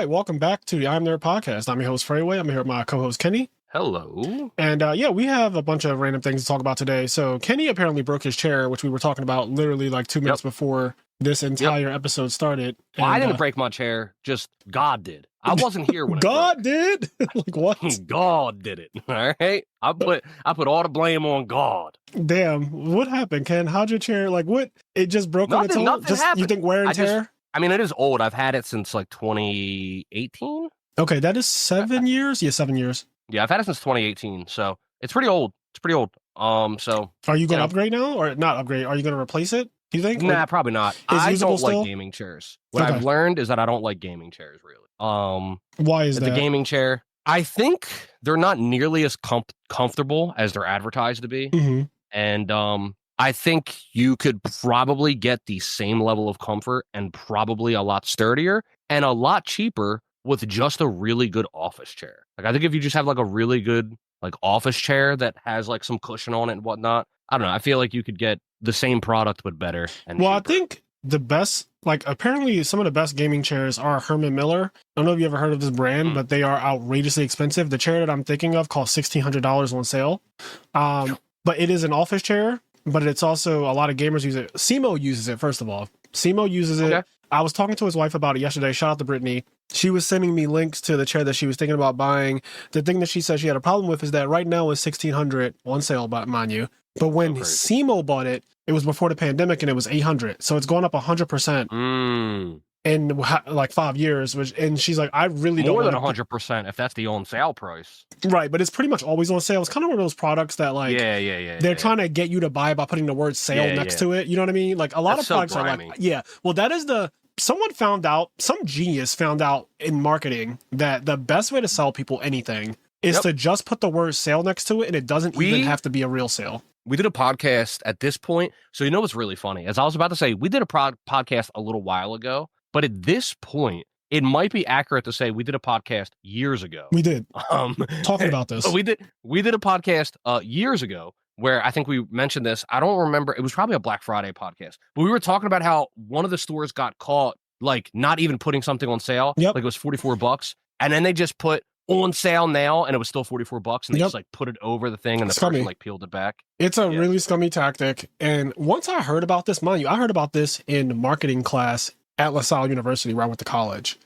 right, welcome back to the IMNerd podcast. I'm your host, Frazier. I'm here with my co-host, Kenny. Hello. And we have a bunch of random things to talk about today. So Kenny apparently broke his chair, which we were talking about literally like 2 minutes before this entire episode started. Well, I didn't break my chair, just God did. I wasn't here when God did? Like what? God did it. All right. I put all the blame on God. Damn. What happened, Ken? How'd your chair, like what? It just broke on its own? Nothing happened. You think wear and tear? It is old. I've had it since like 2018. Okay, that is 7 years? Yeah, 7 years. Yeah, I've had it since 2018, so it's pretty old. So are you going to upgrade now, or not upgrade? Are you going to replace it? Do you think? Nah, probably not. I don't like gaming chairs. What I've learned is that I don't like gaming chairs, really. Why is that? The gaming chair, I think they're not nearly as comfortable as they're advertised to be. Mm-hmm. And I think you could probably get the same level of comfort and probably a lot sturdier and a lot cheaper with just a really good office chair. Like, I think if you just have like a really good like office chair that has like some cushion on it and whatnot, I don't know. I feel like you could get the same product but better. And cheaper. I think the best, like apparently some of the best gaming chairs are Herman Miller. I don't know if you ever heard of this brand, but they are outrageously expensive. The chair that I'm thinking of costs $1,600 on sale. But it is an office chair, but it's also a lot of gamers use it. Simo uses it, first of all. Simo uses it. I was talking to his wife about it yesterday. Shout out to Brittany. She was sending me links to the chair that she was thinking about buying. The thing that she said she had a problem with is that right now it's $1,600 on sale, mind you. But when Simo bought it, it was before the pandemic and it was $800. So it's gone up 100% in like 5 years. And she's like, I really don't more than 100% if that's the on sale price. Right, but it's pretty much always on sale. It's kind of one of those products that like they're trying to get you to buy by putting the word sale next to it. You know what I mean? Like a lot of products are like, well, that is some genius found out in marketing that the best way to sell people anything is to just put the word sale next to it, and it doesn't even have to be a real sale. We did a podcast at this point. So you know what's really funny? As I was about to say, we did a podcast a little while ago, but at this point, it might be accurate to say we did a podcast years ago. We did. Talking about this. We did a podcast years ago where I think we mentioned this. I don't remember. It was probably a Black Friday podcast. But we were talking about how one of the stores got caught like not even putting something on sale. Like it was $44. And then they just put on sale now and it was still $44 and they just like put it over the thing and the person like peeled it back. It's a really scummy tactic. And once I heard about this, mind you, I heard about this in marketing class at LaSalle University where I went to college.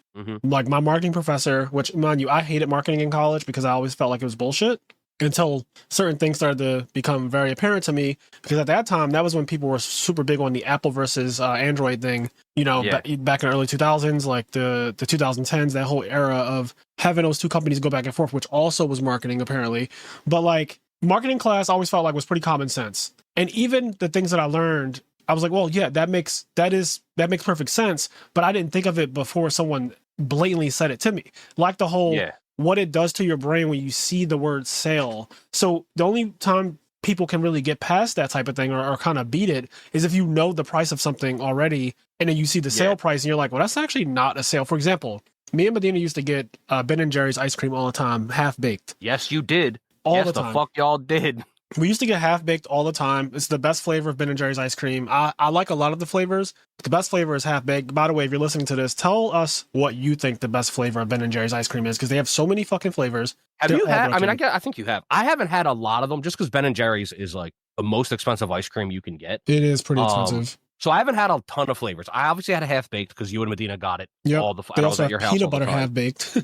Like my marketing professor, which mind you, I hated marketing in college because I always felt like it was bullshit until certain things started to become very apparent to me, because at that time, that was when people were super big on the Apple versus Android thing, you know, back in the early 2000s, like the 2010s, that whole era of having those two companies go back and forth, which also was marketing apparently. But like marketing class, I always felt like was pretty common sense. And even the things that I learned, I was like, well, yeah, that makes perfect sense. But I didn't think of it before someone blatantly said it to me. Like the whole what it does to your brain when you see the word sale. So the only time people can really get past that type of thing or kind of beat it is if you know the price of something already and then you see the sale price and you're like, well, that's actually not a sale. For example, me and Medina used to get Ben & Jerry's ice cream all the time, half-baked. Yes, you did. All the time. The fuck y'all did. We used to get half-baked all the time. It's the best flavor of Ben & Jerry's ice cream. I like a lot of the flavors. The best flavor is half-baked. By the way, if you're listening to this, tell us what you think the best flavor of Ben & Jerry's ice cream is, because they have so many fucking flavors. Have you had? I mean, I think you have. I haven't had a lot of them just because Ben & Jerry's is like the most expensive ice cream you can get. It is pretty expensive. So I haven't had a ton of flavors. I obviously had a half-baked because you and Medina got it all the time. They also have peanut butter half-baked.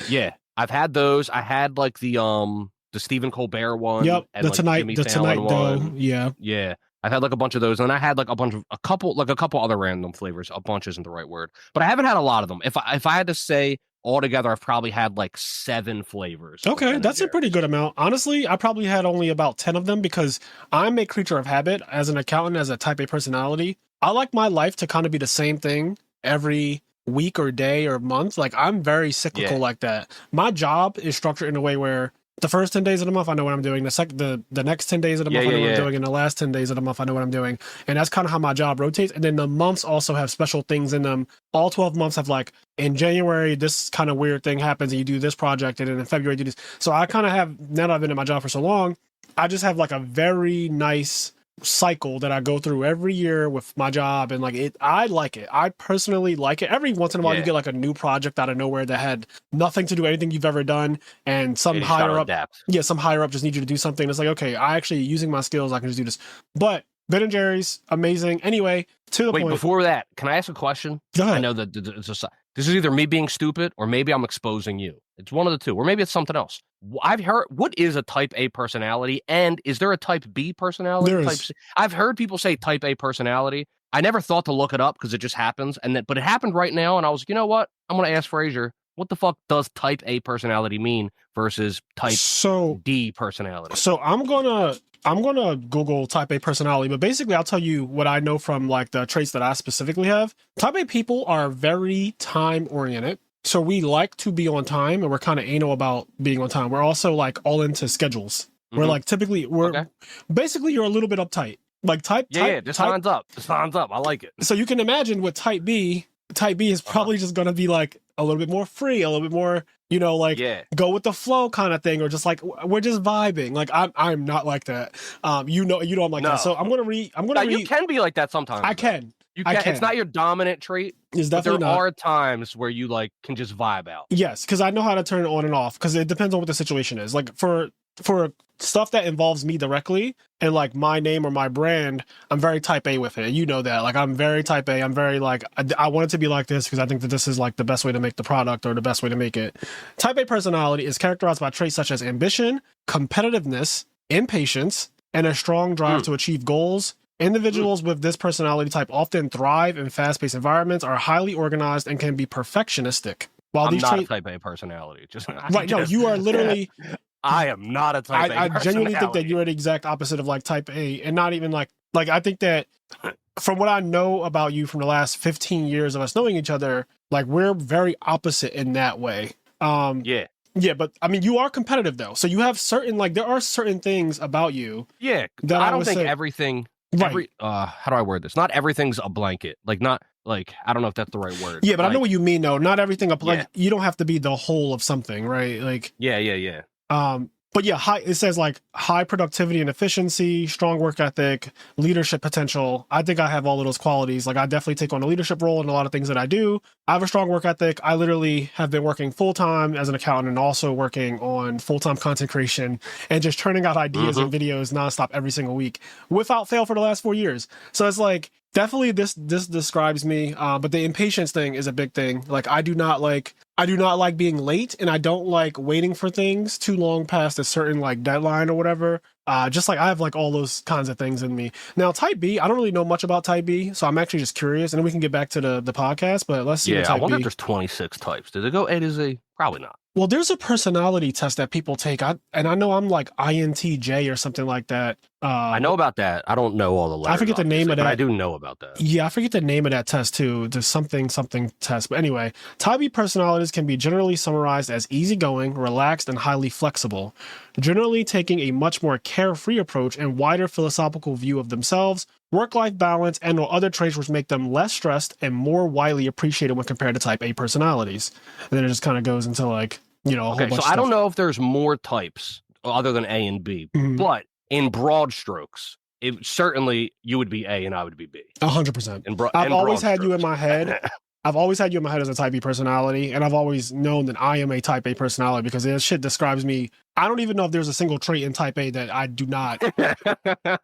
Yeah, I've had those. I had like the Stephen Colbert one. Yep, and the like Tonight Dough. Yeah. I've had like a bunch of those, and I had like a couple other random flavors. A bunch isn't the right word, but I haven't had a lot of them. If I had to say altogether, I've probably had like 7 flavors. Okay, that's a pretty good amount. Honestly, I probably had only about 10 of them because I'm a creature of habit. As an accountant, as a type A personality, I like my life to kind of be the same thing every week or day or month. Like I'm very cyclical like that. My job is structured in a way where the first 10 days of the month, I know what I'm doing. The next 10 days of the month, I know what I'm doing. And the last 10 days of the month, I know what I'm doing. And that's kind of how my job rotates. And then the months also have special things in them. All 12 months have like, in January, this kind of weird thing happens and you do this project. And then in February, you do this. So I kind of have, now that I've been in my job for so long, I just have like a very nice cycle that I go through every year with my job, and like I like it. I personally like it. Every once in a while, you get like a new project out of nowhere that had nothing to do with anything you've ever done, and some higher up, some higher up just need you to do something. It's like, okay, I actually using my skills, I can just do this. But Ben & Jerry's, amazing. Anyway, to the point. Before that, can I ask a question? Go ahead. I know that this is either me being stupid or maybe I'm exposing you. It's one of the two, or maybe it's something else. I've heard, what is a type A personality, and is there a type B personality? There type is. C? I've heard people say type A personality. I never thought to look it up because it just happens, but it happened right now, and I was like, you know what? I'm going to ask Frazier, what the fuck does type A personality mean versus type D personality? So I'm gonna Google type A personality, but basically I'll tell you what I know from like the traits that I specifically have. Type A people are very time oriented. So we like to be on time, and we're kind of anal about being on time. We're also like all into schedules. We're like typically basically you're a little bit uptight. Like this lines up. This lines up. I like it. So you can imagine with type B is probably just gonna be like a little bit more free, a little bit more, go with the flow kind of thing, or just like we're just vibing. Like I'm not like that. I'm like that. So I'm gonna read. You can be like that sometimes. I can. You can. It's not your dominant trait. It's definitely there are times where you like can just vibe out. Yes, because I know how to turn it on and off. Because it depends on what the situation is. Like for stuff that involves me directly and like my name or my brand, I'm very type A with it. You know that. Like I'm very type A. I'm very like I want it to be like this because I think that this is like the best way to make the product or the best way to make it. Type A personality is characterized by traits such as ambition, competitiveness, impatience, and a strong drive to achieve goals. Individuals with this personality type often thrive in fast-paced environments, are highly organized, and can be perfectionistic. While I'm not a type A personality. No, you are literally. I am not a type A. I genuinely think that you're the exact opposite of like type A, and not even like I think that from what I know about you from the last 15 years of us knowing each other, like we're very opposite in that way. Yeah, but I mean, you are competitive though, so you have certain there are certain things about you. Yeah, that I don't think everything. Right. How do I word this? Not everything's a blanket. I don't know if that's the right word. Yeah, but I know what you mean though. Not everything you don't have to be the whole of something, right? Like Yeah. But yeah, it says like high productivity and efficiency, strong work ethic, leadership potential. I think I have all of those qualities. Like I definitely take on a leadership role in a lot of things that I do. I have a strong work ethic. I literally have been working full-time as an accountant and also working on full-time content creation and just turning out ideas and videos nonstop every single week without fail for the last 4 years. So it's like, definitely this describes me. But the impatience thing is a big thing. Like I do not like being late, and I don't like waiting for things too long past a certain like deadline or whatever. Just like I have like all those kinds of things in me. Now type B, I don't really know much about type B, so I'm actually just curious, and then we can get back to the podcast, but let's see what type B. I wonder if there's 26 types. Did it go A to Z? Probably not. Well, there's a personality test that people take. And I know I'm like INTJ or something like that. I know about that. I don't know all the letters. I forget the name of that. But I do know about that. Yeah, I forget the name of that test too. There's something test. But anyway, type B personalities can be generally summarized as easygoing, relaxed, and highly flexible, generally taking a much more carefree approach and wider philosophical view of themselves, work-life balance, and or other traits which make them less stressed and more widely appreciated when compared to type A personalities. And then it just kind of goes into like, a whole bunch of stuff. I don't know if there's more types other than A and B, but in broad strokes, certainly you would be A and I would be B. 100%. I've always had you in my head. I've always had you in my head as a type B personality, and I've always known that I am a type A personality because this shit describes me. I don't even know if there's a single trait in type A that I do not.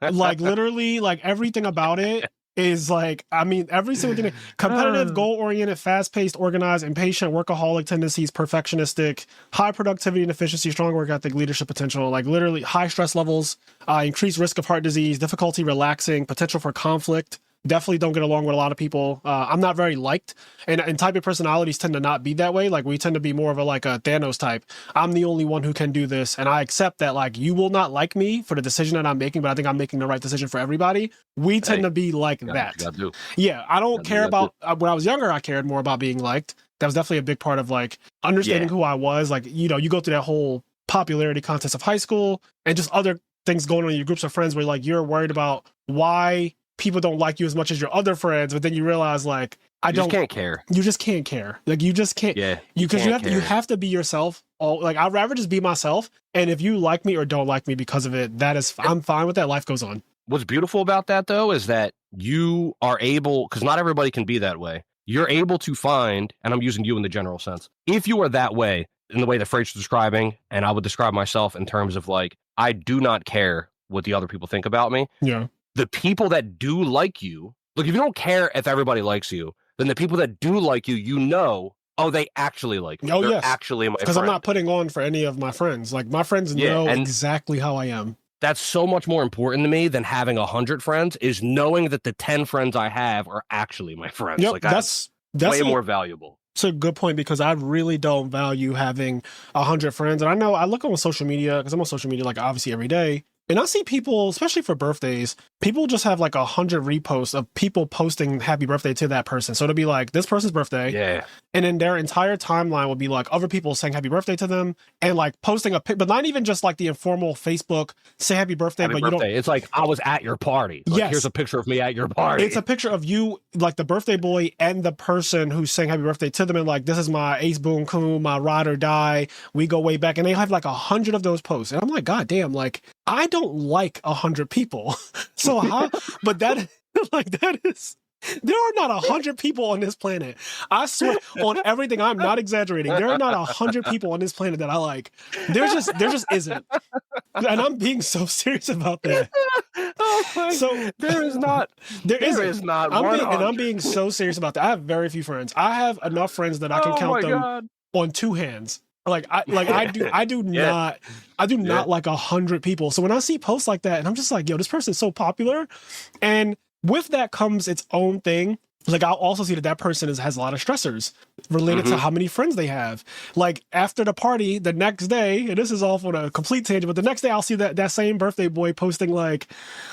Like literally, like everything about it is like, I mean, every single thing, competitive, goal-oriented, fast-paced, organized, impatient, workaholic tendencies, perfectionistic, high productivity and efficiency, strong work ethic, leadership potential, like literally high stress levels, increased risk of heart disease, difficulty relaxing, potential for conflict. Definitely don't get along with a lot of people. I'm not very liked, and type of personalities tend to not be that way. Like we tend to be more of a Thanos type. I'm the only one who can do this, and I accept that like you will not like me for the decision that I'm making, but I think I'm making the right decision for everybody. We tend to be like that. Yeah, I don't care about when I was younger. I cared more about being liked. That was definitely a big part of like understanding who I was. Like you go through that whole popularity contest of high school and just other things going on in your groups of friends where like you're worried about why people don't like you as much as your other friends, but then you realize like you just can't care. You just can't care. Like you just can't. Yeah. You have to be yourself. Like I'd rather just be myself. And if you like me or don't like me because of it, I'm fine with that. Life goes on. what's beautiful about that though is that you are able, because not everybody can be that way. You're able to find, and I'm using you in the general sense, if you are that way in the way that Frazier's describing, and I would describe myself in terms of like, I do not care what the other people think about me. Yeah. The people that do like you, look, if you don't care if everybody likes you, then the people that do like you, you know, oh, they actually like me. Oh, They're yes. actually my friend. Because I'm not putting on for any of my friends. Like, my friends know exactly how I am. That's so much more important to me than having 100 friends, is knowing that the 10 friends I have are actually my friends. Yep, like that's way more valuable. It's a good point, because I really don't value having 100 friends. And I know I look on social media, because I'm on social media like obviously every day, and I see people, especially for birthdays, people just have like 100 reposts of people posting happy birthday to that person. So it'll be like this person's birthday. Yeah. And then their entire timeline would be like other people saying happy birthday to them and like posting a pic, but not even just like the informal Facebook say happy birthday, Happy birthday. You don't. It's like, I was at your party. Like, here's a picture of me at your party. It's a picture of you, like the birthday boy and the person who's saying happy birthday to them. And like, this is my ace boom coon, my ride or die. We go way back. And they have like 100 of those posts. And I'm like, God damn, like, I don't like 100 people. So how, but that, like, that is, there are not 100 people on this planet. I swear on everything, I'm not exaggerating. There are not 100 people on this planet that I like. There just isn't. And I'm being so serious about that. So there is not. There is not. I'm being so serious about that. I have very few friends. I have enough friends that I can count them on two hands. I do not like 100 people. So when I see posts like that, and I'm just like, yo, this person's so popular, and with that comes its own thing. Like, I'll also see that person has a lot of stressors related to how many friends they have. Like, after the party, the next day, and this is off on a complete tangent, but the next day I'll see that same birthday boy posting, like,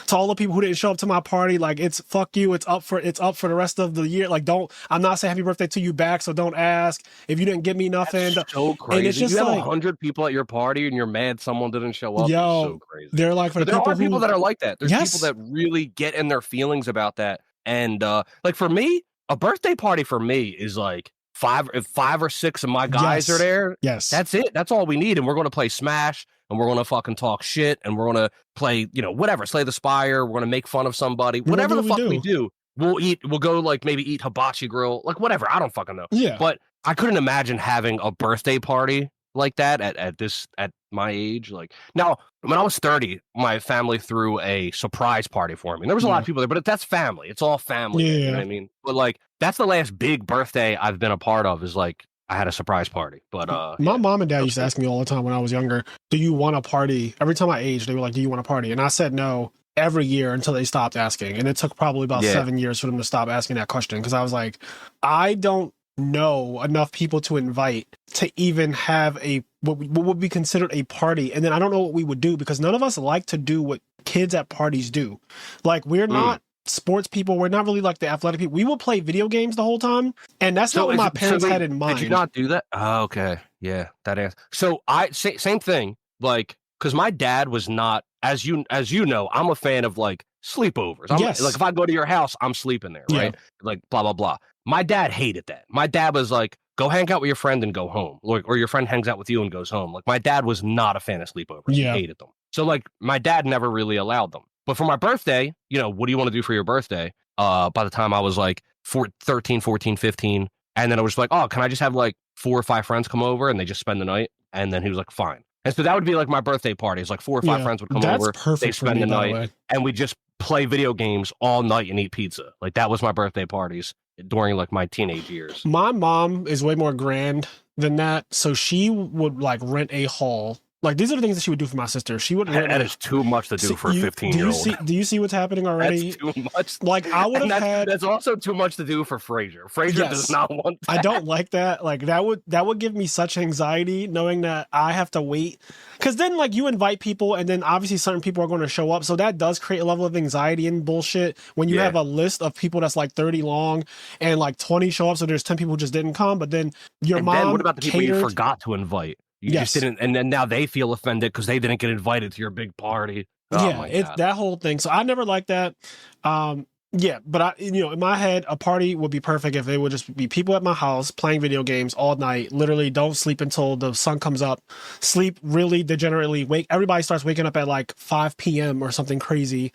to all the people who didn't show up to my party, like, it's fuck you, it's up for the rest of the year. Like, I'm not saying happy birthday to you back, so don't ask if you didn't give me nothing. That's so crazy. And it's just, you have 100 people at your party and you're mad someone didn't show up. Yo, it's so crazy. They're like, there are people that are like that. There's people that really get in their feelings about that. And like, for me, a birthday party for me is like if 5 or 6 of my guys are there. Yes. That's it. That's all we need. And we're going to play Smash, and we're going to fucking talk shit, and we're going to play, whatever, Slay the Spire. We're going to make fun of somebody. Whatever the fuck we do. We'll go like maybe eat hibachi grill, like whatever. I don't fucking know. Yeah. But I couldn't imagine having a birthday party like that at my age. Like, now, when I was 30, my family threw a surprise party for me. And there was a lot of people there, but that's family. It's all family. Yeah. You know what I mean? But like, that's the last big birthday I've been a part of, is like, I had a surprise party. But my mom and dad used to ask me all the time when I was younger, do you want a party? Every time I aged, they were like, do you want a party? And I said no every year until they stopped asking. And it took probably about 7 years for them to stop asking that question, because I was like, I don't know enough people to invite to even have what would be considered a party. And then I don't know what we would do, because none of us like to do what kids at parties do. Like, we're not sports people. We're not really like the athletic people. We will play video games the whole time, and that's not what my parents had in mind. Did you not do that? Oh, okay. Yeah, that is. So same thing, like, because my dad was not, as you know, I'm a fan of like sleepovers. Like, if I go to your house, I'm sleeping there, right? Like, blah blah blah. My dad hated that. My dad was like, go hang out with your friend and go home. Or your friend hangs out with you and goes home. Like, my dad was not a fan of sleepovers. Yeah. He hated them. So like, my dad never really allowed them. But for my birthday, what do you want to do for your birthday? By the time I was like 13, 14, 15. And then I was like, oh, can I just have like 4 or 5 friends come over and they just spend the night? And then he was like, fine. And so that would be like my birthday party. It's like 4 or 5 friends would come over. They spend the night. And we just play video games all night and eat pizza. Like, that was my birthday parties during like my teenage years. My mom is way more grand than that. So she would like rent a hall. Like, these are the things that she would do for my sister. She would. That is too much to do for a 15-year-old. Do you see what's happening already? That's too much. Like, I would have had. That's also too much to do for Frazier. Frazier does not want that. I don't like that. Like, that would give me such anxiety knowing that I have to wait. Because then, like, you invite people, and then obviously certain people are going to show up. So that does create a level of anxiety and bullshit when you have a list of people that's like 30 long, and like 20 show up. So there's 10 people who just didn't come. But then your mom. Then what about the people you forgot to invite? You just didn't, and then now they feel offended because they didn't get invited to your big party. It's that whole thing. So I never liked that. But I, in my head, a party would be perfect if it would just be people at my house playing video games all night. Literally, don't sleep until the sun comes up. Sleep really degenerately. Everybody starts waking up at like 5 p.m. or something crazy.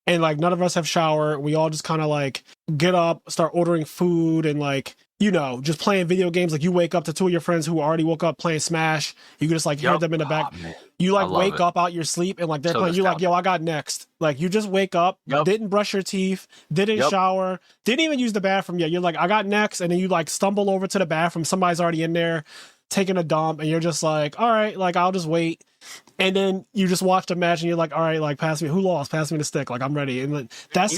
and like none of us have showered. We all just kind of like get up, start ordering food, and like, you know, just playing video games. Like you wake up to two of your friends who already woke up playing Smash. You can just like hear them in the back. Man. You like wake up out your sleep and like they're playing. You're like, yo, I got next. Like you just wake up, didn't brush your teeth, didn't shower, didn't even use the bathroom yet. You're like, I got next. And then you like stumble over to the bathroom. Somebody's already in there taking a dump. And you're just like, all right, like I'll just wait. And then you just watch the match and you're like, all right, like pass me. Who lost? Pass me the stick. Like I'm ready. And like, that's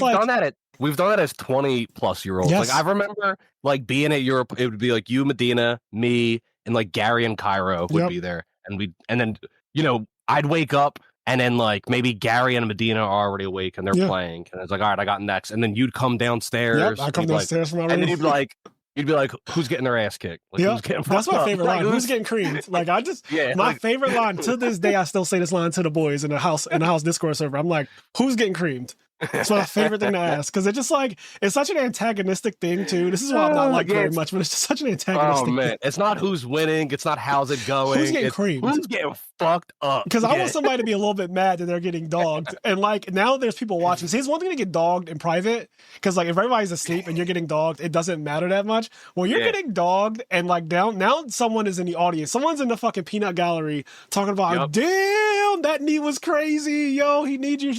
We've done that as 20-plus-year-olds. Yes. Like I remember like being at Europe, it would be like you, Medina, me, and like Gary and Cairo would be there. And then, you know, I'd wake up and then like maybe Gary and Medina are already awake and they're playing. And it's like, all right, I got next. And then you'd come downstairs. I come downstairs from my room. And then you'd be like, who's getting their ass kicked? Like, who's getting That's my favorite line. Who's getting creamed? Like I just my favorite line to this day, I still say this line to the boys in the house Discord server. I'm like, who's getting creamed? It's my favorite thing to ask because it's just like it's such an antagonistic thing too. This is why I'm not like very much, but it's just such an antagonistic thing. It's not who's winning, it's not how's it going. Who's getting creamed? Who's getting fucked up? Because I want somebody to be a little bit mad that they're getting dogged. And like now there's people watching. See, it's one thing to get dogged in private because like if everybody's asleep and you're getting dogged, it doesn't matter that much. When you're getting dogged and like now someone is in the audience, someone's in the fucking peanut gallery talking about damn, that knee was crazy. Yo, he needs you.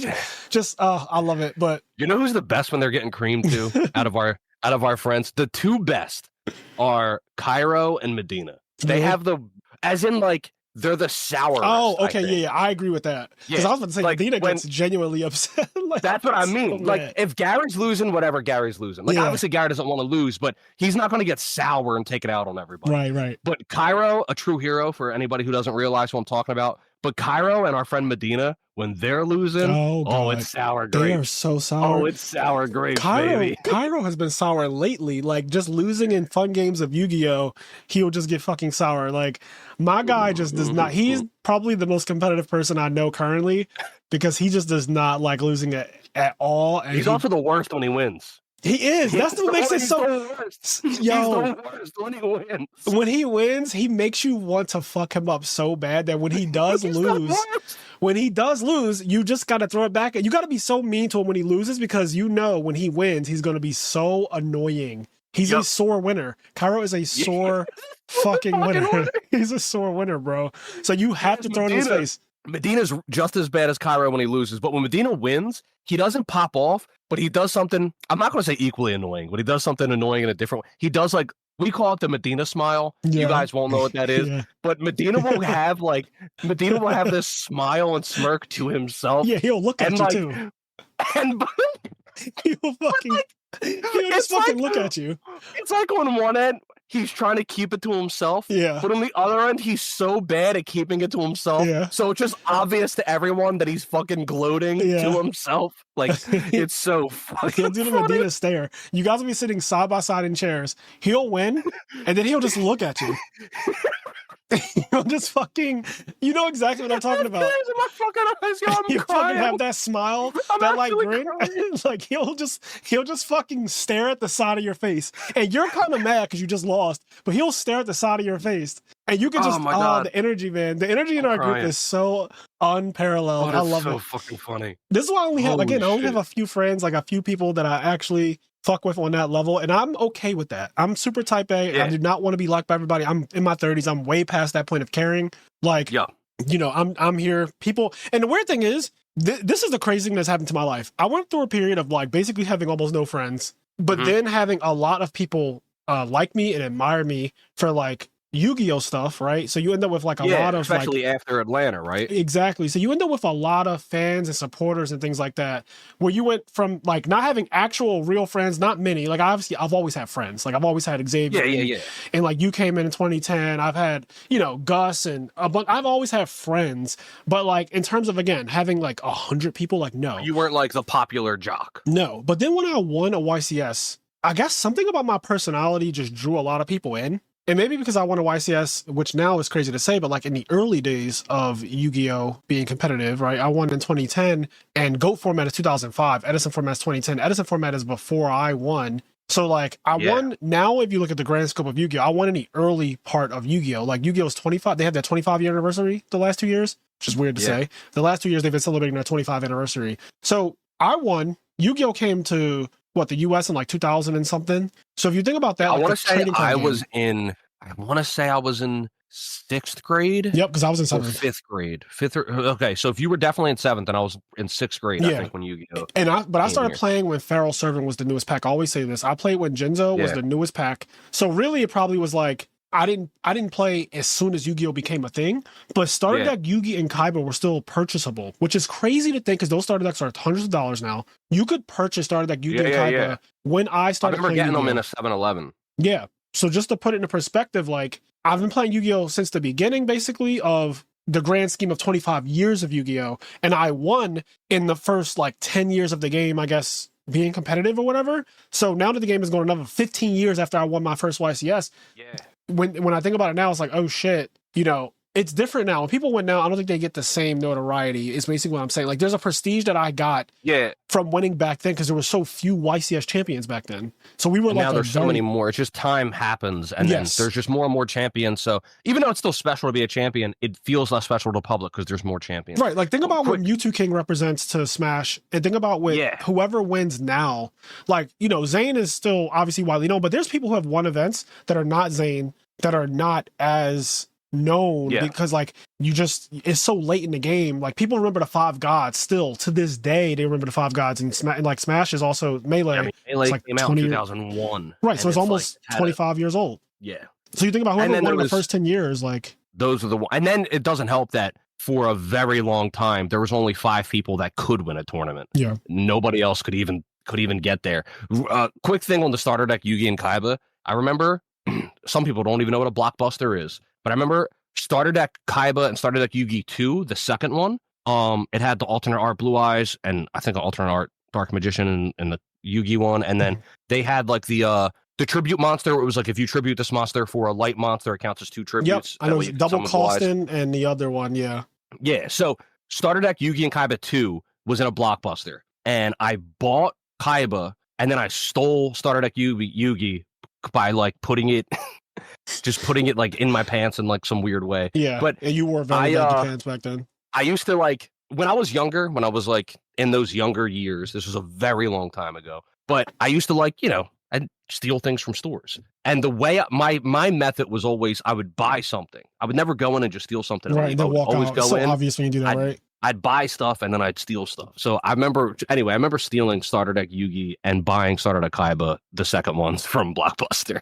Just I love it. But you know who's the best when they're getting creamed too? out of our friends, the two best are Cairo and Medina. They have as in like they're the sour. Oh, okay, I agree with that. Because I was about to say like, Medina gets genuinely upset. Like, that's what I mean. So like if Gary's losing, whatever, Gary's losing. Like obviously Gary doesn't want to lose, but he's not going to get sour and take it out on everybody. Right. But Cairo, a true hero for anybody who doesn't realize what I'm talking about. But Cairo and our friend Medina, when they're losing, it's sour grapes. They are so sour. Oh, it's sour grapes, baby. Cairo has been sour lately. Like, just losing in fun games of Yu-Gi-Oh!, he'll just get fucking sour. Like, my guy just does not. He's probably the most competitive person I know currently because he just does not like losing it at all. And he's also the worst when he wins. He is. That's what makes it so. Yo, he's the worst when he wins. When he wins, he makes you want to fuck him up so bad that when he does lose, you just got to throw it back. You got to be so mean to him when he loses because you know when he wins, he's going to be so annoying. He's a sore winner. Cairo is a sore fucking winner. He's a sore winner, bro. So you have to throw it in his face. Medina's just as bad as Cairo when he loses, but when Medina wins, he doesn't pop off, but he does something, I'm not going to say equally annoying, but he does something annoying in a different way. He does like, we call it the Medina smile. You guys won't know what that is, but Medina will have this smile and smirk to himself. Yeah, he'll look at you too. And he'll just fucking look at you. It's like on one end, he's trying to keep it to himself. Yeah. But on the other end, he's so bad at keeping it to himself. Yeah. So it's just obvious to everyone that he's fucking gloating to himself. Like, it's so fucking He'll do the Medina stare. You guys will be sitting side by side in chairs. He'll win, and then he'll just look at you. He'll just fucking, you know exactly what I'm talking about. My fucking eyes, yo, I'm fucking have that smile, that like grin. Like he'll just fucking stare at the side of your face, and you're kind of mad because you just lost, but he'll stare at the side of your face, and you can just the energy, man. The energy in our group is so unparalleled. I love it. So fucking funny. This is why I only have a few friends, like a few people that I actually fuck with on that level, and I'm okay with that. I'm super type A. Yeah. I do not want to be liked by everybody. I'm in my 30s. I'm way past that point of caring. Like, you know, I'm here. People, and the weird thing is, this is the crazy thing that's happened to my life. I went through a period of like basically having almost no friends, but then having a lot of people like me and admire me for like Yu-Gi-Oh stuff, right? So you end up with like a lot of especially after Atlanta, right? Exactly. So you end up with a lot of fans and supporters and things like that, where you went from like not having actual real friends, not many. Like obviously I've always had friends. Like I've always had Xavier. And like you came in 2010. I've had, you know, Gus and I've always had friends. But like in terms of, again, having like 100 people, like no. You weren't like the popular jock. No. But then when I won a YCS, I guess something about my personality just drew a lot of people in. And maybe because I won a YCS, which now is crazy to say, but like in the early days of Yu-Gi-Oh being competitive, right? I won in 2010, and GOAT format is 2005. Edison format is 2010. Edison format is before I won. So like I won, now if you look at the grand scope of Yu-Gi-Oh, I won in the early part of Yu-Gi-Oh. Like Yu-Gi-Oh is 25. They had their 25-year anniversary the last 2 years, which is weird to say. The last 2 years they've been celebrating their 25th anniversary. So I won. Yu-Gi-Oh came to the US in like 2000 and something. So if you think about that, I like want to say I game, was in. I want to say I was in 6th grade. Yep, because I was in or 7th. 5th grade. Okay, so if you were definitely in 7th, and I was in 6th grade, I think when Yu-Gi-Oh. But I started playing when Feral Servant was the newest pack. I always say this. I played when Jinzo was the newest pack. So really, it probably was like I didn't play as soon as Yu-Gi-Oh became a thing. But starter deck Yugi and Kaiba were still purchasable, which is crazy to think because those starter decks are hundreds of dollars now. You could purchase starter deck Yugi and Kaiba when I started. I remember getting them in a 7-Eleven. Yeah. So just to put it into perspective, like I've been playing Yu-Gi-Oh since the beginning, basically, of the grand scheme of 25 years of Yu-Gi-Oh! And I won in the first like 10 years of the game, I guess, being competitive or whatever. So now that the game is going another 15 years after I won my first YCS, when I think about it now, it's like, oh shit, it's different now. When people win now, I don't think they get the same notoriety, is basically what I'm saying. Like, there's a prestige that I got from winning back then because there were so few YCS champions back then. So we were now there's so many more. It's just time happens, and then there's just more and more champions. So even though it's still special to be a champion, it feels less special to the public because there's more champions. Right. Like, think about what Mewtwo King represents to Smash, and think about what whoever wins now. Like, Zayn is still obviously widely known, but there's people who have won events that are not Zayn, that are not as known because like it's so late in the game. Like, people remember the 5 gods still to this day. They remember the 5 gods, and Smash is also Melee. Melee like came out in 2001, right? So it's almost 25 years old. So you think about whoever won in the first 10 years, like those are the ones. And then it doesn't help that for a very long time there was only 5 people that could win a tournament. Nobody else could even get there. Quick thing on the starter deck Yugi and Kaiba. I remember some people don't even know what a blockbuster is. But I remember starter deck Kaiba and starter deck Yugi 2, the second one. It had the alternate art Blue Eyes and I think the alternate art Dark Magician and the Yugi one. And then they had like the tribute monster. Where it was like if you tribute this monster for a light monster, it counts as 2 tributes. Yep, I know. Double costing and the other one, Yeah. So starter deck Yugi and Kaiba 2 was in a blockbuster, and I bought Kaiba and then I stole starter deck Yugi by like putting it. Just putting it like in my pants in like some weird way. But and you wore very baggy pants back then. I used to like when I was younger, when I was like in those younger years. This was a very long time ago. But I used to like I'd steal things from stores. And the way my method was always I would buy something. I would never go in and just steal something. Right. Then walk out. It's so obvious when you do that, right? I'd buy stuff and then I'd steal stuff. So I remember stealing starter deck Yugi and buying starter deck Kaiba, the second ones from Blockbuster.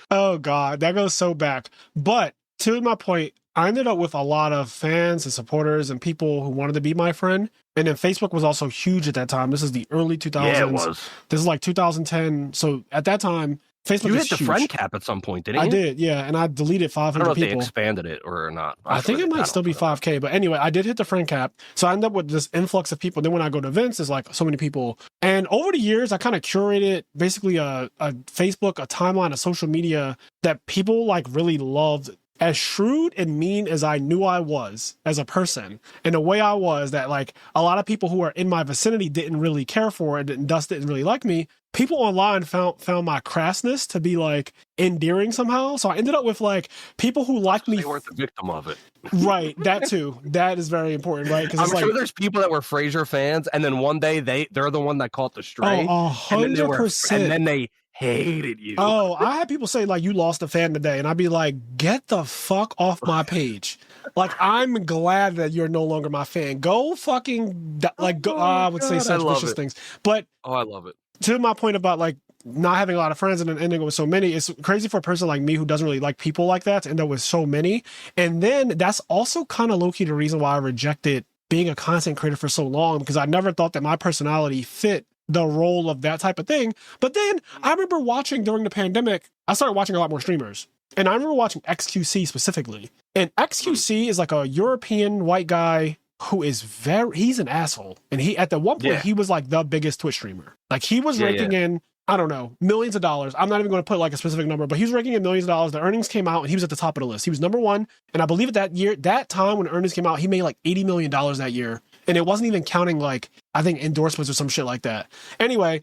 Oh God, that goes so back. But to my point, I ended up with a lot of fans and supporters and people who wanted to be my friend. And then Facebook was also huge at that time. This is the early 2000s. Yeah, it was. This is like 2010. So at that time, Facebook you was hit the huge. friend cap at some point, didn't you? I did, yeah. And I deleted 500 I don't know if people. they expanded it or not. I think it might still be 5K. But anyway, I did hit the friend cap. So I ended up with this influx of people. Then when I go to events, there's like so many people. And over the years, I kind of curated basically a Facebook, a timeline of social media that people like really loved. As shrewd and mean as I knew I was as a person, and the way I was, that like a lot of people who are in my vicinity didn't really care for it, and thus didn't really like me. People online found my crassness to be like endearing somehow. So I ended up with like people who liked me. They weren't the victim of it. Right. That too. That is very important, right? I'm sure there's people that were Frazier fans, and then one day they're the one that caught the stray. Oh, 100%. And then they hated you. Oh, I had people say like, you lost a fan today, and I'd be like, get the fuck off my page. Like, I'm glad that you're no longer my fan. Go fucking like go. I would say such vicious things, but I love it. To my point about like not having a lot of friends and then ending up with so many, it's crazy for a person like me who doesn't really like people like that to end up with so many. And then that's also kind of low-key the reason why I rejected being a content creator for so long, because I never thought that my personality fit the role of that type of thing. But then I remember watching during the pandemic, I started watching a lot more streamers. And I remember watching XQC specifically. And XQC is like a European white guy who is he's an asshole. And he, at the one point, he was like the biggest Twitch streamer. Like he was raking in, I don't know, millions of dollars. I'm not even going to put like a specific number, but he was raking in millions of dollars. The earnings came out and he was at the top of the list. He was number one. And I believe at that time when earnings came out, he made like $80 million that year. And it wasn't even counting like, I think endorsements or some shit like that. Anyway,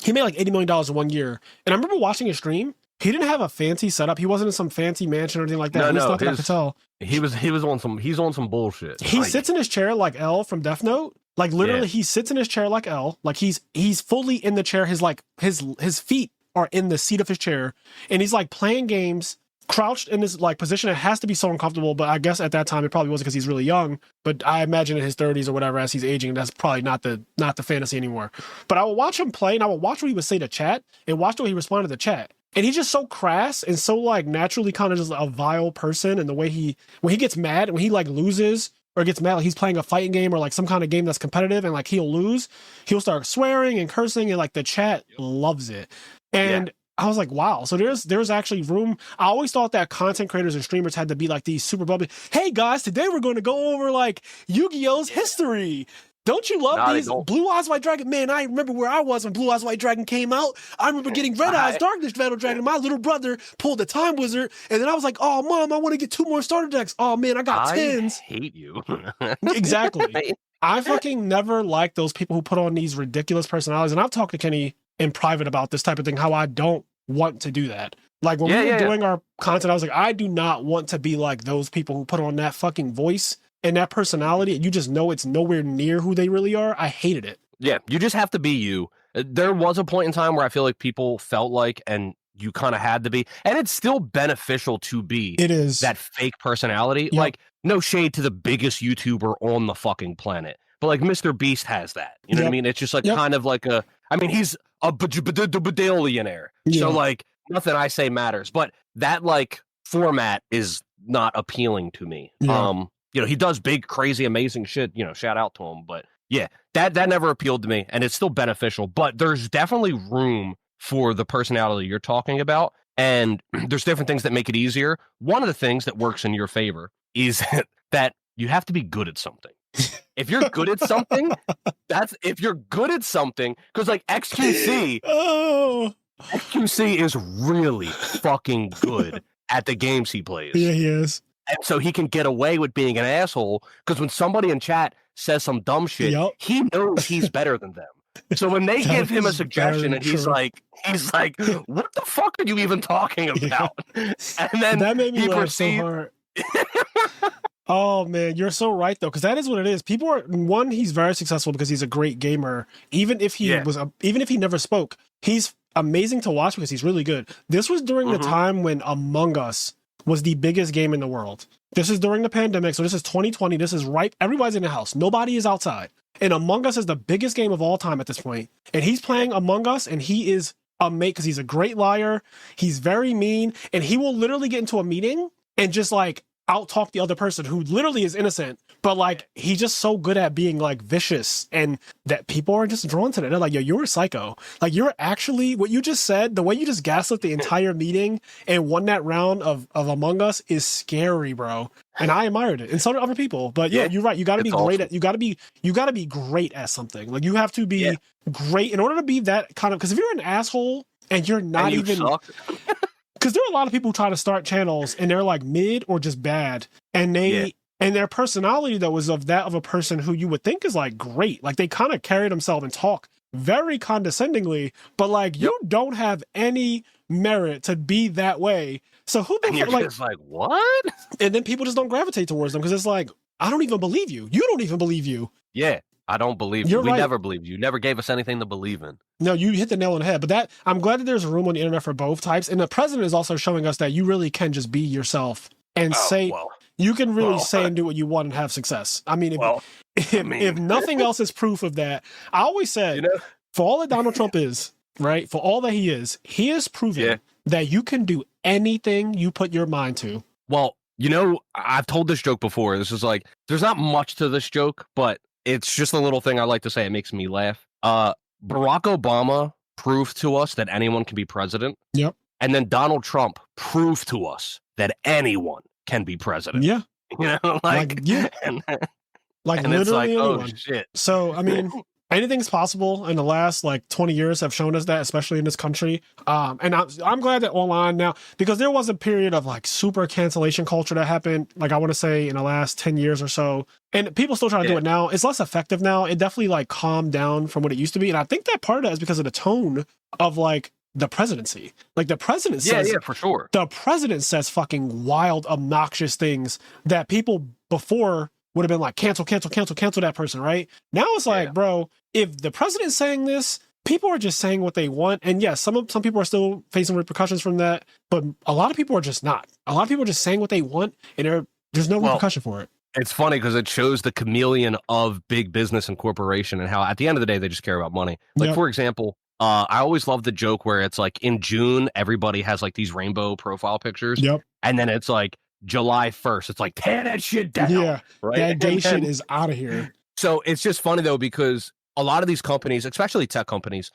he made like $80 million in 1 year. And I remember watching his stream He didn't have a fancy setup. He wasn't in some fancy mansion or anything like that. No, At least no, not that I could tell. He's on some bullshit. He sits in his chair like L from Death Note. Like literally, he sits in his chair like L. Like he's fully in the chair. His feet are in the seat of his chair, and he's like playing games, crouched in this like position. It has to be so uncomfortable. But I guess at that time it probably wasn't because he's really young. But I imagine in his 30s or whatever, as he's aging, that's probably not the fantasy anymore. But I would watch him play, and I would watch what he would say to chat, and watch the way he responded to chat. And he's just so crass and so like naturally kind of just a vile person. And the way when he gets mad, when he like loses or gets mad, like he's playing a fighting game or like some kind of game that's competitive and like he'll lose, he'll start swearing and cursing and like the chat loves it. And I was like, wow. So there's actually room. I always thought that content creators and streamers had to be like these super bubbly. Hey guys, today we're going to go over like Yu-Gi-Oh's history. Don't you love these Blue Eyes White Dragon? Man, I remember where I was when Blue Eyes White Dragon came out. I remember getting Red Eyes Darkness Battle Dragon. My little brother pulled the Time Wizard, and then I was like, "Oh, mom, I want to get 2 more starter decks." Oh man, I got 10s. I hate you. Exactly. I fucking never liked those people who put on these ridiculous personalities. And I've talked to Kenny in private about this type of thing. How I don't want to do that. Like when we were doing our content, I was like, I do not want to be like those people who put on that fucking voice and that personality, and you just know it's nowhere near who they really are. I hated it. Yeah, you just have to be you. There was a point in time where I feel like people felt like, and you kind of had to be, and it's still beneficial to be that fake personality. Yep. Like, no shade to the biggest YouTuber on the fucking planet, but like Mr. Beast has that. You know what I mean? It's just like kind of like he's a billionaire. So like nothing I say matters, but that like format is not appealing to me. You know, he does big, crazy, amazing shit, you know, shout out to him. But yeah, that never appealed to me, and it's still beneficial. But there's definitely room for the personality you're talking about, and there's different things that make it easier. One of the things that works in your favor is that you have to be good at something. If you're good at something, because like XQC is really fucking good at the games he plays. Yeah, he is. And so he can get away with being an asshole because when somebody in chat says some dumb shit, he knows he's better than them. So when they give him a suggestion and he's like, what the fuck are you even talking about? And then that made me laugh so hard. Oh man, you're so right though, because that is what it is. People are he's very successful because he's a great gamer. Even if he never spoke, he's amazing to watch because he's really good. This was during the time when Among Us was the biggest game in the world. This is during the pandemic, so this is 2020. This is right. Everybody's in the house. Nobody is outside. And Among Us is the biggest game of all time at this point. And he's playing Among Us, and he is a mate because he's a great liar. He's very mean, and he will literally get into a meeting and just like out-talk the other person who literally is innocent. But like he's just so good at being like vicious, and that people are just drawn to that. They're like, yo, you're a psycho. Like you're actually what you just said, the way you just gaslit the entire meeting and won that round of Among Us is scary, bro. And I admired it. And so did other people. But yeah, you're right. You gotta be great at you gotta be great at something. Like you have to be great in order to be that kind of, because if you're an asshole and you're not because there are a lot of people who try to start channels and they're like mid or just bad, and and their personality though is of a person who you would think is like great. Like they kind of carry themselves and talk very condescendingly, but like you don't have any merit to be that way. So who the fuck, just like what? And then people just don't gravitate towards them because it's like, I don't even believe you. You don't even believe you. Yeah. I don't believe you. We never believed you. You never gave us anything to believe in. No, you hit the nail on the head. But I'm glad that there's room on the internet for both types. And the president is also showing us that you really can just be yourself and you can really say and do what you want and have success. I mean, if nothing else is proof of that, I always said, for all that Donald Trump is, right? For all that he is proven that you can do anything you put your mind to. Well, I've told this joke before. This is like, there's not much to this joke, but it's just a little thing I like to say. It makes me laugh. Barack Obama proved to us that anyone can be president. Yep. And then Donald Trump proved to us that anyone can be president. Yeah. And literally it's like, anyone. Oh shit. So, I mean, anything's possible in the last like 20 years have shown us that, especially in this country. And I'm glad that online now, because there was a period of like super cancellation culture that happened, like I want to say in the last 10 years or so. And people still try to do it now. It's less effective now. It definitely like calmed down from what it used to be. And I think that part of that is because of the tone of like the presidency. Like the president says, yeah, for sure. The president says fucking wild, obnoxious things that people before would have been like, cancel that person, right? Now it's like, bro, if the president's saying this, people are just saying what they want. And yes, some people are still facing repercussions from that, but a lot of people are just not. A lot of people are just saying what they want, and there's no repercussion for it. It's funny because it shows the chameleon of big business and corporation and how at the end of the day, they just care about money. Like, for example, I always love the joke where it's like in June, everybody has like these rainbow profile pictures. And then it's like July 1st. It's like, tear that shit down. Yeah. Right. That gay shit is out of here. So it's just funny, though, because a lot of these companies, especially tech companies,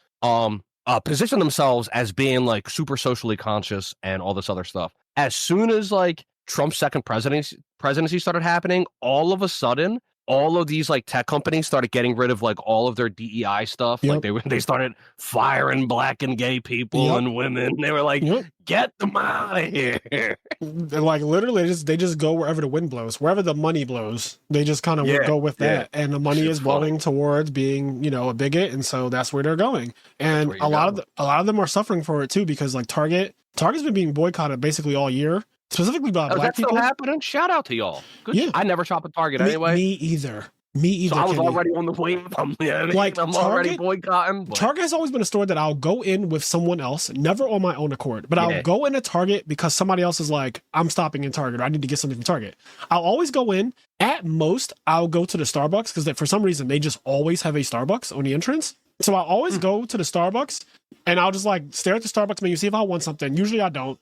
position themselves as being like super socially conscious and all this other stuff. As soon as like Trump's second presidency started happening, all of a sudden, all of these like tech companies started getting rid of like all of their DEI stuff. Like they started firing black and gay people and women. They were like, get them out of here. Like literally, they just go wherever the wind blows, wherever the money blows. They just kind of go with that, and the money is blowing towards being, a bigot, and so that's where they're going. And a lot of them are suffering for it too, because like Target's been being boicotted basically all year. Specifically by black people. Still happening? Shout out to y'all. Good. I never shop at Target anyway. Me either. So I was already on the wave. I'm already boycotting. But Target has always been a store that I'll go in with someone else, never on my own accord. But I'll go in a Target because somebody else is like, I'm stopping in Target, or I need to get something from Target. I'll always go in. At most, I'll go to the Starbucks because for some reason they just always have a Starbucks on the entrance. So I'll always go to the Starbucks and I'll just like stare at the Starbucks menu, see if I want something. Usually I don't.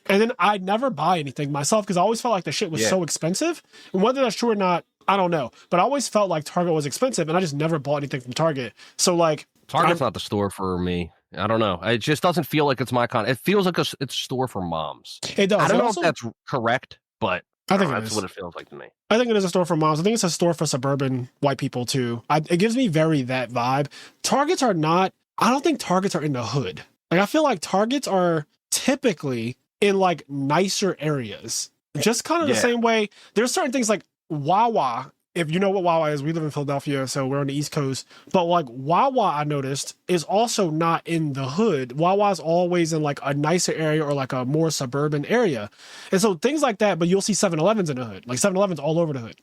And then I never buy anything myself because I always felt like the shit was so expensive. And whether that's true or not, I don't know. But I always felt like Target was expensive, and I just never bought anything from Target. So like, Target's not the store for me. I don't know. It just doesn't feel like it's my kind. It feels like it's a store for moms. It does. I don't know if that's correct, but I think that's what it feels like to me. I think it is a store for moms. I think it's a store for suburban white people too. It gives me very that vibe. Targets are not. I don't think Targets are in the hood. Like I feel like Targets are typically in like nicer areas. Just kind of the same way. There's certain things like Wawa. If you know what Wawa is, we live in Philadelphia, so we're on the East Coast. But like Wawa, I noticed, is also not in the hood. Wawa's always in like a nicer area or like a more suburban area. And so things like that, but you'll see 7-Elevens in the hood. Like 7-Elevens all over the hood.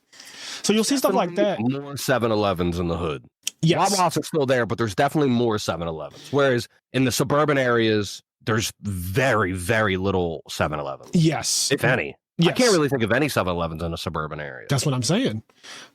So you'll see stuff like that. More 7-Elevens in the hood. Yes. Wawa's are still there, but there's definitely more 7-Elevens. Whereas in the suburban areas, there's very, very little 7-Elevens. Yes. If any. Yes. I can't really think of any 7-Elevens in a suburban area. That's what I'm saying.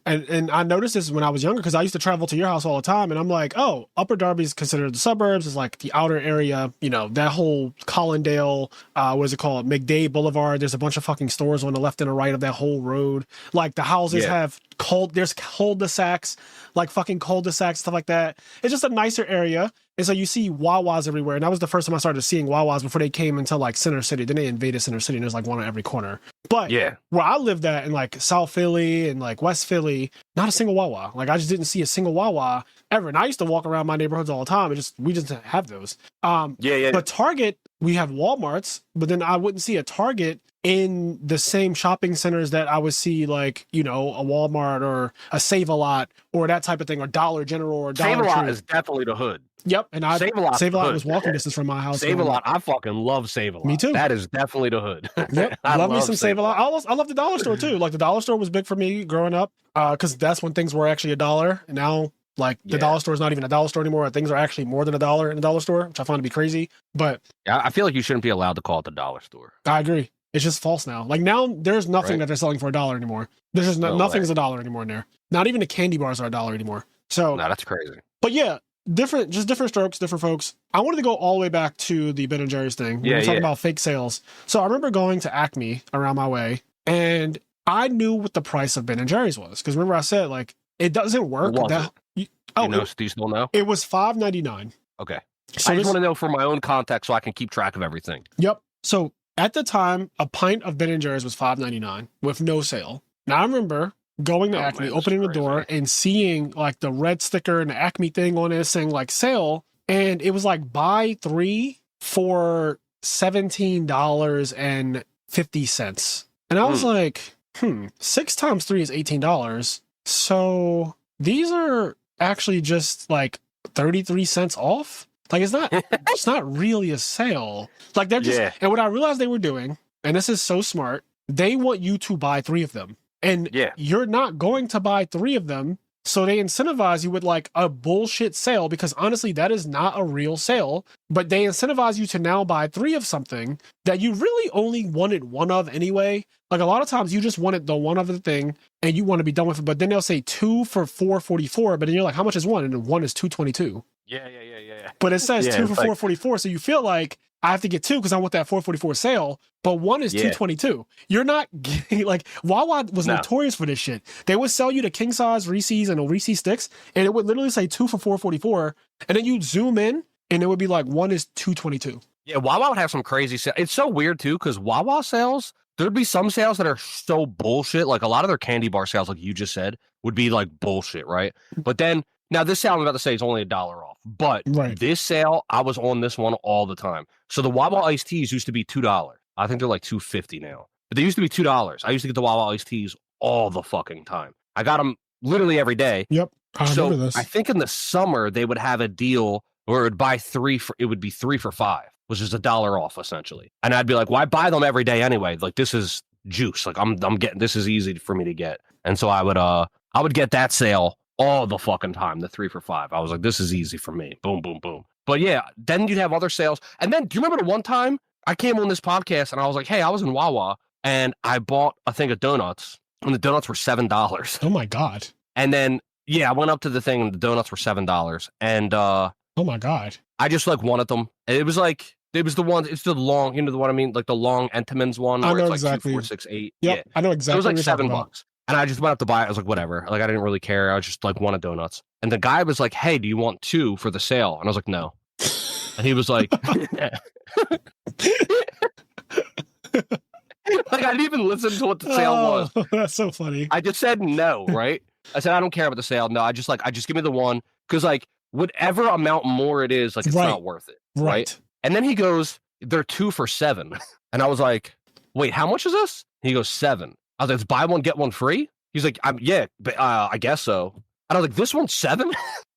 And I noticed this when I was younger because I used to travel to your house all the time. And I'm like, oh, Upper Darby is considered the suburbs. It's like the outer area, that whole Collindale, what is it called? McDade Boulevard. There's a bunch of fucking stores on the left and the right of that whole road. Like the houses have there's cul-de-sacs, like fucking cul-de-sacs, stuff like that. It's just a nicer area. And so you see Wawas everywhere. And that was the first time I started seeing Wawas before they came into like Center City. Then they invaded Center City and there's like one on every corner. But where I lived at in like South Philly and like West Philly, not a single Wawa. Like I just didn't see a single Wawa ever. And I used to walk around my neighborhoods all the time and we just have those. But Target, we have Walmarts, but then I wouldn't see a Target in the same shopping centers that I would see like, a Walmart or a Save-A-Lot or that type of thing, or Dollar General or Dollar Tree. Save-A-Lot is definitely the hood. Yep, and Save-A-Lot was walking distance from my house. Save-A-Lot, I fucking love Save-A-Lot. Me too. That is definitely the hood. Yep, I love me some Save-A-Lot. I love the dollar store too. Like the dollar store was big for me growing up, because that's when things were actually $1. And now, like the dollar store is not even a dollar store anymore. Things are actually more than $1 in the dollar store, which I find to be crazy. But I feel like you shouldn't be allowed to call it the dollar store. I agree. It's just false now. Like now, there's nothing that they're selling for $1 anymore. There's just nothing's $1 anymore in there. Not even the candy bars are $1 anymore. So no, that's crazy. But yeah. Different strokes, different folks. I wanted to go all the way back to the Ben & Jerry's thing. We were talking about fake sales. So I remember going to Acme around my way, and I knew what the price of Ben & Jerry's was. Because remember I said, like, it doesn't work. Do you still know? It was $5.99. Okay. So I just want to know for my own context so I can keep track of everything. Yep. So at the time, a pint of Ben & Jerry's was $5.99 with no sale. Now I remember going to Acme, opening the door and seeing like the red sticker and the Acme thing on it saying like sale. And it was like buy 3 for $17.50. And I was like, 6 times 3 is $18. So these are actually just like 33 cents off. Like it's not really a sale. Like they're just, and what I realized they were doing, and this is so smart, they want you to buy 3 of them. And you're not going to buy 3 of them. So they incentivize you with like a bullshit sale, because honestly, that is not a real sale, but they incentivize you to now buy 3 of something that you really only wanted 1 of anyway. Like a lot of times you just wanted the 1 of the thing and you want to be done with it, but then they'll say 2 for $4.44, but then you're like, how much is 1? And 1 is $2.22. Yeah. But it says 2 for $4.44, so you feel like I have to get 2 because I want that $4.44 sale, but 1 is $2.22. You're not getting, like, Wawa was notorious for this shit. They would sell you the king size Reese's and the Reese's sticks, and it would literally say 2 for $4.44, and then you'd zoom in, and it would be like 1 is $2.22. Yeah, Wawa would have some crazy sales. It's so weird too, because Wawa sales, there'd be some sales that are so bullshit. Like a lot of their candy bar sales, like you just said, would be like bullshit, right? But then now this sale I'm about to say is only $1 off, but this sale, I was on this one all the time. So the Wawa iced teas used to be $2. I think they're like $2.50 now, but they used to be $2. I used to get the Wawa iced teas all the fucking time. I got them literally every day. Yep. I think in the summer they would have a deal where it would buy 3 for, it would be 3 for $5, which is $1 off essentially. And I'd be like, why buy them every day anyway? Like this is juice. Like I'm getting, this is easy for me to get. And so I would get that sale all the fucking time, the 3 for $5. I was like, this is easy for me. Boom, boom, boom. But yeah, then you'd have other sales. And then do you remember the one time I came on this podcast and I was like, hey, I was in Wawa and I bought a thing of donuts and the donuts were $7. Oh my God. And then, I went up to the thing and the donuts were $7. And oh my God. I just like wanted them. And it was the one, it's the long, you know what I mean? Like the long Entenmann's one where it's like exactly. 2, 4, 6, 8. Yep, Yeah. I know exactly. It was like $7. And I just went up to buy it. I was like, whatever. Like, I didn't really care. I was just like, wanted donuts. And the guy was like, hey, do you want 2 for the sale? And I was like, no. And he was like, like, I didn't even listen to what the sale was. That's so funny. I just said no, right? I said, I don't care about the sale. No, I just give me the one. Because like, whatever amount more it is, like, it's not worth it. Right. And then he goes, they're 2 for $7. And I was like, wait, how much is this? He goes, 7. I was like, it's buy one, get one free? He's like, yeah, but I guess so. And I was like, this one's 7?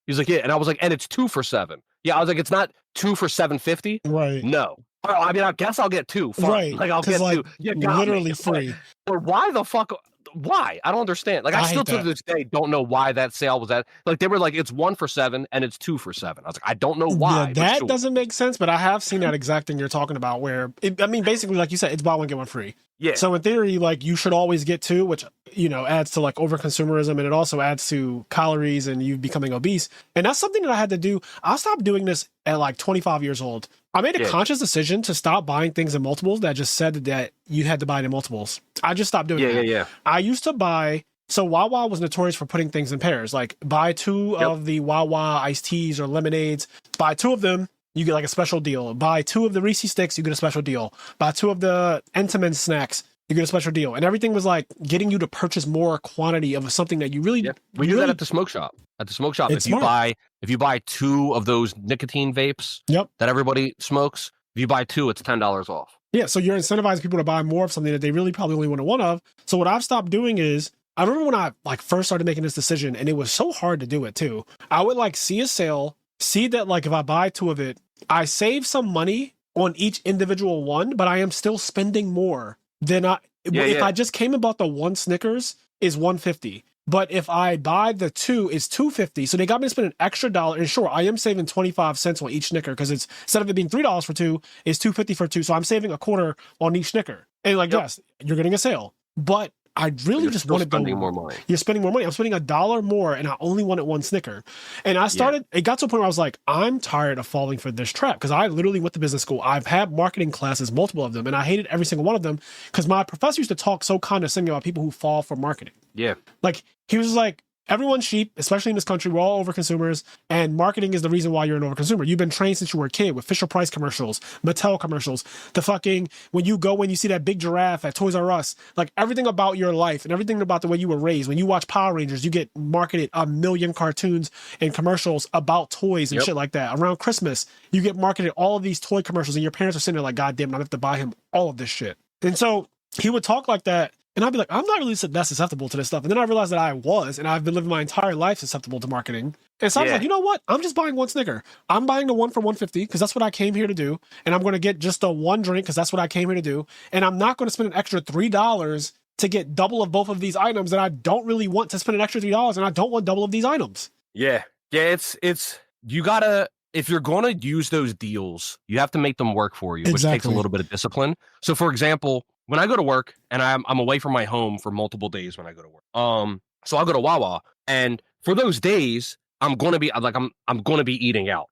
He's like, yeah. And I was like, and it's 2 for $7. Yeah, I was like, it's not 2 for $7.50? Right. No. I mean, I guess I'll get 2. Fine. Right. Like, I'll get 2. You literally free. But why the fuck? Why? I don't understand. Like, I still to this day don't know why that sale was at. Like, they were like, it's 1 for $7 and it's 2 for $7. I was like, I don't know why. Yeah, that doesn't make sense, but I have seen that exact thing you're talking about where, basically, like you said, it's buy one, get one free. Yeah. So in theory, like, you should always get 2, which, adds to like overconsumerism, and it also adds to calories and you becoming obese. And that's something that I had to do. I stopped doing this at like 25 years old. I made a conscious decision to stop buying things in multiples that just said that you had to buy it in multiples. I just stopped doing that. Yeah. I used to buy, so Wawa was notorious for putting things in pairs. Like, buy 2 of the Wawa iced teas or lemonades, buy 2 of them, you get like a special deal. Buy 2 of the Reese's sticks, you get a special deal. Buy 2 of the Entenmann's snacks, you get a special deal. And everything was like getting you to purchase more quantity of something that you really... We do that at the smoke shop. At the smoke shop, if you buy 2 of those nicotine vapes that everybody smokes, if you buy 2, it's $10 off. Yeah, so you're incentivizing people to buy more of something that they really probably only wanted 1 of. So what I've stopped doing is, I remember when I like first started making this decision, and it was so hard to do it too. I would like see a sale, see that like if I buy 2 of it, I save some money on each individual one, but I am still spending more than if I just came and bought the 1 Snickers is $150. But if I buy the 2, it's $2.50. So they got me to spend an extra $1. And sure, I am saving 25 cents on each Snicker because it's, instead of it being $3 for 2, it's $2.50 for 2. So I'm saving a quarter on each Snicker. And like, yes, you're getting a sale. But I really just wanted spending more money. You're spending more money. I'm spending $1 more, and I only wanted 1 Snicker. And I started. It got to a point where I was like, I'm tired of falling for this trap, because I literally went to business school. I've had marketing classes, multiple of them, and I hated every single one of them because my professor used to talk so condescending about people who fall for marketing. Yeah, like he was like, everyone's sheep, especially in this country. We're all overconsumers, and marketing is the reason why you're an overconsumer. You've been trained since you were a kid with Fisher Price commercials, Mattel commercials, the fucking, when you go and you see that big giraffe at Toys R Us, like everything about your life and everything about the way you were raised. When you watch Power Rangers, you get marketed a million cartoons and commercials about toys and shit like that. Around Christmas, you get marketed all of these toy commercials, and your parents are sitting there like, God damn, I have to buy him all of this shit. And so he would talk like that. And I'd be like, I'm not really that susceptible to this stuff. And then I realized that I was, and I've been living my entire life susceptible to marketing. And so I was like, you know what? I'm just buying one Snicker. I'm buying the one for $1.50 because that's what I came here to do. And I'm going to get just the one drink because that's what I came here to do. And I'm not going to spend an extra $3 to get double of both of these items. And I don't really want to spend an extra $3 and I don't want double of these items. Yeah. Yeah. It's, you gotta, if you're going to use those deals, you have to make them work for you, which takes a little bit of discipline. So for example, when I go to work and I'm away from my home for multiple days when I go to work. So I'll go to Wawa, and for those days, I'm going to be like, I'm going to be eating out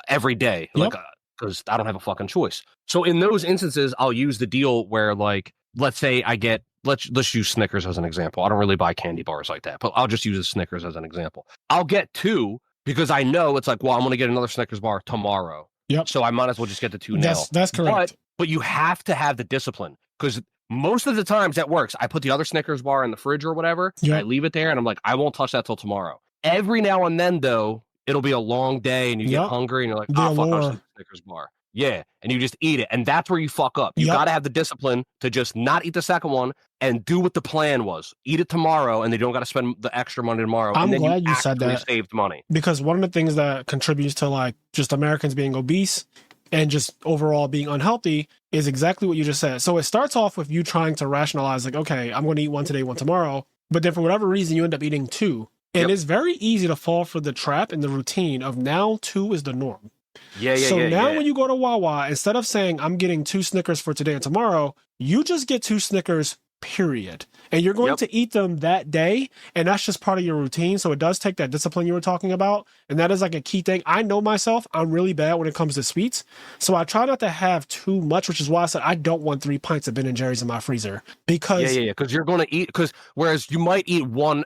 every day, like, because I don't have a fucking choice. So in those instances, I'll use the deal where, like, let's say I get, let's use Snickers as an example. I don't really buy candy bars like that, but I'll just use the Snickers as an example. I'll get 2 because I know it's like, well, I'm going to get another Snickers bar tomorrow. So I might as well just get the 2 now. That's correct. But you have to have the discipline, because most of the times that works. I put the other Snickers bar in the fridge or whatever, and I leave it there, and I'm like, I won't touch that till tomorrow. Every now and then, though, it'll be a long day, and you get hungry, and you're like, oh, fuck, I'll Snickers bar. Yeah, and you just eat it, and that's where you fuck up. You got to have the discipline to just not eat the second one and do what the plan was. Eat it tomorrow, and they don't got to spend the extra money tomorrow. I'm and then glad you said that. Saved money. Because one of the things that contributes to, like, just Americans being obese and just overall being unhealthy is exactly what you just said. So it starts off with you trying to rationalize, like, okay, I'm going to eat one today, one tomorrow. But then for whatever reason, you end up eating 2. And it's very easy to fall for the trap and the routine of now 2 is the norm. So now when you go to Wawa, instead of saying, I'm getting 2 Snickers for today and tomorrow, you just get 2 Snickers, period. And you're going to eat them that day. And that's just part of your routine. So it does take that discipline you were talking about. And that is like a key thing. I know myself, I'm really bad when it comes to sweets. So I try not to have too much, which is why I said I don't want 3 pints of Ben & Jerry's in my freezer. Because because you're going to eat, because whereas you might eat one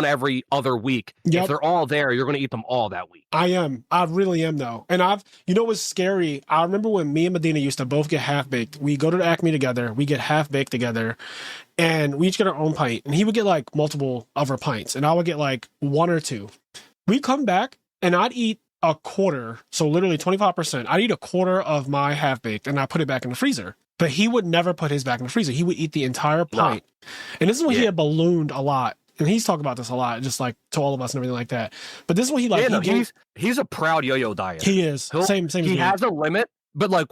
every other week. If they're all there, you're going to eat them all that week. I really am, though. And you know what's scary? I remember when me and Medina used to both get half-baked. We go to the Acme together. We get half-baked together. And we each get our own pint. And he would get like multiple other pints. And I would get like 1 or 2. We'd come back and I'd eat a quarter. So literally 25%. I'd eat a quarter of my half-baked and I put it back in the freezer. But he would never put his back in the freezer. He would eat the entire pint. And this is when he had ballooned a lot. And he's talked about this a lot, just like to all of us and everything like that. But this is what he like. He's a proud yo-yo diet. He is. Same. He has a limit, but like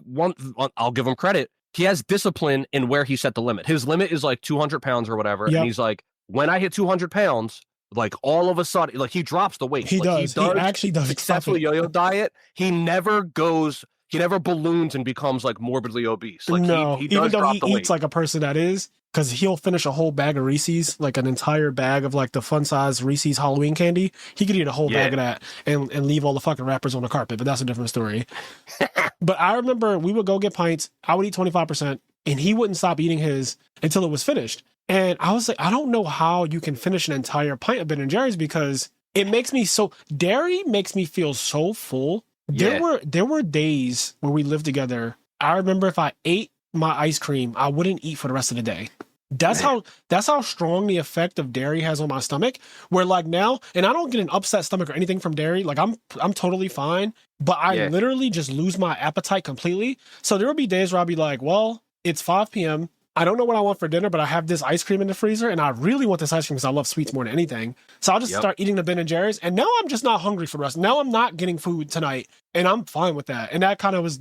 I'll give him credit. He has discipline in where he set the limit. His limit is like 200 pounds or whatever. And he's like, when I hit 200 pounds, like all of a sudden, like he drops the weight. He does. He actually does. Successful yo-yo diet. He never balloons and becomes like morbidly obese. Like he does even though he eats weight. like a person that is, because he'll finish a whole bag of Reese's, like an entire bag of like the fun size Reese's Halloween candy. He could eat a whole bag of that and leave all the fucking wrappers on the carpet, but that's a different story. But I remember we would go get pints. I would eat 25%, and he wouldn't stop eating his until it was finished. And I was like, I don't know how you can finish an entire pint of Ben & Jerry's, because it makes me dairy makes me feel so full. There were days where we lived together. I remember if I ate my ice cream, I wouldn't eat for the rest of the day. That's how strong the effect of dairy has on my stomach. Where like now, and I don't get an upset stomach or anything from dairy. Like I'm totally fine, but I literally just lose my appetite completely. So there will be days where I'll be like, well, it's 5 p.m. I don't know what I want for dinner, but I have this ice cream in the freezer, and I really want this ice cream because I love sweets more than anything. So I'll just start eating the Ben & Jerry's, and now I'm just not hungry for the rest. Now I'm not getting food tonight, and I'm fine with that. And that kind of was,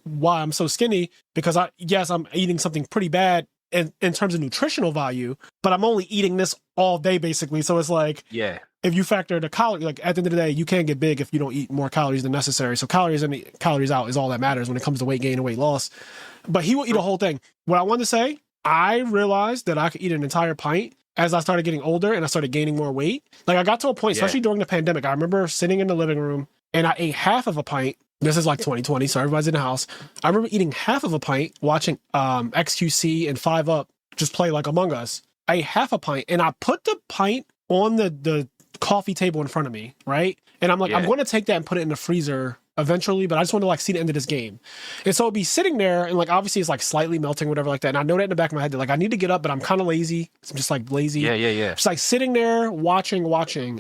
why I'm so skinny, because I'm eating something pretty bad in terms of nutritional value, but I'm only eating this all day, basically. So it's like, if you factor the calorie, like at the end of the day, you can't get big if you don't eat more calories than necessary. So calories in, calories out is all that matters when it comes to weight gain and weight loss. But he will eat a whole thing. What I wanted to say, I realized that I could eat an entire pint as I started getting older and I started gaining more weight. Like I got to a point, especially during the pandemic, I remember sitting in the living room and I ate half of a pint. This is like 2020, so everybody's in the house. I remember eating half of a pint, watching XQC and 5UP just play like Among Us. I ate half a pint and I put the pint on the coffee table in front of me, right? And I'm like, I'm going to take that and put it in the freezer eventually, but I just want to like see the end of this game. And so it'd be sitting there and like obviously it's like slightly melting, whatever like that. And I know that in the back of my head that like I need to get up, but I'm kind of lazy. I'm just like lazy. Just like sitting there watching.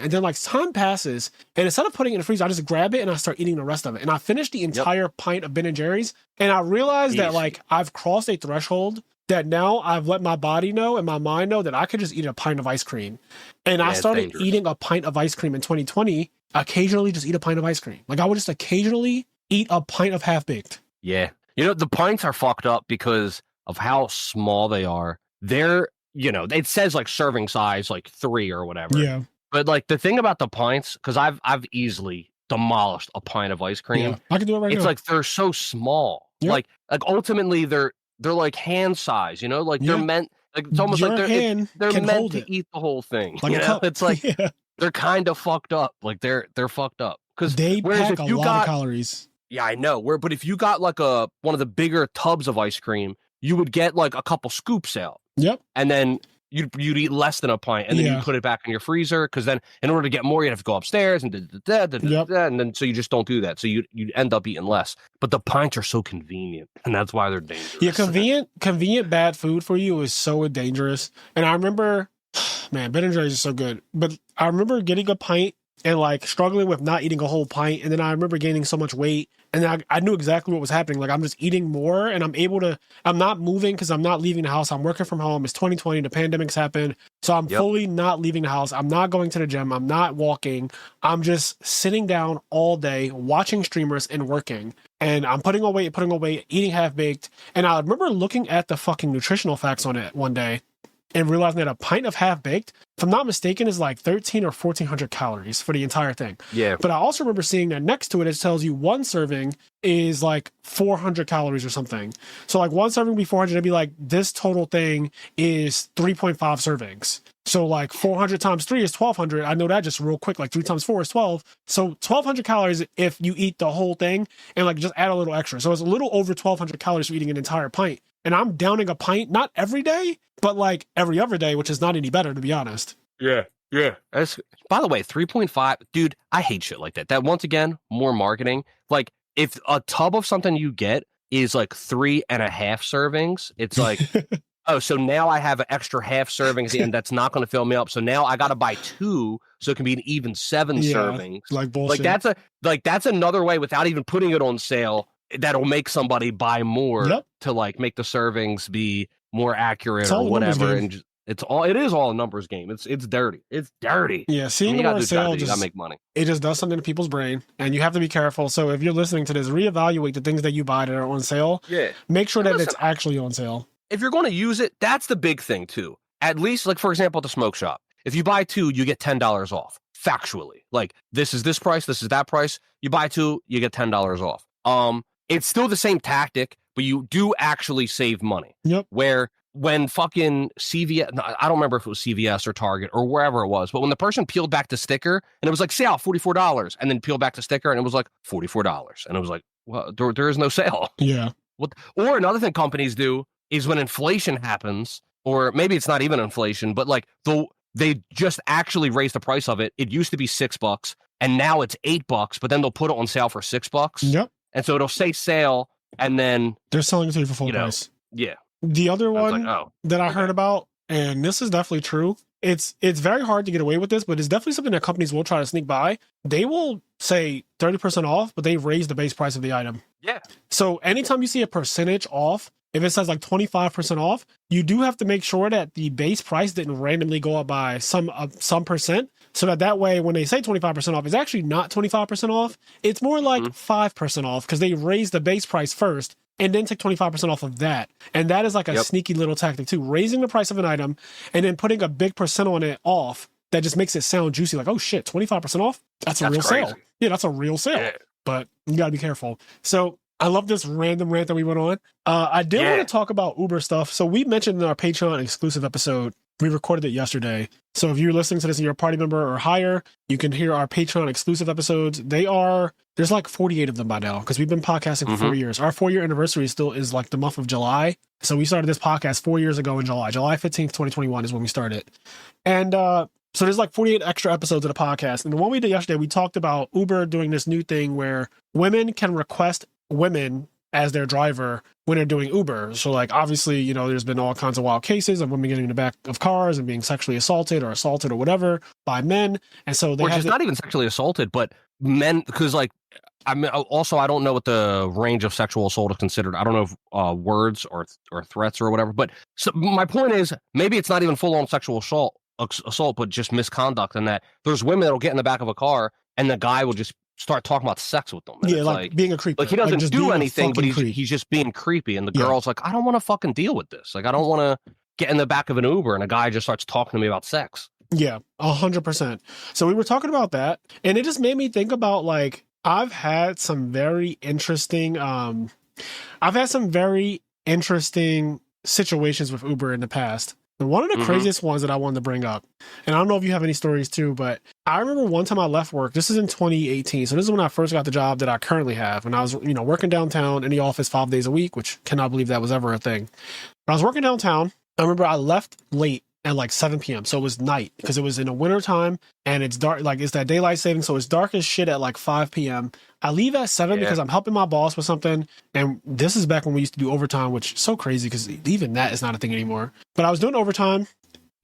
And then like time passes and instead of putting it in the freezer, I just grab it and I start eating the rest of it. And I finished the entire pint of Ben & Jerry's. And I realized that like I've crossed a threshold that now I've let my body know and my mind know that I could just eat a pint of ice cream. And I started eating a pint of ice cream in 2020, occasionally just eat a pint of ice cream. Like I would just occasionally eat a pint of half-baked. Yeah. The pints are fucked up because of how small they are. They're, it says like serving size, like 3 or whatever. Yeah. But like the thing about the pints, because I've easily demolished a pint of ice cream. Yeah, I can do it right now. It's like they're so small. Yep. Like ultimately they're like hand size, like they're meant, like it's almost like they're meant to eat the whole thing. Like it's like they're kind of fucked up. Like they're fucked up because they pack a lot of calories. Yeah, I know. But if you got like one of the bigger tubs of ice cream, you would get like a couple scoops out. Yep. And then you'd eat less than a pint, and then you put it back in your freezer, because then in order to get more, you'd have to go upstairs and and then so you just don't do that. So you end up eating less. But the pints are so convenient, and that's why they're dangerous. Yeah, convenient bad food for you is so dangerous. And I remember, man, Ben & Jerry's is so good. But I remember getting a pint and like struggling with not eating a whole pint, and then I remember gaining so much weight, and then I knew exactly what was happening. Like I'm just eating more, and I'm not moving because I'm not leaving the house. I'm working from home. It's 2020, the pandemic's happened, so I'm fully not leaving the house. I'm not going to the gym. I'm not walking. I'm just sitting down all day watching streamers and working, and I'm putting on weight, eating half-baked. And I remember looking at the fucking nutritional facts on it one day and realizing that a pint of half-baked, if I'm not mistaken, is like 1,300 or 1,400 calories for the entire thing. Yeah. But I also remember seeing that next to it, it tells you one serving is like 400 calories or something. So like one serving would be 400, it'd be like this total thing is 3.5 servings. So like 400 times 3 is 1,200. I know that just real quick, like 3 times 4 is 12. So 1,200 calories if you eat the whole thing and like just add a little extra. So it's a little over 1,200 calories for eating an entire pint. And I'm downing a pint, not every day, but like every other day, which is not any better, to be honest. Yeah. By the way, 3.5, dude, I hate shit like that. That, once again, more marketing. Like, if a tub of something you get is like 3.5 servings, it's like, oh, so now I have an extra half servings, and that's not going to fill me up. So now I got to buy 2, so it can be an even 7 servings. Like bullshit. That's another way, without even putting it on sale, that'll make somebody buy more to like make the servings be more accurate or whatever. And it is all a numbers game. It's dirty. It's dirty. Yeah, seeing them on sale you gotta make money. It just does something to people's brain, and you have to be careful. So if you're listening to this, reevaluate the things that you buy that are on sale. Yeah. Make sure that it's actually on sale. If you're going to use it, that's the big thing too. At least, like, for example, at the smoke shop, if you buy 2, you get $10 off. Factually, like, this is this price, this is that price. You buy 2, you get $10 off. It's still the same tactic, but you do actually save money. Yep. Where when fucking CVS, I don't remember if it was CVS or Target or wherever it was, but when the person peeled back the sticker and it was like, sale, $44, and then peeled back the sticker and it was like $44. And it was like, well, there is no sale. Yeah. Or another thing companies do is when inflation happens, or maybe it's not even inflation, but like they just actually raise the price of it. It used to be $6 and now it's $8, but then they'll put it on sale for $6. Yep. And so it'll say sale, and then they're selling it to you for full price. Yeah. The other one that I heard about, and this is definitely true, it's very hard to get away with this, but it's definitely something that companies will try to sneak by. They will say 30% off, but they raise the base price of the item. Yeah. So anytime you see a percentage off, if it says like 25% off, you do have to make sure that the base price didn't randomly go up by some percent, so that way when they say 25% off, it's actually not 25% off. It's more like 5% off, because they raise the base price first and then take 25% off of that. And that is like a sneaky little tactic too, raising the price of an item and then putting a big percent on it off that just makes it sound juicy. Like, oh shit, 25% off? That's a real crazy. sale. Yeah, that's a real sale. Yeah. But you gotta be careful. So I love this random rant that we went on. I did want to talk about Uber stuff. So we mentioned in our Patreon exclusive episode, we recorded it yesterday. So if you're listening to this and you're a party member or higher, you can hear our Patreon exclusive episodes. There's like 48 of them by now, because we've been podcasting for 4 years. Our 4-year anniversary still is like the month of July. So we started this podcast 4 years ago in July. July 15th, 2021 is when we started. And so there's like 48 extra episodes of the podcast. And the one we did yesterday, we talked about Uber doing this new thing where women can request women as their driver when they're doing Uber. So like, obviously, there's been all kinds of wild cases of women getting in the back of cars and being sexually assaulted or whatever by men. And so they not even sexually assaulted, but men, because like I mean, also, I don't know what the range of sexual assault is considered. I don't know if words or threats or whatever. But so my point is, maybe it's not even full on sexual assault, but just misconduct. And that there's women that'll get in the back of a car and the guy will just start talking about sex with them. And yeah, like being a creep. Like he doesn't do anything, but he's just being creepy. And the girl's like, I don't want to fucking deal with this. Like, I don't want to get in the back of an Uber and a guy just starts talking to me about sex. Yeah, 100%. So we were talking about that, and it just made me think about, like, I've had some very interesting situations with Uber in the past. And one of the craziest ones that I wanted to bring up, and I don't know if you have any stories too, but I remember one time I left work. This is in 2018. So this is when I first got the job that I currently have. And I was, working downtown in the office 5 days a week, which cannot believe that was ever a thing. But I was working downtown. I remember I left late at like 7 p.m. So it was night because it was in the winter time and it's dark. Like it's that daylight saving. So it's dark as shit at like 5 p.m. I leave at 7 because I'm helping my boss with something. And this is back when we used to do overtime, which is so crazy because even that is not a thing anymore. But I was doing overtime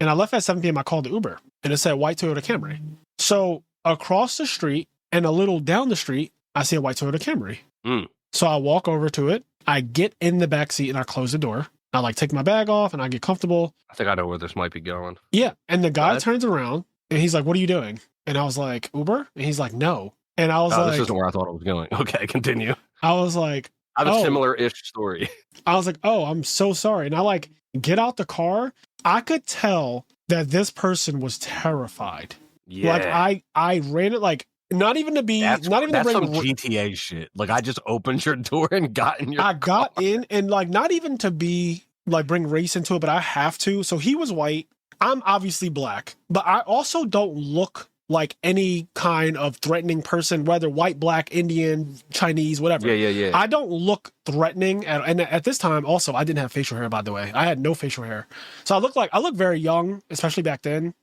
and I left at 7 p.m. I called the Uber and it said white Toyota Camry. So across the street and a little down the street, I see a white Toyota Camry. So I walk over to it. I get in the back seat and I close the door. I like take my bag off and I get comfortable. I think I know where this might be going. Yeah. And the guy turns around and he's like, what are you doing? And I was like, Uber? And he's like, no. And I was like, this isn't where I thought it was going. Okay, continue. I was like, I have a similar-ish story. I was like, oh, I'm so sorry. And I like get out the car. I could tell that this person was terrified. Yeah. Like I ran it like, not even to be, that's not even to bring some GTA shit. Like I just opened your door and got in your I got in and like, not even to be like bring race into it, but I have to. So he was white. I'm obviously black, but I also don't look like any kind of threatening person, whether white, black, Indian, Chinese, whatever. Yeah. I don't look threatening. And at this time also, I didn't have facial hair, by the way. I had no facial hair. So I look very young, especially back then.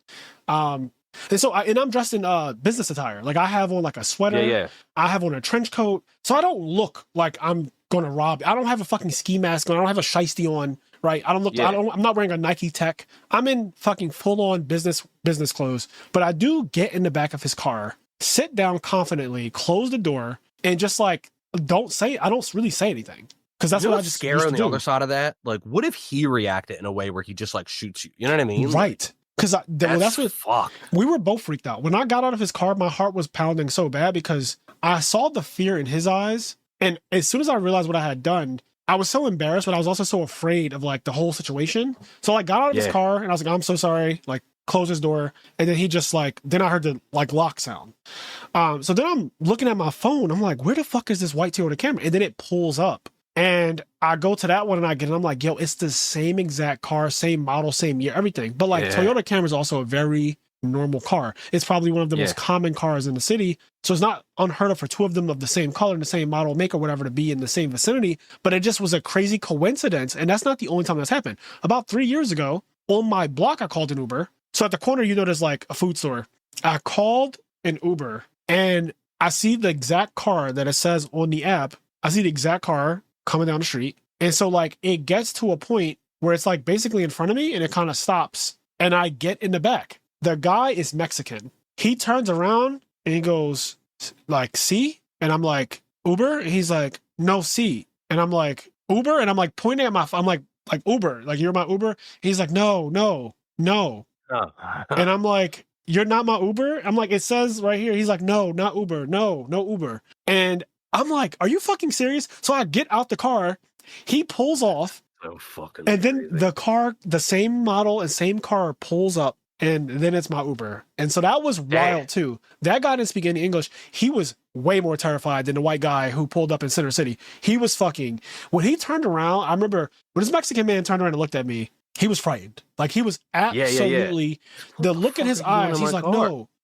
And so I'm dressed in business attire. Like I have on like a sweater. Yeah. I have on a trench coat. So I don't look like I'm going to rob. I don't have a fucking ski mask on. I don't have a shiesty on, right? I'm not wearing a Nike Tech. I'm in fucking full on business clothes. But I do get in the back of his car, sit down confidently, close the door, and just like I don't really say anything. Because that's what I just scare on the other side of that. Like, what if he reacted in a way where he just like shoots you? You know what I mean? Right. Because that's what fuck. We were both freaked out. When I got out of his car, my heart was pounding so bad because I saw the fear in his eyes. And as soon as I realized what I had done, I was so embarrassed, but I was also so afraid of like the whole situation. So I got out of his car and I was like, I'm so sorry. Like close his door. And then he just like, then I heard the like lock sound. So then I'm looking at my phone. I'm like, where the fuck is this white Toyota Camry? And then it pulls up. And I go to that one and I get it. I'm like, yo, it's the same exact car, same model, same year, everything. But like Toyota Camry is also a very normal car. It's probably one of the most common cars in the city. So it's not unheard of for two of them of the same color and the same model, make or whatever to be in the same vicinity. But it just was a crazy coincidence. And that's not the only time that's happened. About 3 years ago on my block, I called an Uber. So at the corner, there's like a food store. I called an Uber and I see the exact car that it says on the app. I see the exact car coming down the street. And so like it gets to a point where it's like basically in front of me and it kind of stops and I get in the back. The guy is Mexican. He turns around and he goes like, see? And I'm like, Uber? And he's like, no, see. And I'm like, Uber? And I'm like pointing at I'm like Uber, like you're my Uber? He's like, no. And I'm like, you're not my Uber? I'm like, it says right here. He's like, no, not Uber. No Uber. And I'm like, are you fucking serious? So I get out the car. He pulls off. So fucking and crazy. Then the car, the same model and same car pulls up. And then it's my Uber. And so that was wild too. That guy didn't speak any English. He was way more terrified than the white guy who pulled up in Center City. He was fucking, when he turned around, I remember when this Mexican man turned around and looked at me, he was frightened. Like he was absolutely, the look in his eyes, he's like,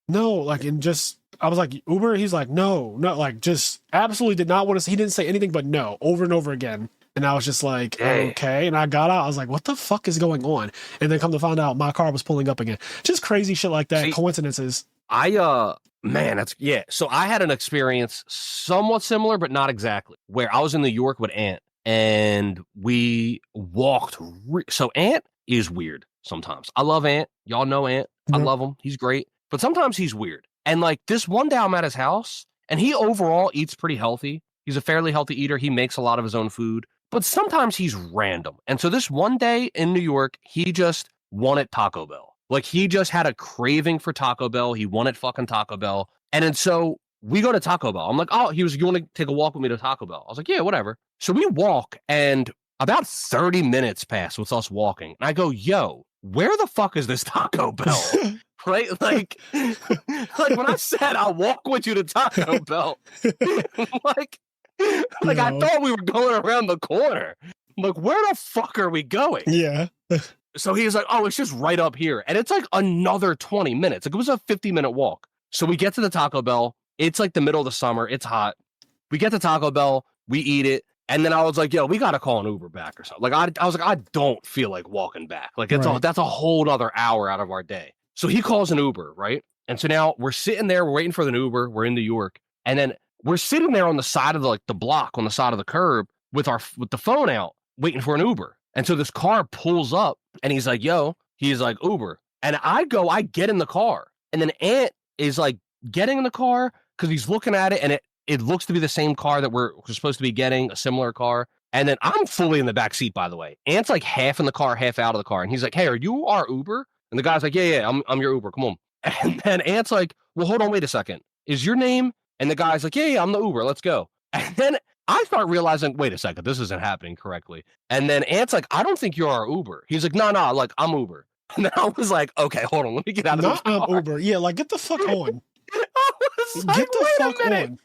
no, like, and just, I was like, Uber? He's like, no, like just absolutely did not want to, he didn't say anything but no, over and over again. And I was just like, okay. And I got out. I was like, what the fuck is going on? And then come to find out my car was pulling up again. Just crazy shit like that. Coincidences. So I had an experience somewhat similar, but not exactly, where I was in New York with Ant and we walked. So Ant is weird sometimes. I love Ant. Y'all know Ant. I love him. He's great. But sometimes he's weird. And like this one day I'm at his house And he overall eats pretty healthy. He's a fairly healthy eater. He makes a lot of his own food, but sometimes he's random. And so this one day in New York, he just wanted Taco Bell. Like, he just had a craving for Taco Bell. He wanted fucking Taco Bell. And then so we go to Taco Bell. I'm like, oh, you want to take a walk with me to Taco Bell? I was like, yeah, whatever. So we walk, and about 30 minutes pass with us walking. And I go, yo, where the fuck is this Taco Bell? Right? Like when I said I'll walk with you to Taco Bell, like I thought we were going around the corner. I'm like, where the fuck are we going? Yeah. So he's like, oh, it's just right up here. And it's like another 20 minutes. Like, it was a 50-minute walk. So we get to the Taco Bell. It's like the middle of the summer. It's hot. We get to Taco Bell. We eat it. And then I was like, yo, we got to call an Uber back or something. Like, I was like, I don't feel like walking back. Like, that's a whole other hour out of our day. So he calls an Uber, right? And so now we're sitting there, we're waiting for the Uber. We're in New York. And then we're sitting there on the side of the block, on the side of the curb with the phone out, waiting for an Uber. And so this car pulls up, and he's like, yo, he's like, Uber. And I get in the car. And then Ant is like getting in the car because he's looking at it, and it looks to be the same car that we're supposed to be getting, a similar car. And then I'm fully in the back seat, by the way. Ant's like half in the car, half out of the car. And he's like, hey, are you our Uber? And the guy's like, yeah, I'm your Uber. Come on. And then Ant's like, well, hold on, wait a second. Is your name? And the guy's like, yeah, I'm the Uber. Let's go. And then I start realizing, wait a second, this isn't happening correctly. And then Ant's like, I don't think you're our Uber. He's like, no, like, I'm Uber. And then I was like, okay, hold on, let me get out of this car. I'm Uber. Yeah, like, get the fuck on. Get the fuck on.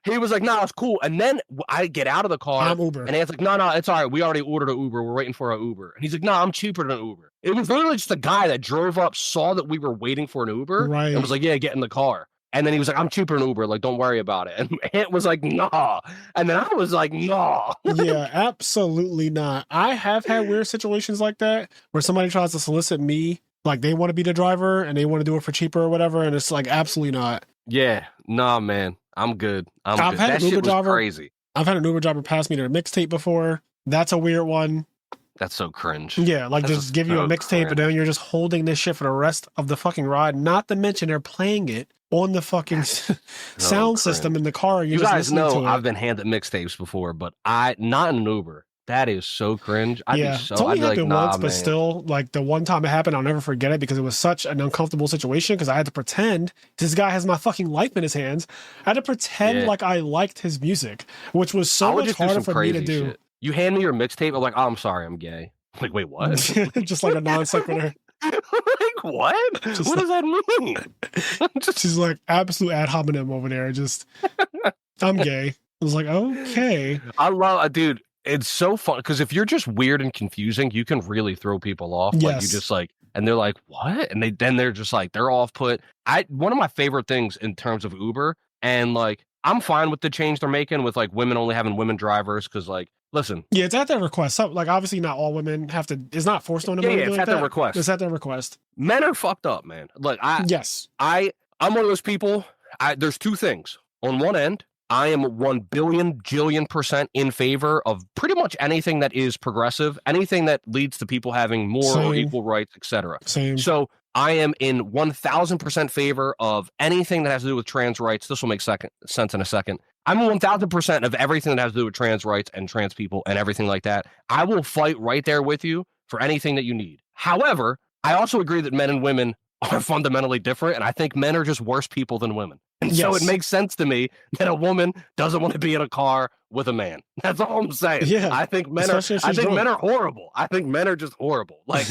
He was like, nah, it's cool. And then I get out of the car. I'm Uber. And Ant's like, no, it's all right. We already ordered an Uber. We're waiting for an Uber. And he's like, no, I'm cheaper than an Uber. It was literally just a guy that drove up, saw that we were waiting for an Uber, right, and was like, yeah, get in the car. And then he was like, I'm cheaper than Uber. Like, don't worry about it. And Ant was like, nah. And then I was like, nah. Yeah, absolutely not. I have had weird situations like that where somebody tries to solicit me, like they want to be the driver and they want to do it for cheaper or whatever. And it's like, absolutely not. Yeah, nah, man. I'm good. I've had that an Uber shit was driver. Crazy. I've had an Uber driver pass me their mixtape before. That's a weird one. That's so cringe. Yeah, like that's just give you a mixtape and then you're just holding this shit for the rest of the fucking ride. Not to mention they're playing it on the fucking sound system in the car. You guys know I've been handed mixtapes before, but not in an Uber. That is so cringe. It's only happened once, but still, like the one time it happened, I'll never forget it because it was such an uncomfortable situation because I had to pretend this guy has my fucking life in his hands. I had to pretend like I liked his music, which was so much harder for me to do. Shit. You hand me your mixtape, I'm like, oh, I'm sorry, I'm gay. I'm like, wait, what? Just like a non sequitur. Like, what? What does that mean? She's like absolute ad hominem over there. Just, I'm gay. I was like, okay. I love, dude. It's so fun because if you're just weird and confusing, you can really throw people off. Yes. Like you just like, and they're like, what? And they're just like, they're off put. One of my favorite things in terms of Uber, and like, I'm fine with the change they're making with like women only having women drivers because like, listen. Yeah, it's at their request. So, like, obviously not all women have to, it's not forced on them. Yeah, it's at their request. It's at their request. Men are fucked up, man. Like, I'm one of those people. There's two things. On one end, I am 1 billion jillion % in favor of pretty much anything that is progressive, anything that leads to people having more or equal rights, etc. Same. So I am in 1000% favor of anything that has to do with trans rights. This will make sense in a second. I'm 1000% of everything that has to do with trans rights and trans people and everything like that. I will fight right there with you for anything that you need. However, I also agree that men and women are fundamentally different, and I think men are just worse people than women. And so it makes sense to me that a woman doesn't want to be in a car with a man. That's all I'm saying. Yeah, I think men are horrible. I think men are just horrible. Like,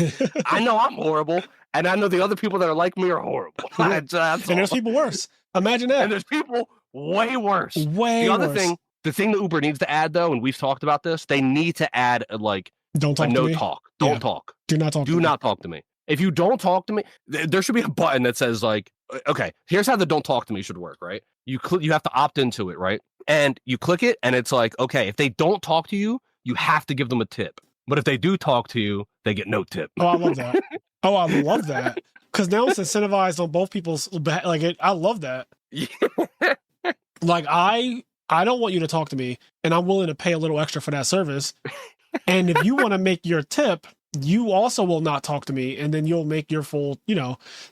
I know I'm horrible, and I know the other people that are like me are horrible. And there's people worse. Imagine that. And there's people way worse. Way worse. The thing that Uber needs to add, though, and we've talked about this, they need to add don't talk to me. Talk. Don't talk. Do not talk to me. Do not talk to me. If you don't talk to me, there should be a button that says like, okay, here's how the don't talk to me should work, right? You have to opt into it, right? And you click it and it's like, okay, if they don't talk to you, you have to give them a tip. But if they do talk to you, they get no tip. Oh, I love that. I love that. Because now it's incentivized on both people's, I love that. Yeah. Like, I don't want you to talk to me, and I'm willing to pay a little extra for that service. And if you want to make your tip, you also will not talk to me, and then you'll make your full,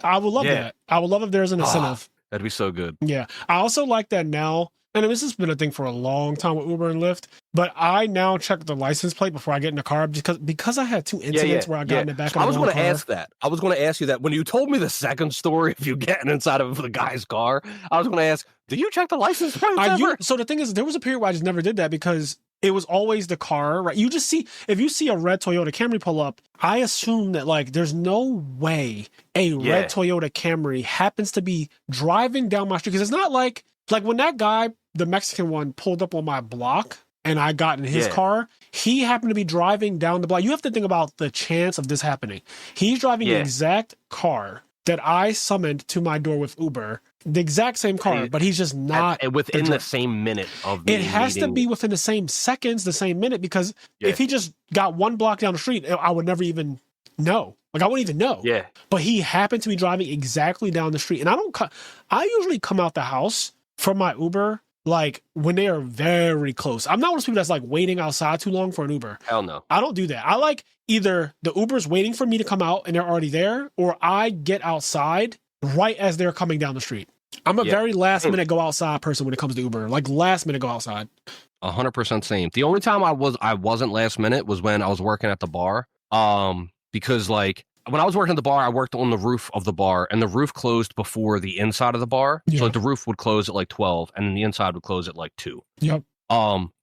I would love that. I would love if there's an incentive. That'd be so good. Yeah. I also like that now. And this has been a thing for a long time with Uber and Lyft, but I now check the license plate before I get in the car because I had 2 incidents where I got in the back of the car. I was going to ask that. I was going to ask you that when you told me the second story of you getting inside of the guy's car. I was going to ask, do you check the license plate? So the thing is, there was a period where I just never did that because it was always the car, right? You just see, if you see a red Toyota Camry pull up, I assume that like there's no way a red Toyota Camry happens to be driving down my street, because it's not like when that guy, the Mexican one, pulled up on my block and I got in his car, he happened to be driving down the block. You have to think about the chance of this happening. He's driving the exact car that I summoned to my door with Uber, the exact same car, but he's just not within the same minute of it has to be within the same seconds, the same minute, because if he just got 1 block down the street, I would never even know. Like, I wouldn't even know. Yeah. But he happened to be driving exactly down the street. And I usually come out the house from my Uber like when they are very close. I'm not one of those people that's like waiting outside too long for an Uber. Hell no. I don't do that. I like either the Uber's waiting for me to come out and they're already there, or I get outside right as they're coming down the street. I'm a very last minute go outside person when it comes to Uber. Like last minute go outside. 100% same. The only time I wasn't last minute was when I was working at the bar. Because like when I was working at the bar, I worked on the roof of the bar, and the roof closed before the inside of the bar. So like the roof would close at like 12, and then the inside would close at like 2. Yep.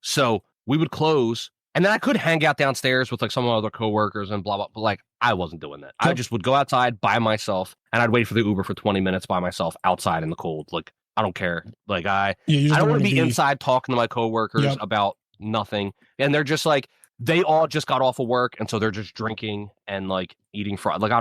So we would close, and then I could hang out downstairs with like some of my other coworkers and blah blah. But like I wasn't doing that. Yep. I just would go outside by myself, and I'd wait for the Uber for 20 minutes by myself outside in the cold. Like I don't care. Like I don't want to be inside talking to my coworkers about nothing, and they're just like. They all just got off of work, and so they're just drinking and like eating fries. Like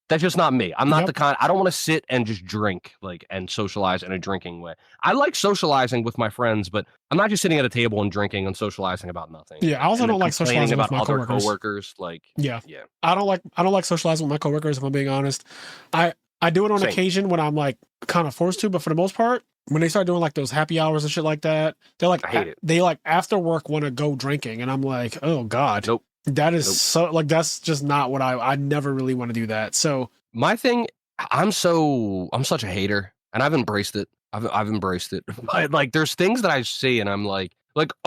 that's just not me. I'm not the kind. I don't want to sit and just drink like and socialize in a drinking way. I like socializing with my friends, but I'm not just sitting at a table and drinking and socializing about nothing. Yeah, I also don't like socializing about with my other coworkers. Like yeah. I don't like socializing with my coworkers. If I'm being honest, I do it on occasion when I'm like kind of forced to, but for the most part. When they start doing like those happy hours and shit like that, they're like, they like after work want to go drinking. And I'm like, oh God, that is so like, that's just not what I never really want to do that. So my thing, I'm such a hater, and I've embraced it. I've embraced it. But like, there's things that I see and I'm like,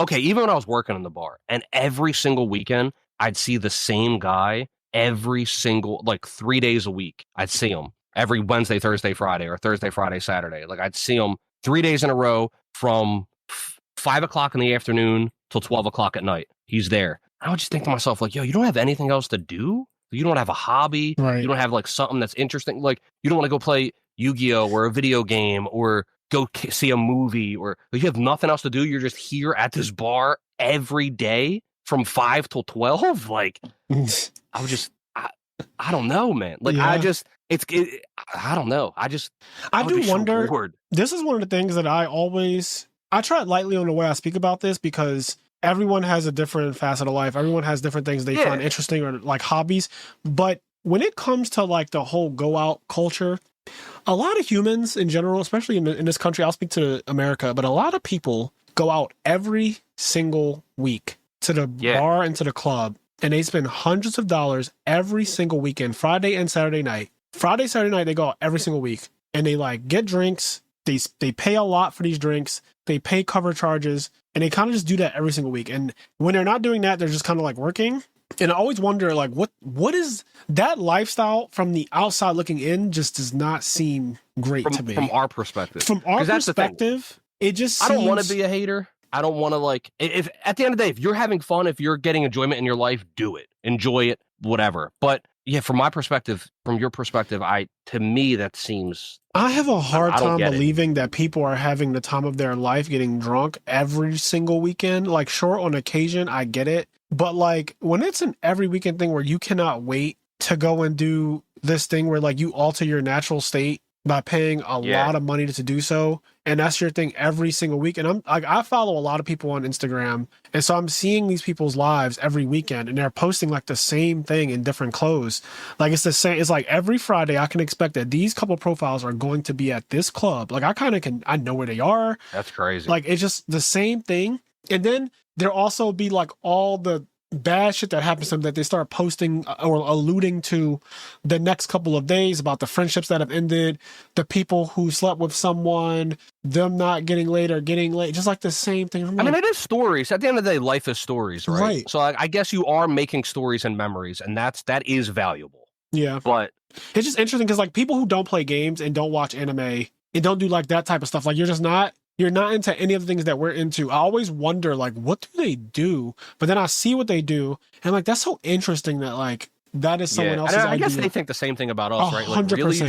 okay, even when I was working in the bar and every single weekend, I'd see the same guy every single, like 3 days a week. I'd see him every Wednesday, Thursday, Friday, or Thursday, Friday, Saturday. Like I'd see him 3 days in a row from 5 o'clock in the afternoon till 12 o'clock at night. He's there. I would just think to myself, like, yo, you don't have anything else to do? You don't have a hobby? Right. You don't have like something that's interesting? Like you don't want to go play Yu-Gi-Oh! Or a video game or go see a movie, or like, you have nothing else to do? You're just here at this bar every day from 5 till 12? Like, I would just, I don't know, man. Like, I don't know. I do wonder. So this is one of the things that I tread lightly on the way I speak about this, because everyone has a different facet of life. Everyone has different things they find interesting or like hobbies. But when it comes to like the whole go out culture, a lot of humans in general, especially in this country, I'll speak to America, but a lot of people go out every single week to the bar and to the club. And they spend hundreds of dollars every single weekend, Friday and Saturday night. Friday, Saturday night, they go out every single week. And they like get drinks. They pay a lot for these drinks. They pay cover charges. And they kind of just do that every single week. And when they're not doing that, they're just kind of like working. And I always wonder, like, what is that lifestyle from the outside looking in just does not seem great to me. From our perspective. From our perspective, it just seems... I don't want to be a hater. I don't want to like, if at the end of the day, if you're having fun, if you're getting enjoyment in your life, do it, enjoy it, whatever. But yeah, from my perspective, from your perspective, to me, that seems. I have a hard time believing that people are having the time of their life getting drunk every single weekend. Like, sure, on occasion, I get it. But like when it's an every weekend thing where you cannot wait to go and do this thing where like you alter your natural state by paying a lot of money to do so. And that's your thing every single week. And I follow a lot of people on Instagram. And so I'm seeing these people's lives every weekend, and they're posting like the same thing in different clothes. Like it's the same. It's like every Friday I can expect that these couple profiles are going to be at this club. Like I know where they are. That's crazy. Like it's just the same thing. And then there'll also be like all the bad shit that happens to them that they start posting or alluding to the next couple of days about the friendships that have ended, the people who slept with someone, them not getting laid or getting late, just like the same thing. I mean, it is stories. At the end of the day, life is stories, right? So I guess you are making stories and memories, and that is valuable. Yeah. But it's just interesting because like people who don't play games and don't watch anime and don't do like that type of stuff, like you're not into any of the things that we're into. I always wonder, like, what do they do? But then I see what they do, and like, that's so interesting that like that is someone else's idea. I guess they think the same thing about us, right? Like, 100%. really, you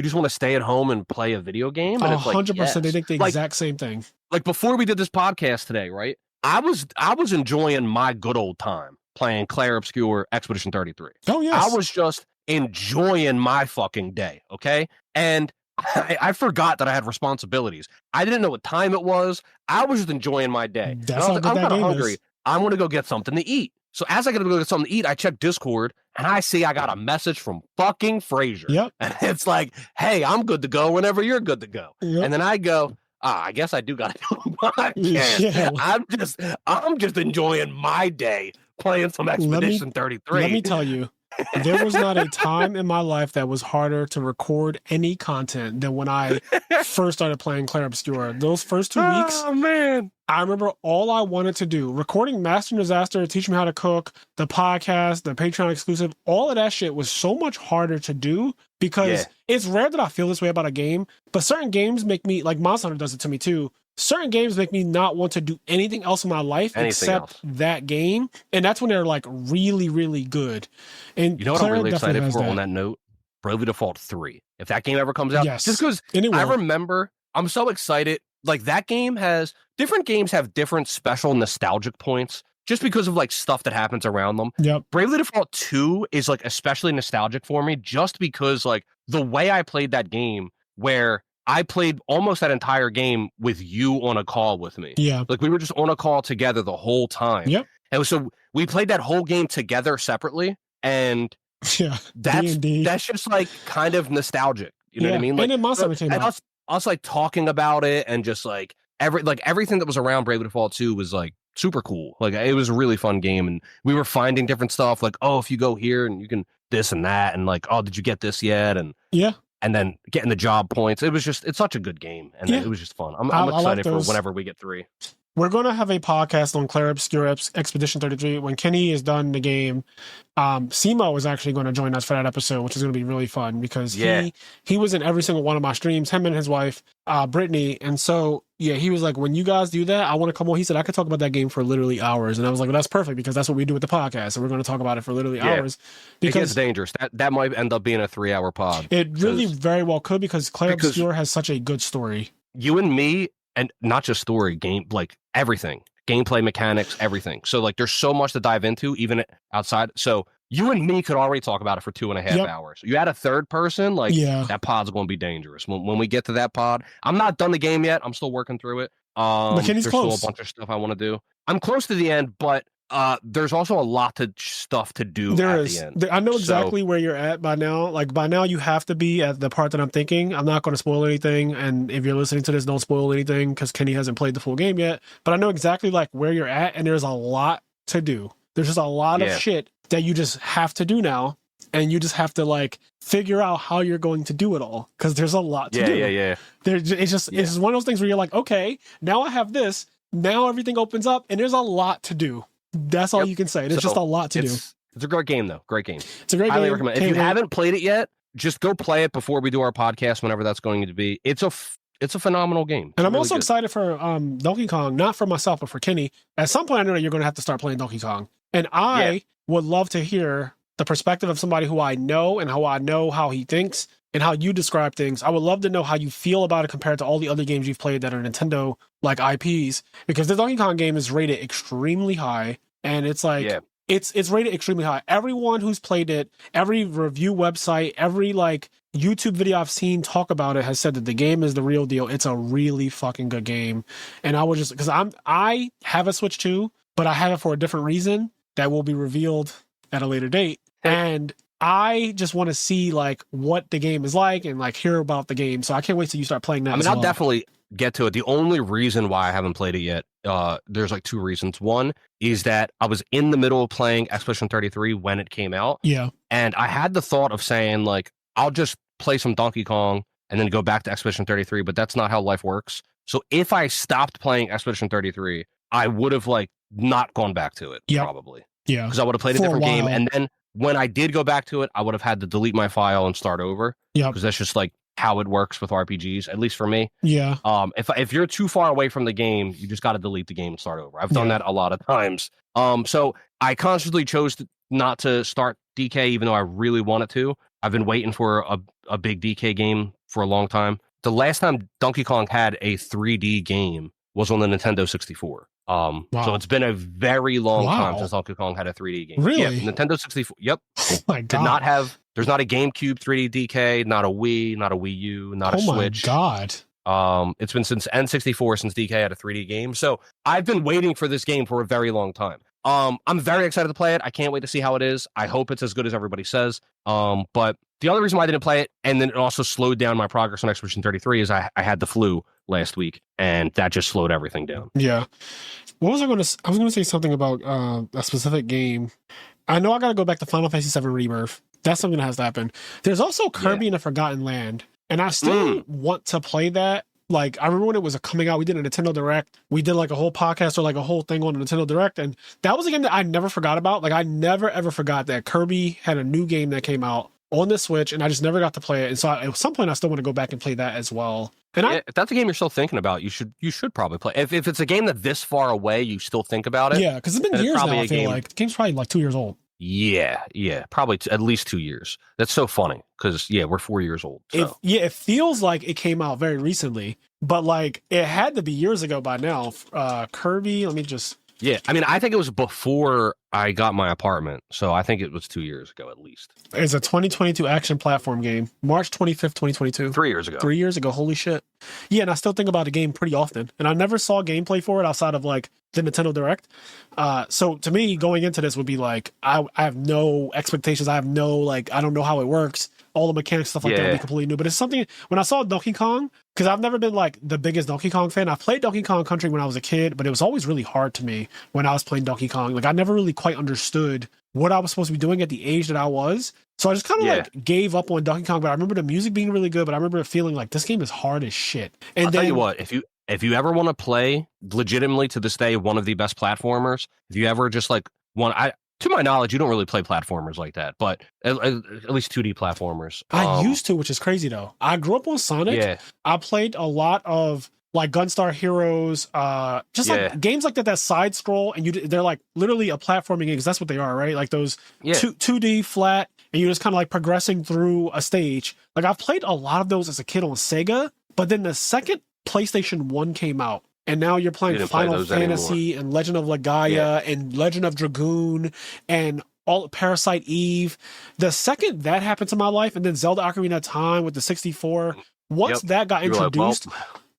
just want to stay at home and play a video game. And 100%. They think the exact same thing. Like before we did this podcast today, right? I was enjoying my good old time playing Clair Obscure Expedition 33. Oh yes, I was just enjoying my fucking day. Okay, and I forgot that I had responsibilities. I didn't know what time it was. I was just enjoying my day. That's how good I'm that kind of game hungry. is. I want to go get something to eat. So as I gotta go get something to eat, I check Discord and I see I got a message from fucking Frazier. Yep. And it's like, hey, I'm good to go whenever you're good to go. Yep. And then I go, I guess I do gotta do a podcast. Yeah. I'm just enjoying my day playing some Expedition 33. Let me tell you. There was not a time in my life that was harder to record any content than when I first started playing Clair Obscure. Those first 2 weeks, oh man, I remember all I wanted to do, recording Master Disaster, teach me how to cook, the podcast, the Patreon exclusive, all of that shit was so much harder to do because it's rare that I feel this way about a game, but certain games make me, like Monster Hunter does it to me too, certain games make me not want to do anything else in my life except that game. And that's when they're like really, really good. And you know what I'm really excited for on that note? Bravely Default 3. If that game ever comes out, just because I remember, I'm so excited. Like that game different games have different special nostalgic points just because of like stuff that happens around them. Yep. Bravely Default 2 is like especially nostalgic for me just because like the way I played that game where I played almost that entire game with you on a call with me. Yeah. Like we were just on a call together the whole time. Yep. And so we played that whole game together separately. And that's just like kind of nostalgic. You know what I mean? Like, and then Monster Hunter came out. Us like talking about it and just like everything that was around Bravely Default 2 was like super cool. Like it was a really fun game. And we were finding different stuff like, oh, if you go here and you can this and that. And like, oh, did you get this yet? And and then getting the job points. It's such a good game. And it was just fun. I'm excited for whenever we get 3. We're going to have a podcast on Clair Obscure Expedition 33. When Kenny is done the game, Simo is actually going to join us for that episode, which is going to be really fun because he was in every single one of my streams, him and his wife, Brittany. And so, he was like, when you guys do that, I want to come on. He said, I could talk about that game for literally hours. And I was like, well, that's perfect because that's what we do with the podcast. So we're going to talk about it for literally hours. Because it gets dangerous. That might end up being a 3-hour pod. It really very well could because Clair Obscure has such a good story. You and me, and not just story, game, like everything, gameplay mechanics, everything. So like there's so much to dive into even outside. So you and me could already talk about it for 2.5 hours. You add a third person, like that pod's going to be dangerous. When we get to that pod, I'm not done the game yet. I'm still working through it. There's still a bunch of stuff I want to do. I'm close to the end, but there's also a lot of stuff to do the end. I know exactly where you're at by now. Like by now you have to be at the part that I'm thinking. I'm not going to spoil anything. And if you're listening to this, don't spoil anything because Kenny hasn't played the full game yet. But I know exactly like where you're at and there's a lot to do. There's just a lot of shit that you just have to do now. And you just have to like figure out how you're going to do it all because there's a lot to do. It's just one of those things where you're like, okay, now I have this. Now everything opens up and there's a lot to do. That's all you can say. There's just a lot to do. It's a great game, though. Great game. It's a great game. Recommend. If you haven't played it yet, just go play it before we do our podcast, whenever that's going to be. It's a phenomenal game. And I'm also excited for Donkey Kong, not for myself, but for Kenny. At some point, I know that you're going to have to start playing Donkey Kong. And I would love to hear the perspective of somebody who I know and how I know how he thinks and how you describe things. I would love to know how you feel about it compared to all the other games you've played that are Nintendo like IPs, because the Donkey Kong game is rated extremely high. And it's like, it's rated extremely high. Everyone who's played it, every review website, every like YouTube video I've seen talk about it has said that the game is the real deal. It's a really fucking good game. And I would just, because I have a Switch too, but I have it for a different reason that will be revealed at a later date. And I just want to see like what the game is like and like hear about the game. So I can't wait till you start playing that. I mean, get to it. The only reason why I haven't played it yet, there's like two reasons. One is that I was in the middle of playing Expedition 33 when it came out. Yeah. And I had the thought of saying, like, I'll just play some Donkey Kong and then go back to Expedition 33, but that's not how life works. So if I stopped playing Expedition 33, I would have, like, not gone back to it, probably. Yeah. Because I would have played a different game. And then when I did go back to it, I would have had to delete my file and start over. Yeah. Because that's just, like, how it works with RPGs, at least for me. Yeah. If you're too far away from the game, you just got to delete the game and start over. I've done that a lot of times. So I consciously chose not to start DK, even though I really wanted to. I've been waiting for a big DK game for a long time. The last time Donkey Kong had a 3D game was on the Nintendo 64. So it's been a very long time since Donkey Kong had a 3D game. Really? Yeah, Nintendo 64. Yep. Oh my God. Did not have. There's not a GameCube 3D DK, not a Wii, not a Wii U, not a Switch. Oh my God. It's been since N64 since DK had a 3D game. So I've been waiting for this game for a very long time. I'm very excited to play it. I can't wait to see how it is. I hope it's as good as everybody says. But the other reason why I didn't play it, and then it also slowed down my progress on Expedition 33, is I had the flu last week, and that just slowed everything down. Yeah. What was I going to? I was going to say something about a specific game. I know I got to go back to Final Fantasy VII Rebirth. That's something that has to happen. There's also Kirby in the Forgotten Land, and I still want to play that. Like, I remember when it was coming out, we did a Nintendo Direct. We did like a whole podcast or like a whole thing on the Nintendo Direct, and that was a game that I never forgot about. Like, I never ever forgot that Kirby had a new game that came out on the Switch, and I just never got to play it. And so at some point, I still want to go back and play that as well. And if that's a game you're still thinking about, you should probably play. If it's a game that this far away, you still think about it. Yeah, because it's been years now. I feel like the game's probably like 2 years old. Yeah, probably at least 2 years. That's so funny because we're 4 years old. So. It feels like it came out very recently, but like it had to be years ago by now. Kirby, let me just. Yeah, I mean, I think it was before I got my apartment, so I think it was 2 years ago at least. It's a 2022 action platform game, March 25th, 2022. 3 years ago. 3 years ago, holy shit. Yeah, and I still think about the game pretty often, and I never saw gameplay for it outside of like the Nintendo Direct. So to me, going into this would be like, I have no expectations. I have no, like, I don't know how it works. All the mechanics, stuff like that would be completely new. But it's something, when I saw Donkey Kong, because I've never been like the biggest Donkey Kong fan. I played Donkey Kong Country when I was a kid, but it was always really hard to me when I was playing Donkey Kong. Like, I never really quite understood what I was supposed to be doing at the age that I was. So I just kind of like gave up on Donkey Kong, but I remember the music being really good, but I remember feeling like this game is hard as shit. And I'll tell you what, if you ever want to play legitimately to this day one of the best platformers, if you ever just like to my knowledge, you don't really play platformers like that, but at least 2D platformers. I used to, which is crazy though. I grew up on Sonic. Yeah. I played a lot of like Gunstar Heroes, like games like that side scroll, and they're like literally a platforming game, because that's what they are, right? Like those 2D flat, and you're just kind of like progressing through a stage. Like, I've played a lot of those as a kid on Sega, but then the second PlayStation 1 came out, and now you're playing Final Fantasy and Legend of Legaia and Legend of Dragoon and all Parasite Eve. The second that happened to my life, and then Zelda Ocarina of Time with the 64, once that got introduced,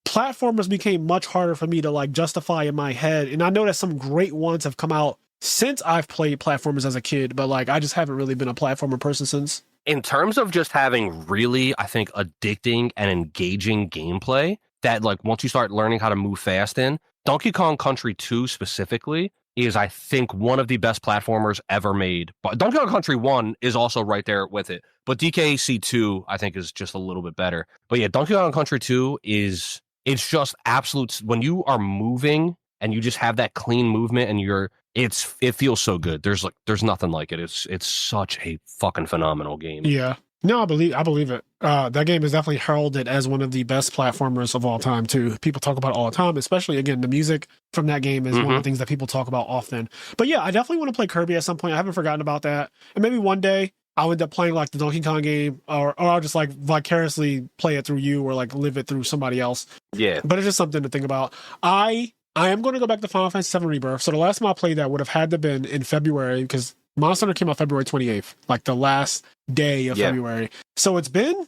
platformers became much harder for me to like justify in my head. And I know that some great ones have come out since I've played platformers as a kid, but like I just haven't really been a platformer person since. In terms of just having really, I think, addicting and engaging gameplay, that like once you start learning how to move fast in, Donkey Kong Country 2 specifically is, I think, one of the best platformers ever made. But Donkey Kong Country 1 is also right there with it. But DKC 2, I think, is just a little bit better. But yeah, Donkey Kong Country 2 it's just absolute. When you are moving and you just have that clean movement and it feels so good. There's nothing like it. It's such a fucking phenomenal game. Yeah. No, I believe it. That game is definitely heralded as one of the best platformers of all time too. People talk about it all the time, especially, again, the music from that game is one of the things that people talk about often. But yeah, I definitely want to play Kirby at some point. I haven't forgotten about that. And maybe one day I'll end up playing like the Donkey Kong game, or I'll just like vicariously play it through you, or like live it through somebody else. Yeah. But it's just something to think about. I am going to go back to Final Fantasy VII Rebirth. So the last time I played that would have had to been in February, because Monster Hunter came out February 28th, like the last day of February. So it's been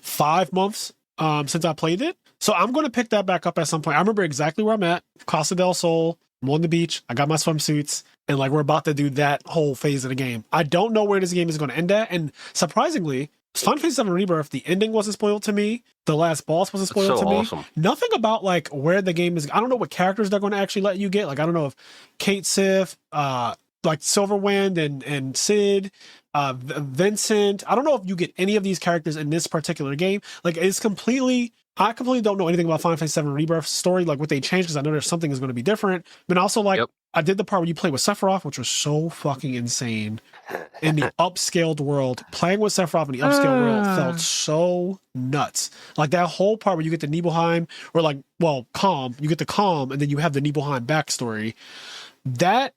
5 months since I played it. So I'm going to pick that back up at some point. I remember exactly where I'm at. Costa del Sol. I'm on the beach. I got my swimsuits. And like we're about to do that whole phase of the game. I don't know where this game is going to end at. And surprisingly, Final Fantasy VII Rebirth, the ending wasn't spoiled to me. The last boss wasn't spoiled to me. Awesome. Nothing about like where the game is. I don't know what characters they're going to actually let you get. Like I don't know if Kate Sith, like Silverwind and Sid, Vincent. I don't know if you get any of these characters in this particular game. Like it's completely. I completely don't know anything about Final Fantasy VII Rebirth story, like what they changed, because I know there's something is going to be different. But also, like, I did the part where you play with Sephiroth, which was so fucking insane. In the upscaled world, playing with Sephiroth in the upscaled world felt so nuts. Like that whole part where you get the Nibelheim, or like, well, Calm, you get the Calm, and then you have the Nibelheim backstory. That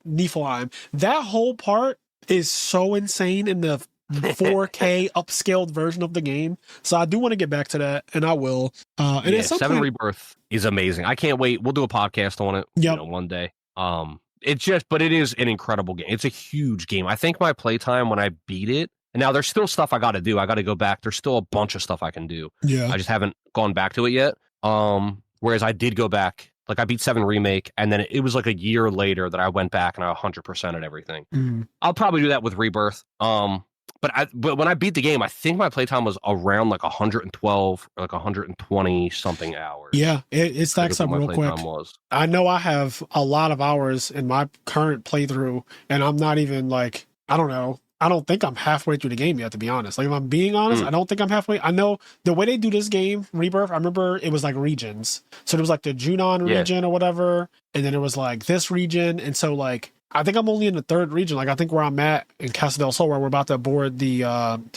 whole part is so insane in the 4K upscaled version of the game. So I do want to get back to that, and I will. And yeah, 7 Rebirth is amazing. I can't wait. We'll do a podcast on it one day. But it is an incredible game. It's a huge game. I think my playtime when I beat it, and now there's still stuff I got to do. I got to go back. There's still a bunch of stuff I can do. Yeah. I just haven't gone back to it yet. Whereas I did go back. Like I beat 7 Remake, and then it was like a year later that I went back and I 100%ed everything. I'll probably do that with Rebirth. But when I beat the game, I think my playtime was around like 112 or like 120 something hours. Yeah, it stacks up real quick. I know I have a lot of hours in my current playthrough, and I'm not even like, I don't think I'm halfway through the game yet, to be honest. Like, if I'm being honest, I don't think I'm halfway. I know the way they do this game, Rebirth, I remember it was like regions. So there was like the Junon region or whatever, and then it was like this region. And so like, I think I'm only in the 3rd region. Like I think where I'm at in Casa del Sol, where we're about to board the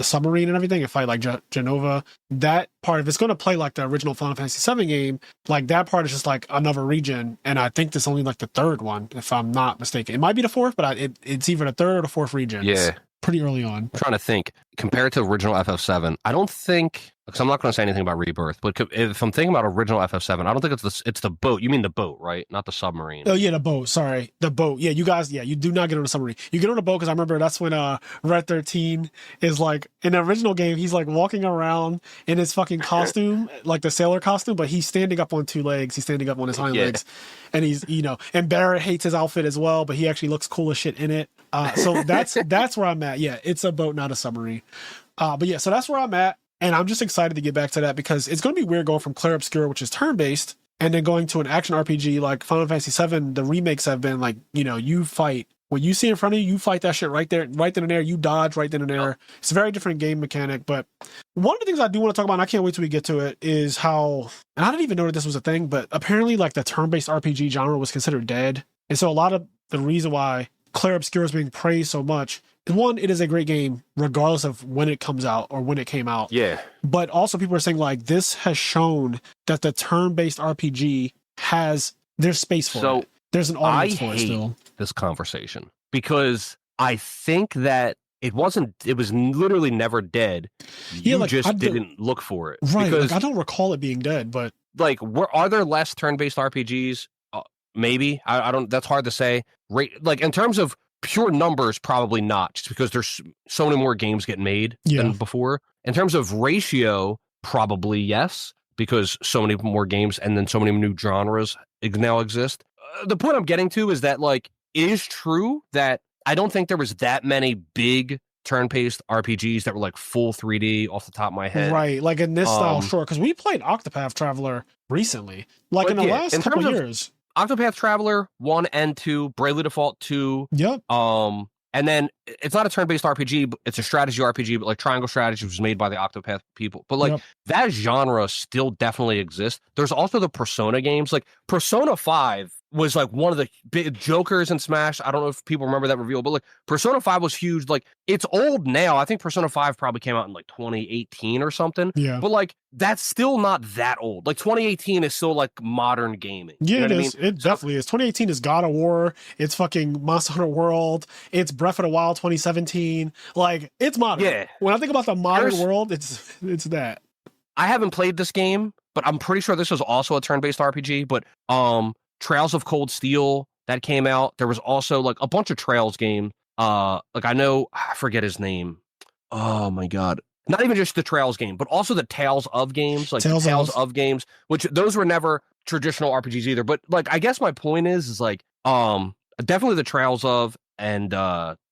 submarine and everything and fight like Genova. That part, if it's going to play like the original Final Fantasy VII game, like that part is just like another region. And I think this only like the 3rd one, if I'm not mistaken. It might be the 4th, but it's either the 3rd or the 4th region. Yeah. Pretty early on. I'm trying to think. Compared to original FF7, I don't think, because I'm not going to say anything about Rebirth, but if I'm thinking about original FF7, I don't think it's the boat. You mean the boat, right? Not the submarine. Oh, yeah, the boat. Sorry. The boat. Yeah, you guys, you do not get on the submarine. You get on the boat because I remember that's when Red 13 is like, in the original game, he's like walking around in his fucking costume, like the sailor costume, but he's standing up on 2 legs. He's standing up on his hind legs. And he's, and Barrett hates his outfit as well, but he actually looks cool as shit in it. So that's where I'm at. Yeah, it's a boat, not a submarine. But yeah, so that's where I'm at. And I'm just excited to get back to that because it's going to be weird going from Clair Obscur, which is turn-based, and then going to an action RPG like Final Fantasy VII. The remakes have been like, you fight. What you see in front of you, you fight that shit right there, right then and there. You dodge right then and there. It's a very different game mechanic. But one of the things I do want to talk about, and I can't wait till we get to it, is how, and I didn't even know that this was a thing, but apparently like the turn-based RPG genre was considered dead. And so a lot of the reason why Clair Obscur is being praised so much, one, it is a great game regardless of when it comes out or when it came out. Yeah. But also people are saying like this has shown that the turn-based RPG there's space for it. There's an audience for it still. This conversation because I think that it was literally never dead. You just didn't look for it. Right. Because, I don't recall it being dead, but like, are there less turn-based RPGs? Maybe. I don't, that's hard to say. Like in terms of pure numbers, probably not, just because there's so many more games getting made than before. In terms of ratio, probably yes, because so many more games and then so many new genres now exist. The point I'm getting to is that like it is true that I don't think there was that many big turn-based RPGs that were like full 3D off the top of my head. Right, like in this style, sure. Because we played Octopath Traveler recently, like in the last couple years. Octopath Traveler 1 and 2, Bravely Default 2. Yep. And then it's not a turn-based RPG, but it's a strategy RPG, but like Triangle Strategy was made by the Octopath people. But like that genre still definitely exists. There's also the Persona games. Like Persona 5 was like one of the big jokers in Smash. I don't know if people remember that reveal, but like Persona 5 was huge. Like it's old now. I think Persona 5 probably came out in like 2018 or something. Yeah. But like that's still not that old. Like 2018 is still like modern gaming. Yeah, you know it what is. I mean? It definitely is. 2018 is God of War. It's fucking Monster Hunter World. It's Breath of the Wild 2017. Like it's modern. Yeah. When I think about the modern world, it's that. I haven't played this game, but I'm pretty sure this was also a turn-based RPG. But Trails of Cold Steel that came out. There was also like a bunch of Trails game. Like I forget his name. Oh my god. Not even just the Trails game, but also the Tales of games, like Tales of games, which those were never traditional RPGs either. But like I guess my point is like definitely the Trails of and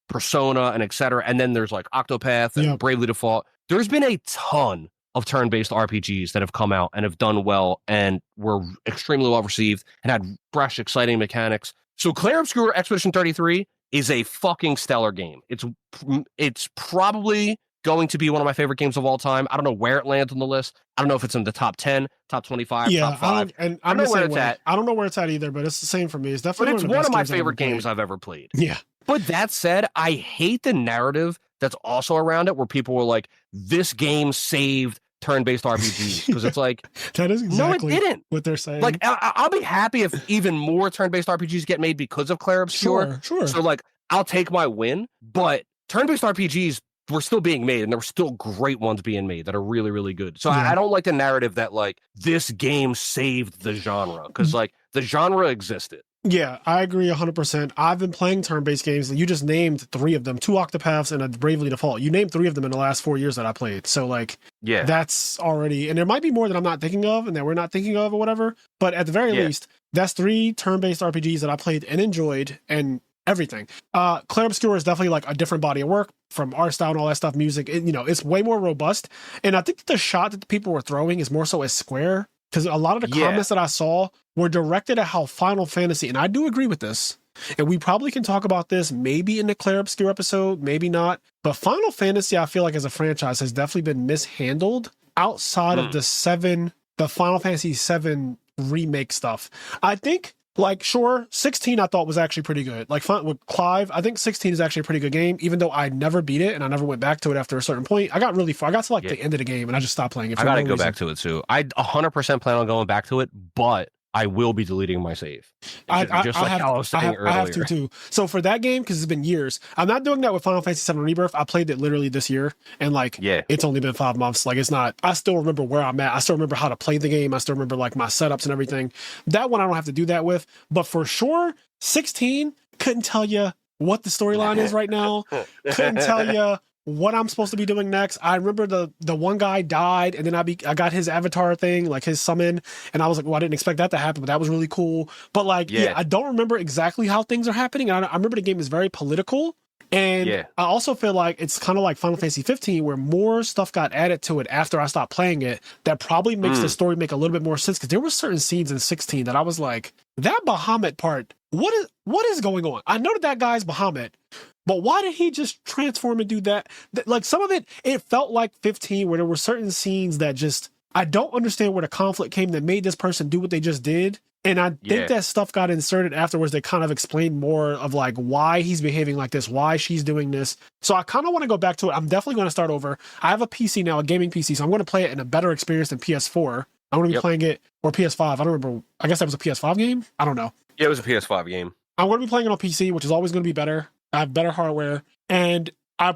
Persona and etc. And then there's like Octopath and Bravely Default. there's been a ton of turn-based RPGs that have come out and have done well and were extremely well received and had fresh, exciting mechanics. So Clair Obscur Expedition 33 is a fucking stellar game. It's probably going to be one of my favorite games of all time. I don't know where it lands on the list. I don't know if it's in the top 10, top 25, top 5. And I'm the same way. I don't know where it's at either, but it's the same for me. It's definitely one of my favorite games I've ever played. Yeah. But that said, I hate the narrative that's also around it where people were like, this game saved turn-based RPGs. Because it's like, that is exactly no, it didn't. What they're saying. Like, I'll be happy if even more turn-based RPGs get made because of Clair Obscur. Sure. So, like, I'll take my win. But turn-based RPGs were still being made, and there were still great ones being made that are really, really good. So I don't like the narrative that, like, this game saved the genre. Because, like, the genre existed. Yeah, I agree 100%. I've been playing turn-based games. You just named 3 of them, 2 Octopaths and a Bravely Default. You named 3 of them in the last 4 years that I played. So, like, that's already... And there might be more that I'm not thinking of and that we're not thinking of or whatever. But at the very least, that's 3 turn-based RPGs that I played and enjoyed and everything. Clair Obscur is definitely, like, a different body of work from art style and all that stuff, music. It's way more robust. And I think the shot that the people were throwing is more so as Square. Because a lot of the comments that I saw were directed at how Final Fantasy, and I do agree with this, and we probably can talk about this maybe in the Clair Obscur episode, maybe not, but Final Fantasy, I feel like as a franchise, has definitely been mishandled outside of the Final Fantasy 7 remake stuff. I think, like, sure, 16 I thought was actually pretty good. Like, with Clive, I think 16 is actually a pretty good game, even though I never beat it and I never went back to it after a certain point. I got really far. I got to, like, the end of the game and I just stopped playing it. I got to go back to it, too. I 100% plan on going back to it, but I will be deleting my save. I have to, too. So for that game, because it's been years, I'm not doing that with Final Fantasy 7 Rebirth. I played it literally this year, and, like, it's only been 5 months. Like, it's not... I still remember where I'm at. I still remember how to play the game. I still remember, like, my setups and everything. That one I don't have to do that with. But for sure, 16, couldn't tell you what the storyline is right now. Couldn't tell you what I'm supposed to be doing next. I remember the one guy died, and then I got his avatar thing, like his summon, and I was like, well, I didn't expect that to happen, but that was really cool. But, like, I don't remember exactly how things are happening. And I remember the game is very political. And I also feel like it's kind of like Final Fantasy 15, where more stuff got added to it after I stopped playing it that probably makes the story make a little bit more sense. Because there were certain scenes in 16 that I was like, that Bahamut part, what is going on? I know that guy's Bahamut, but why did he just transform and do that? Like, some of it felt like 15, where there were certain scenes that just, I don't understand where the conflict came that made this person do what they just did. And I think that stuff got inserted afterwards. They kind of explained more of, like, why he's behaving like this, why she's doing this. So I kind of want to go back to it. I'm definitely going to start over. I have a PC now, a gaming PC, so I'm going to play it in a better experience than PS4. I'm going to be playing it, or PS5. I don't remember. I guess that was a PS5 game? I don't know. Yeah, it was a PS5 game. I'm going to be playing it on PC, which is always going to be better. I have better hardware. And I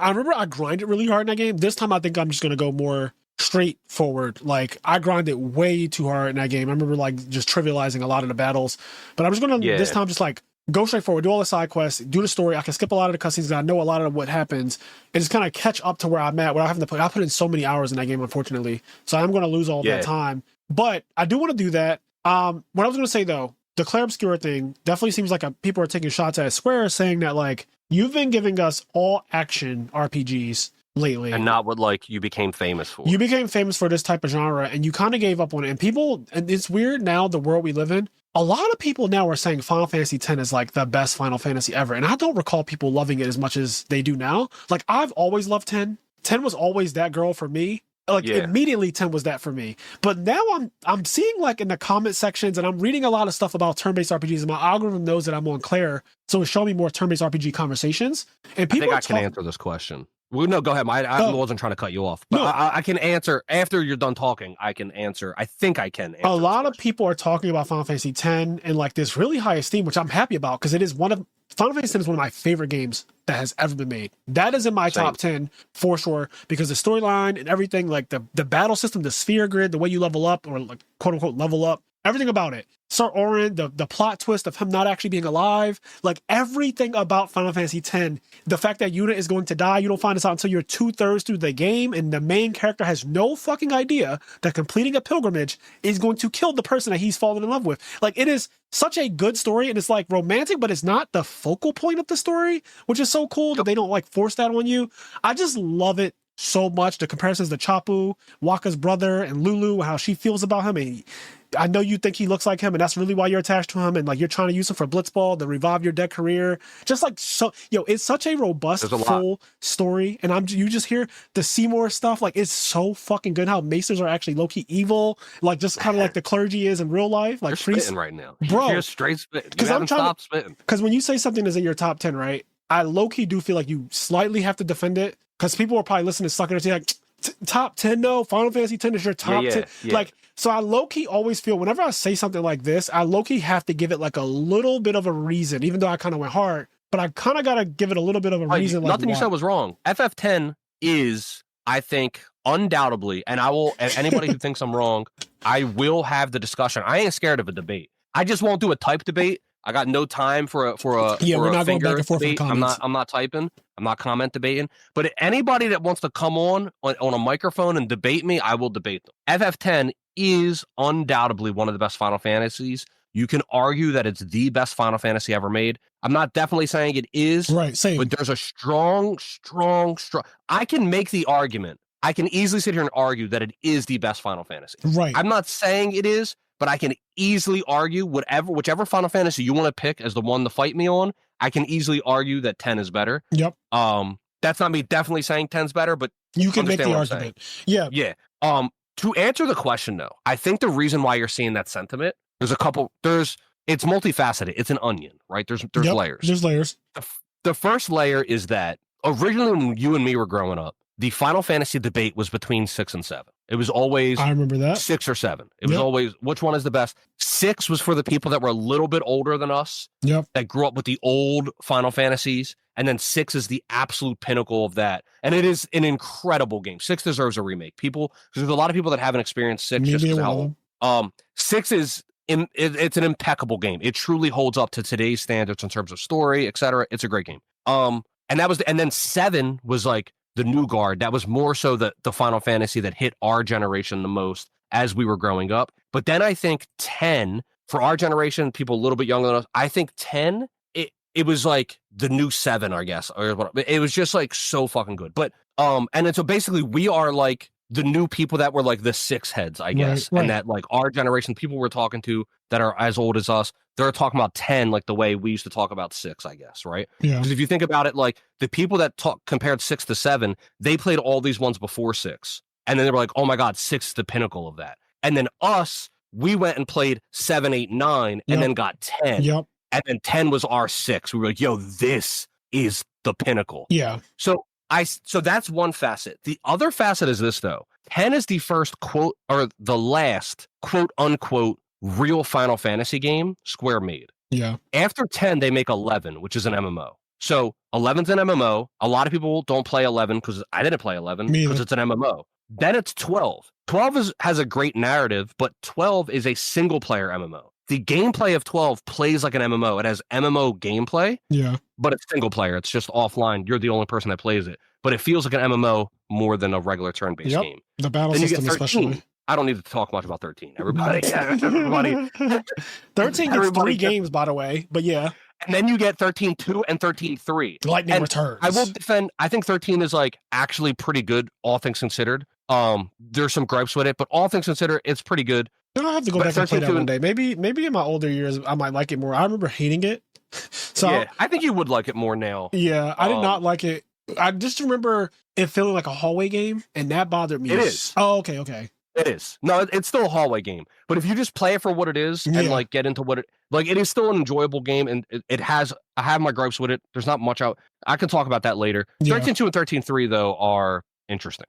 remember I grinded really hard in that game. This time I think I'm just going to go more straightforward. Like, I grinded way too hard in that game. I remember, like, just trivializing a lot of the battles. But I'm just going to, this time, just, like, go straight forward, do all the side quests, do the story. I can skip a lot of the cutscenes, I know a lot of what happens, and just kind of catch up to where I'm at without having to play. I put in so many hours in that game, unfortunately. So I'm going to lose all that time. But I do want to do that. What I was going to say, though, the Clair Obscur thing definitely seems like people are taking shots at Square, saying that, like, you've been giving us all action RPGs lately, and not what, like, you became famous for. You became famous for this type of genre, and you kind of gave up on it. And people, and it's weird now, the world we live in, a lot of people now are saying Final Fantasy X is, like, the best Final Fantasy ever. And I don't recall people loving it as much as they do now. Like, I've always loved 10. 10 was always that girl for me. Like, immediately 10 was that for me. But now I'm seeing, like, in the comment sections, and I'm reading a lot of stuff about turn-based RPGs, and my algorithm knows that I'm on Claire, so it's showing me more turn-based RPG conversations. And people I think I can answer this question. Well, no, go ahead. I wasn't trying to cut you off. But no, I can answer after you're done talking. I can answer. I think I can answer. A lot of people are talking about Final Fantasy X in, like, this really high esteem, which I'm happy about, because it is Final Fantasy X is one of my favorite games that has ever been made. That is in my top 10 for sure, because the storyline and everything, like the battle system, the sphere grid, the way you level up, or, like, quote unquote level up, everything about it. Sir Orin, the plot twist of him not actually being alive, like, everything about Final Fantasy X, the fact that Yuna is going to die, you don't find this out until you're 2/3 through the game, and the main character has no fucking idea that completing a pilgrimage is going to kill the person that he's fallen in love with. Like, it is such a good story, and it's, like, romantic, but it's not the focal point of the story, which is so cool that they don't, like, force that on you. I just love it so much. The comparisons to Chapu, Waka's brother, and Lulu, how she feels about him. And I know you think he looks like him, and that's really why you're attached to him. And like you're trying to use him for Blitzball to revive your dead career. Just like so, it's such a robust, full story. And you just hear the Seymour stuff. Like it's so fucking good how Macers are actually low key evil. Like just kind of like the clergy is in real life. Like you're spitting right now, bro. You're straight spitting. You haven't stopped spitting. Because when you say something is in your top 10, right? I low key do feel like you slightly have to defend it because people are probably listening to sucking their teeth like top 10 though. Final Fantasy 10 is your top 10. Yeah. Like, so I low key always feel whenever I say something like this, I low key have to give it like a little bit of a reason, even though I kind of went hard, but I kind of got to give it a little bit of a reason. Nothing you said was wrong. FF10 is, I think, undoubtedly, and anybody who thinks I'm wrong, I will have the discussion. I ain't scared of a debate. I just won't do a type debate. I got no time for a we're not going back and forth debate. I'm not typing. I'm not comment debating. But anybody that wants to come on a microphone and debate me, I will debate them. FF10 is undoubtedly one of the best Final Fantasies. You can argue that it's the best Final Fantasy ever made. I'm not definitely saying it is. Right, same. But there's a strong. I can make the argument. I can easily sit here and argue that it is the best Final Fantasy. Right. I'm not saying it is, but I can easily argue whichever Final Fantasy you want to pick as the one to fight me on. I can easily argue that 10 is better. Yep. That's not me definitely saying 10's better, but you can make the argument. Yeah. Yeah. To answer the question though, I think the reason why you're seeing that sentiment, it's multifaceted. It's an onion, right? There's layers. There's layers. The first layer is that originally when you and me were growing up, the Final Fantasy debate was between 6 and 7. It was always I remember that 6 or 7. It was always which one is the best. 6 was for the people that were a little bit older than us. Yep. That grew up with the old Final Fantasies, and then 6 is the absolute pinnacle of that. And it is an incredible game. 6 deserves a remake. Because there's a lot of people that haven't experienced 6 just because how old. 6 is it's an impeccable game. It truly holds up to today's standards in terms of story, etc. It's a great game. And then 7 was like the new guard. That was more so the Final Fantasy that hit our generation the most as we were growing up. But then I think 10, for our generation, people a little bit younger than us, I think 10, it was like the new 7, I guess. It was just like so fucking good. But and then so basically we are like the new people that were like the 6 heads, I guess. Right. And that like our generation, people we're talking to that are as old as us, they're talking about 10 like the way we used to talk about 6, I guess, right? Yeah. Because if you think about it, like the people that compared 6 to 7, they played all these ones before 6. And then they were like, oh my God, 6 is the pinnacle of that. And then us, we went and played 7, 8, 9, and then got 10. Yep. And then 10 was our 6. We were like, yo, this is the pinnacle. Yeah. So that's one facet. The other facet is this though. 10 is the first quote or the last quote unquote real Final Fantasy game Square made. Yeah. After 10, they make 11, which is an MMO. So 11's an MMO. A lot of people don't play 11 because I didn't play 11 because it's an MMO. Then it's 12. 12 has a great narrative, but 12 is a single player MMO. The gameplay of 12 plays like an MMO. It has MMO gameplay, but it's single player. It's just offline. You're the only person that plays it. But it feels like an MMO more than a regular turn-based game. The battle system especially. I don't need to talk much about 13. Everybody. 13 gets 3 games, by the way, but yeah. And then you get 13.2 and 13.3. Lightning Returns. I will defend. I think 13 is like actually pretty good, all things considered. There's some gripes with it, but all things considered, it's pretty good. Then I'll have to go back and play that one day. Maybe in my older years, I might like it more. I remember hating it. So yeah, I think you would like it more now. Yeah, I did not like it. I just remember it feeling like a hallway game, and that bothered me. It is. Oh, okay. It is. No, it's still a hallway game. But if you just play it for what it is and like get into what it like, it is still an enjoyable game, and it has. I have my gripes with it. There's not much out. I can talk about that later. 13.2 and 13.3 though are interesting.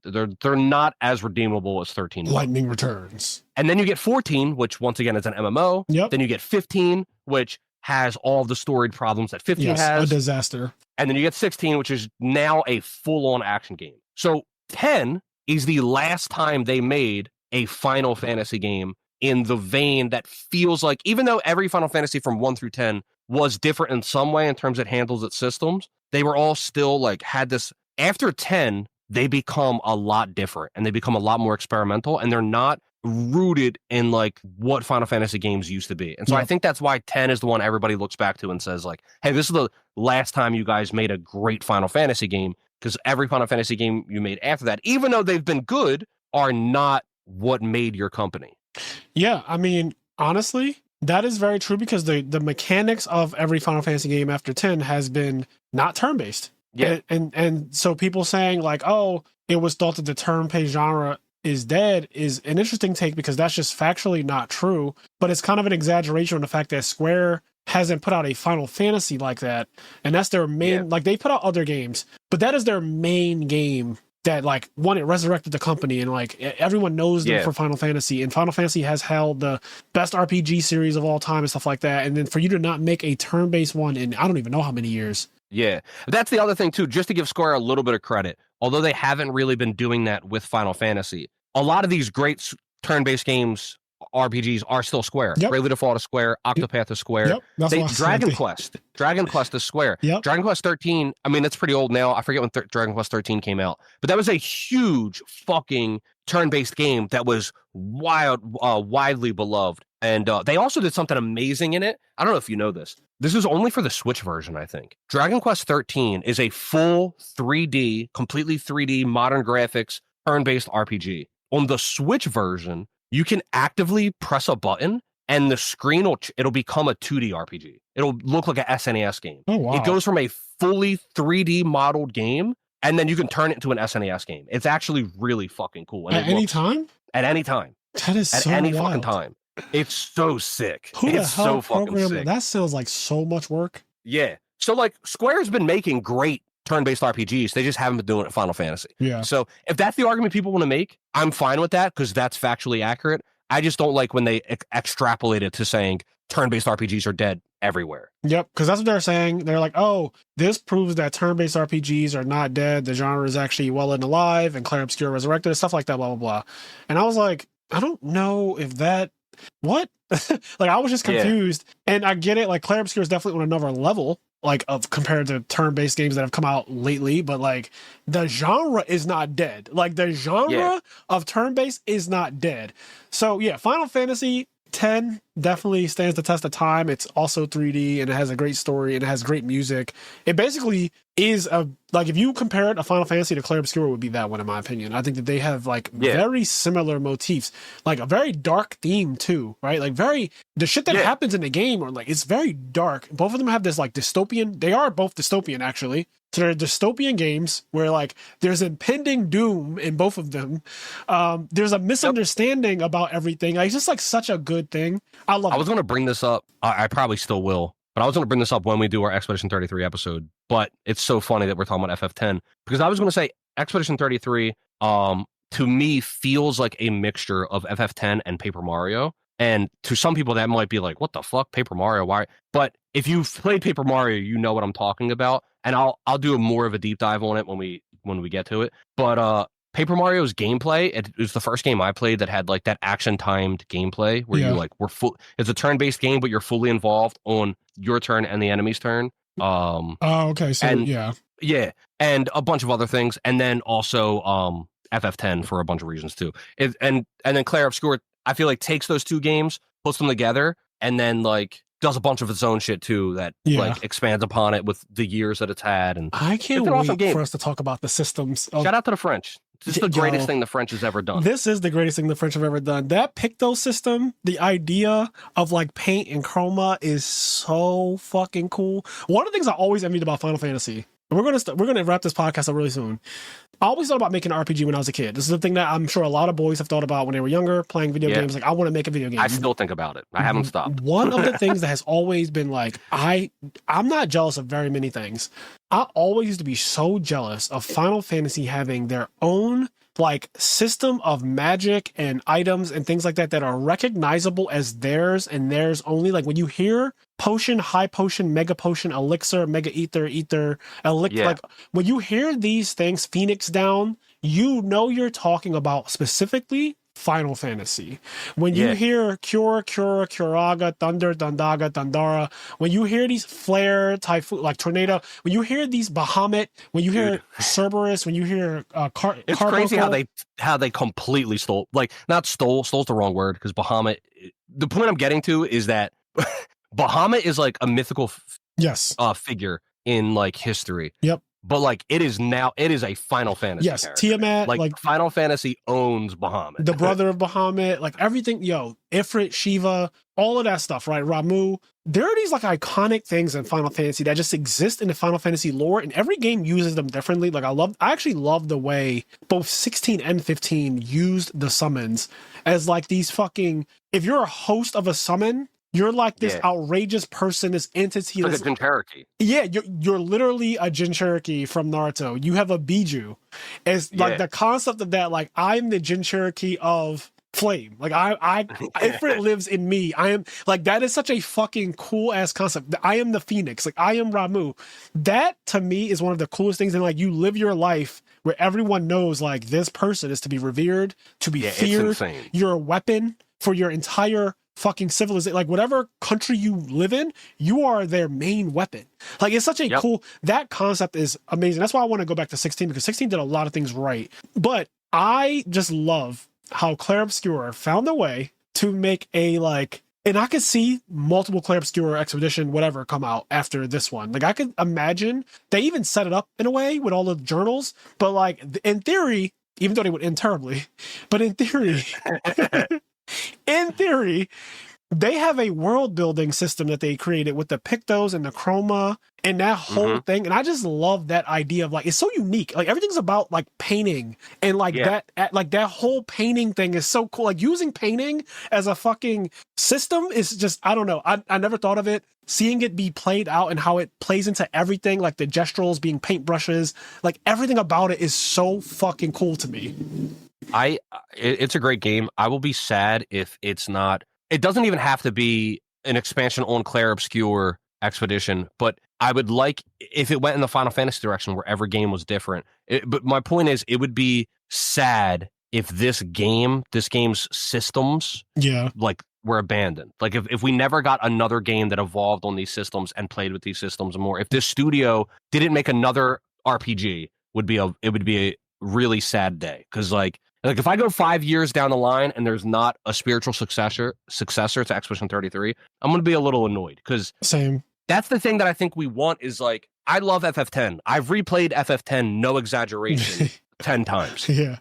They're not as redeemable as 13. Lightning Returns. And then you get 14, which once again is an MMO. Yep. Then you get 15, which has all the storied problems that 15 has. A disaster. And then you get 16, which is now a full-on action game. So 10 is the last time they made a Final Fantasy game in the vein that feels like, even though every Final Fantasy from 1 through 10 was different in some way in terms it handles its systems, they were all still like had this. After 10, they become a lot different and they become a lot more experimental, and they're not rooted in like what Final Fantasy games used to be. And so I think that's why 10 is the one everybody looks back to and says like, hey, this is the last time you guys made a great Final Fantasy game, because every Final Fantasy game you made after that, even though they've been good, are not what made your company. Yeah, I mean, honestly, that is very true because the mechanics of every Final Fantasy game after 10 has been not turn-based. Yeah. And so people saying like, oh, it was thought that the turn-based genre is dead is an interesting take because that's just factually not true. But it's kind of an exaggeration on the fact that Square hasn't put out a Final Fantasy like that. And that's their main, like they put out other games, but that is their main game that like one, it resurrected the company and like everyone knows them for Final Fantasy, and Final Fantasy has held the best RPG series of all time and stuff like that. And then for you to not make a turn-based one in, I don't even know how many years. Yeah, that's the other thing too, just to give Square a little bit of credit, although they haven't really been doing that with Final Fantasy. A lot of these great turn-based games, RPGs, are still Square. Yep. Bravely Default is Square. Octopath is Square. Yep. Dragon Quest is Square. Yep. Dragon Quest 13, I mean, that's pretty old now. I forget when Dragon Quest 13 came out. But that was a huge fucking turn-based game that was widely beloved. And they also did something amazing in it. I don't know if you know this. This is only for the Switch version, I think. Dragon Quest 13 is a full 3D, completely 3D, modern graphics, turn-based RPG. On the Switch version, you can actively press a button and the screen it'll become a 2D RPG. It'll look like an SNES game. Oh, wow. It goes from a fully 3D modeled game, and then you can turn it into an SNES game. It's actually really fucking cool. And At any time? At any time. That is so At any wild. fucking time. It's so sick. Who the it's hell so fucking sick. That sounds like so much work. Yeah. So like Square's been making great turn-based RPGs. They just haven't been doing it in Final Fantasy. Yeah. So if that's the argument people want to make, I'm fine with that because that's factually accurate. I just don't like when they extrapolate it to saying turn-based RPGs are dead everywhere. Yep, because that's what they're saying. They're like, oh, this proves that turn-based RPGs are not dead. The genre is actually well and alive, and Clair Obscur resurrected, stuff like that, blah, blah, blah. And I was like, I don't know if that... What? Like, I was just confused. Yeah. And I get it. Like, Clair Obscur is definitely on another level, like, of compared to turn-based games that have come out lately. But, like, the genre is not dead. Like, the genre of turn-based is not dead. So, yeah, Final Fantasy 10 definitely stands the test of time. It's also 3D, and it has a great story, and it has great music. It basically is a, like, if you compare it, a Final Fantasy to Clair Obscur would be that one, in my opinion. I think that they have, like, very similar motifs, like a very dark theme too, right? Like the shit that happens in the game, or like, it's very dark. Both of them have this like dystopian, they are both dystopian actually. So they're dystopian games where like there's impending doom in both of them. There's a misunderstanding about everything. Like, it's just like such a good thing. I was going to bring this up. I probably still will, but I was going to bring this up when we do our Expedition 33 episode. But it's so funny that we're talking about FF10 because I was going to say Expedition 33 to me feels like a mixture of FF10 and Paper Mario. And to some people that might be like, what the fuck, Paper Mario? Why? But if you've played Paper Mario, you know what I'm talking about. And I'll do more of a deep dive on it when we get to it. But Paper Mario's gameplay, it was the first game I played that had like that action timed gameplay where you like it's a turn-based game, but you're fully involved on your turn and the enemy's turn. Okay. So yeah, and a bunch of other things, and then also FF10 for a bunch of reasons too. And then Clair Obscur, I feel like takes those two games, puts them together, and then like does a bunch of its own shit too that like expands upon it with the years that it's had. And I can't wait for us to talk about the systems. Shout out to the French. This is the greatest thing the French has ever done. This is the greatest thing the French have ever done. That Picto system, the idea of like paint and chroma is so fucking cool. One of the things I always envied about Final Fantasy, and we're gonna wrap this podcast up really soon. I always thought about making an RPG when I was a kid. This is the thing that I'm sure a lot of boys have thought about when they were younger, playing video games. Like, I want to make a video game. I still think about it. I haven't stopped. One of the things that has always been like, I'm not jealous of very many things. I always used to be so jealous of Final Fantasy having their own like system of magic and items and things like that that are recognizable as theirs and theirs only. Like when you hear potion, high potion, mega potion, elixir, mega ether, elixir, like when you hear these things, Phoenix down, you know you're talking about specifically Final Fantasy. When you hear Cura, Curaga, Thunder, Thundaga, Thundara, when you hear these Flare, Typhoon, like Tornado, when you hear these Bahamut, when you hear Cerberus, when you hear it's crazy how they completely stole, like not stole's the wrong word because Bahamut, the point I'm getting to is that Bahamut is like a mythical figure in like history. Yep. but like it is a Final Fantasy Yes, character. Tiamat, Like Final Fantasy owns Bahamut. the brother of Bahamut, like everything, Ifrit, Shiva, all of that stuff, right? Ramu. There are these like iconic things in Final Fantasy that just exist in the Final Fantasy lore, and every game uses them differently. Like I actually love the way both 16 and 15 used the summons as like these fucking, if you're a host of a summon, you're like this outrageous person, this entity. Like a Jin Cherokee. Yeah, you're literally a Jin Cherokee from Naruto. You have a Biju. It's like the concept of that, like I'm the Jin Cherokee of Flame. Like Ifrit lives in me. I am like, that is such a fucking cool ass concept. I am the Phoenix. Like I am Ramu. That to me is one of the coolest things. And like you live your life where everyone knows like this person is to be revered, to be feared. You're a weapon for your entire fucking civilization. Like whatever country you live in, you are their main weapon. Like it's such a cool, that concept is amazing. That's why I want to go back to 16, because 16 did a lot of things right. But I just love how Clair Obscur found a way to make a like, and I could see multiple Clair Obscur Expedition, whatever, come out after this one. Like I could imagine they even set it up in a way with all the journals, but like in theory, even though they would end terribly, but in theory, in theory, they have a world building system that they created with the Pictos and the Chroma and that whole thing. And I just love that idea of like, it's so unique. Like everything's about like painting and like that whole painting thing is so cool. Like using painting as a fucking system is just, I don't know. I never thought of it. Seeing it be played out and how it plays into everything, like the gesturals being paintbrushes, like everything about it is so fucking cool to me. It's a great game. I will be sad if it's not. It doesn't even have to be an expansion on Clair Obscur Expedition, but I would like if it went in the Final Fantasy direction where every game was different. But my point is, it would be sad if this game's systems, like were abandoned. Like if we never got another game that evolved on these systems and played with these systems more. If this studio didn't make another RPG, it would be a really sad day, because like if I go 5 years down the line and there's not a spiritual successor to Expedition 33, I'm going to be a little annoyed, because that's the thing that I think we want is like, I love FF10. I've replayed FF10, no exaggeration, 10 times. Yeah.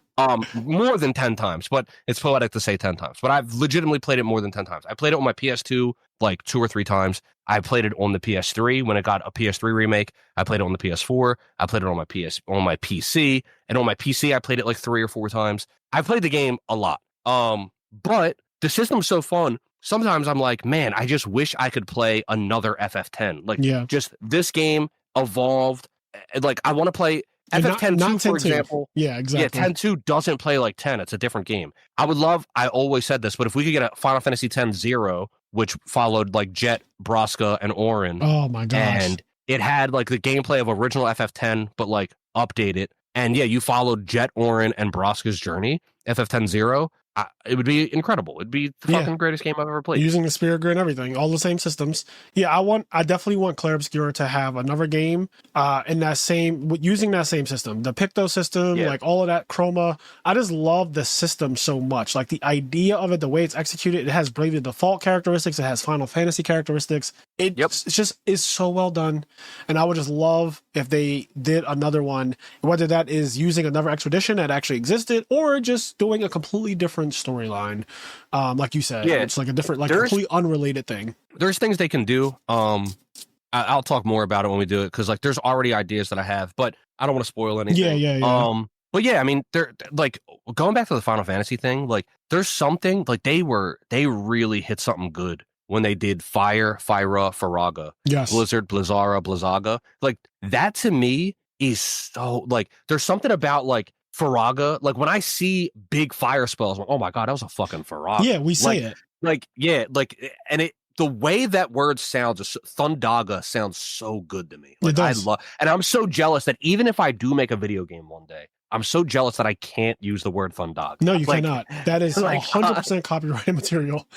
More than 10 times, but it's poetic to say 10 times. But I've legitimately played it more than 10 times. I played it on my PS2 like 2 or 3 times. I played it on the PS3 when it got a PS3 remake. I played it on the PS4. I played it on my PC, and on my PC I played it like 3 or 4 times. I played the game a lot. But the system's so fun. Sometimes I'm like, man, I just wish I could play another FF10. Like, just this game evolved. Like, I want to play FF10-2, for example. Yeah, exactly. Yeah, 10-2 doesn't play like 10. It's a different game. I always said this, but if we could get a Final Fantasy X-0, which followed like Jet, Braska, and Auron. Oh my gosh. And it had like the gameplay of original FF10, but like updated. And yeah, you followed Jet, Auron, and Braska's journey, FF10-0. It would be incredible. It'd be the fucking greatest game I've ever played. Using the Spirit Grid and everything, all the same systems. Yeah, I definitely want Clair Obscur to have another game in that using that same system. The Picto system, like all of that Chroma. I just love the system so much. Like the idea of it, the way it's executed, it has Bravely Default characteristics, it has Final Fantasy characteristics. It's just is so well done. And I would just love if they did another one, whether that is using another expedition that actually existed or just doing a completely different storyline, like you said. It's like a different, like completely unrelated thing. There's things they can do. I'll talk more about it when we do it, because like there's already ideas that I have, but I don't want to spoil anything. Yeah. But yeah, I mean, they're like going back to the Final Fantasy thing. Like, there's something like they really hit something good when they did Fire, Fyra, Faraga, Blizzard, Blizzara, Blizzaga. Like that to me is so like, there's something about like Faraga, like when I see big fire spells, I'm like, oh my god, that was a fucking Faraga. Yeah, we say it. Like, yeah, like, and it, the way that word sounds, Thundaga sounds so good to me. Like, I love, and I'm so jealous that even if I do make a video game one day, I'm so jealous that I can't use the word Thundaga. No, you cannot. That is 100% copyrighted material.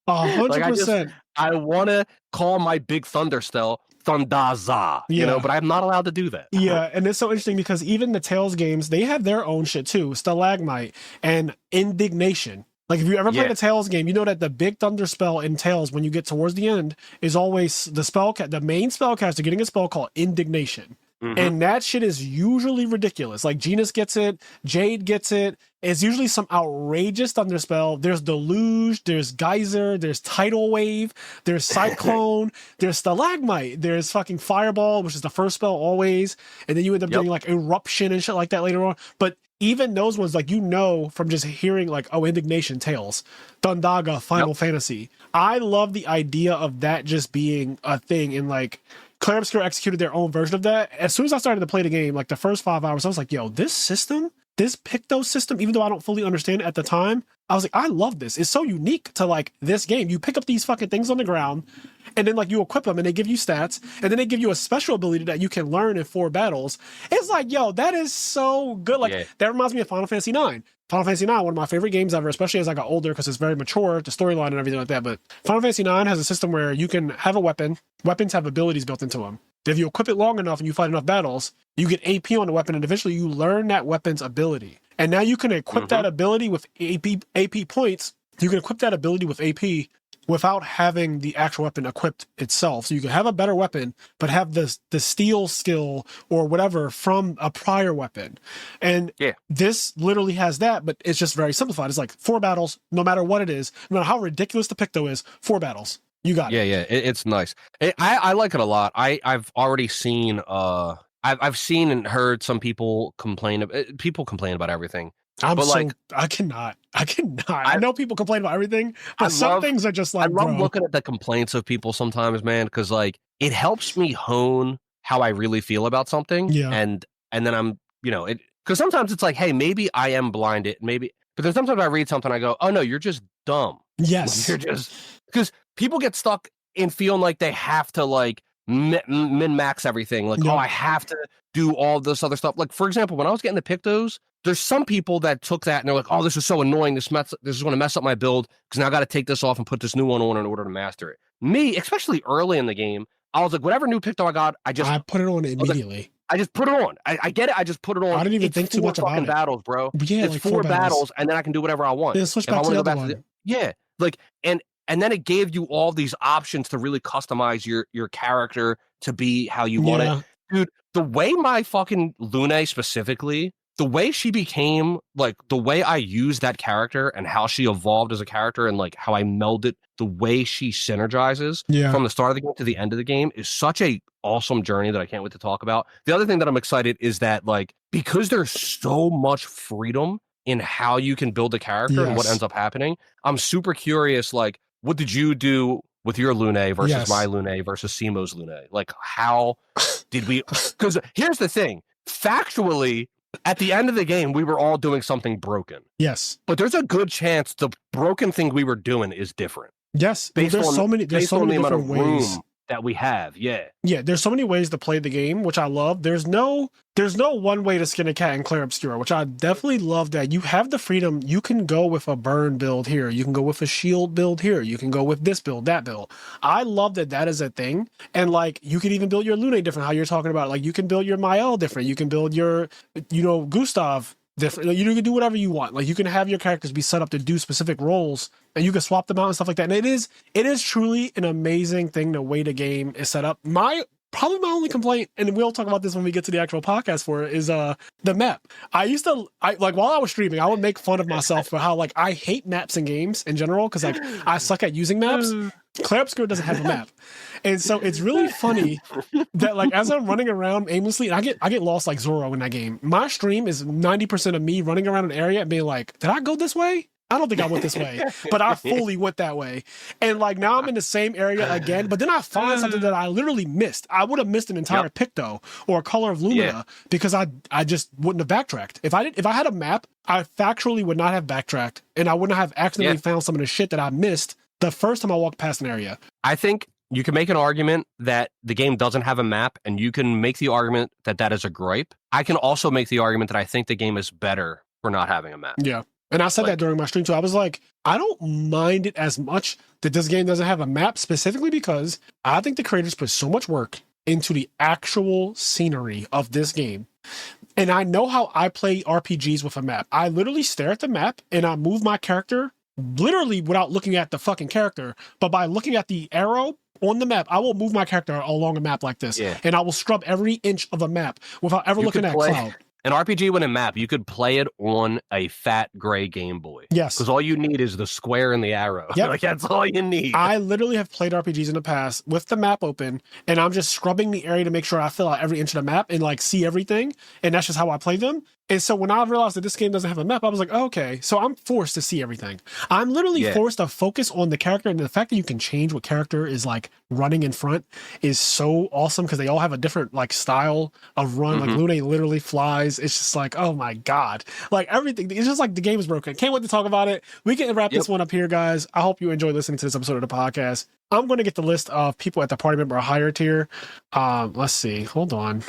100%. I want to call my big thunder spell Thundaza, you know, but I'm not allowed to do that. Yeah, and it's so interesting because even the Tales games, they have their own shit too. Stalagmite and Indignation. Like, if you ever played a Tales game, you know that the big thunder spell in Tales, when you get towards the end, is always the main spellcaster getting a spell called Indignation. And that shit is usually ridiculous. Like Genus gets it, Jade gets it. It's usually some outrageous thunderspell. There's Deluge, there's Geyser, there's Tidal Wave, there's Cyclone, there's Stalagmite, there's fucking Fireball, which is the first spell always. And then you end up getting like Eruption and shit like that later on. But even those ones, like, you know, from just hearing like, oh, Indignation, Tails, Thundaga, Final Fantasy. I love the idea of that just being a thing. And like, Clair Obscur executed their own version of that. As soon as I started to play the game, like the first 5 hours, I was like, yo, this system, this Picto system, even though I don't fully understand it at the time, I was like, I love this. It's so unique to like this game. You pick up these fucking things on the ground, and then like you equip them and they give you stats, and then they give you a special ability that you can learn in 4 battles. It's like, yo, that is so good. Like that reminds me of Final Fantasy 9. Final Fantasy 9, one of my favorite games ever, especially as I got older because it's very mature, the storyline and everything like that. But Final Fantasy 9 has a system where you can have a weapon. Weapons have abilities built into them. If you equip it long enough and you fight enough battles, you get AP on the weapon, and eventually you learn that weapon's ability. And now you can equip that ability with AP points. You can equip that ability with AP without having the actual weapon equipped itself. So you can have a better weapon, but have the steal skill or whatever from a prior weapon. And this literally has that, but it's just very simplified. It's like 4 battles, no matter what it is, no matter how ridiculous the Picto is, 4 battles. You got it. Yeah, it's nice. I like it a lot. I've already seen, I've seen and heard some people complain about everything. I cannot. I know people complain about everything, but some things are just like, I love looking at the complaints of people sometimes, man, because like it helps me hone how I really feel about something. Yeah. And then I'm, you know, because sometimes it's like, hey, maybe I am blinded, but then sometimes I read something, I go, oh no, you're just dumb. Yes. You're just, because people get stuck in feeling like they have to like min-max everything. Like, oh, I have to do all this other stuff. Like, for example, when I was getting the Pictos, there's some people that took that and they're like, oh, this is so annoying. This is going to mess up my build because now I got to take this off and put this new one on in order to master it. Me, especially early in the game, I was like, whatever new Picto I got, I put it on immediately. I just put it on. I get it. I just put it on. I didn't even think too much about it. Battles, bro. Yeah, it's like 4 battles, and then I can do whatever I want. Yeah, switch back to the other one. Like, and then it gave you all these options to really customize your character to be how you want it. Dude, the way my fucking Lune specifically, the way she became, like, the way I used that character and how she evolved as a character and, like, how I melded the way she synergizes from the start of the game to the end of the game is such a awesome journey that I can't wait to talk about. The other thing that I'm excited is that, like, because there's so much freedom in how you can build a character and what ends up happening, I'm super curious, like, what did you do with your Lune versus my Lune versus Simo's Lune? Like, how did we... Because here's the thing. Factually, at the end of the game, we were all doing something broken. Yes. But there's a good chance the broken thing we were doing is different. Yes. There's so many different ways that we have. Yeah, there's so many ways to play the game, which I love. There's no one way to skin a cat in Clair Obscur, which I definitely love. That you have the freedom. You can go with a burn build here, you can go with a shield build here, you can go with this build, that build. I love that is a thing. And like, you can even build your Lune different, how you're talking about. Like, you can build your Mael different, you can build your, Gustav different. Like, you can do whatever you want. Like, you can have your characters be set up to do specific roles, and you can swap them out and stuff like that. And it is truly an amazing thing, the way the game is set up. Probably my only complaint, and we'll talk about this when we get to the actual podcast for it, is the map. While I was streaming, I would make fun of myself for how, like, I hate maps in games in general, because like I suck at using maps. Clair Obscur doesn't have a map. And so it's really funny that, like, as I'm running around aimlessly, and I get lost like Zorro in that game. My stream is 90% of me running around an area and being like, did I go this way? I don't think I went this way, but I fully went that way. And like, now I'm in the same area again, but then I find something that I literally missed. I would have missed an entire Picto or a Color of Lumina because I just wouldn't have backtracked. If I had a map, I factually would not have backtracked, and I wouldn't have accidentally found some of the shit that I missed the first time I walked past an area. I think you can make an argument that the game doesn't have a map, and you can make the argument that is a gripe. I can also make the argument that I think the game is better for not having a map. Yeah. And I said that during my stream too. I was like, I don't mind it as much that this game doesn't have a map, specifically because I think the creators put so much work into the actual scenery of this game. And I know how I play RPGs with a map. I literally stare at the map and I move my character literally without looking at the fucking character, but by looking at the arrow on the map, I will move my character along a map like this, and I will scrub every inch of a map without ever looking at cloud. An RPG with a map, you could play it on a fat gray Game Boy. Yes. Because all you need is the square and the arrow. Yep. Like, that's all you need. I literally have played RPGs in the past with the map open, and I'm just scrubbing the area to make sure I fill out every inch of the map and like see everything. And that's just how I play them. And so when I realized that this game doesn't have a map, I was like, oh, okay, so I'm forced to see everything. I'm literally forced to focus on the character, and the fact that you can change what character is like running in front is so awesome because they all have a different like style of run. Like Lune literally flies. It's just like, oh my God. Like everything. It's just like the game is broken. Can't wait to talk about it. We can wrap this one up here, guys. I hope you enjoy listening to this episode of the podcast. I'm going to get the list of people at the party member higher tier. Let's see. Hold on.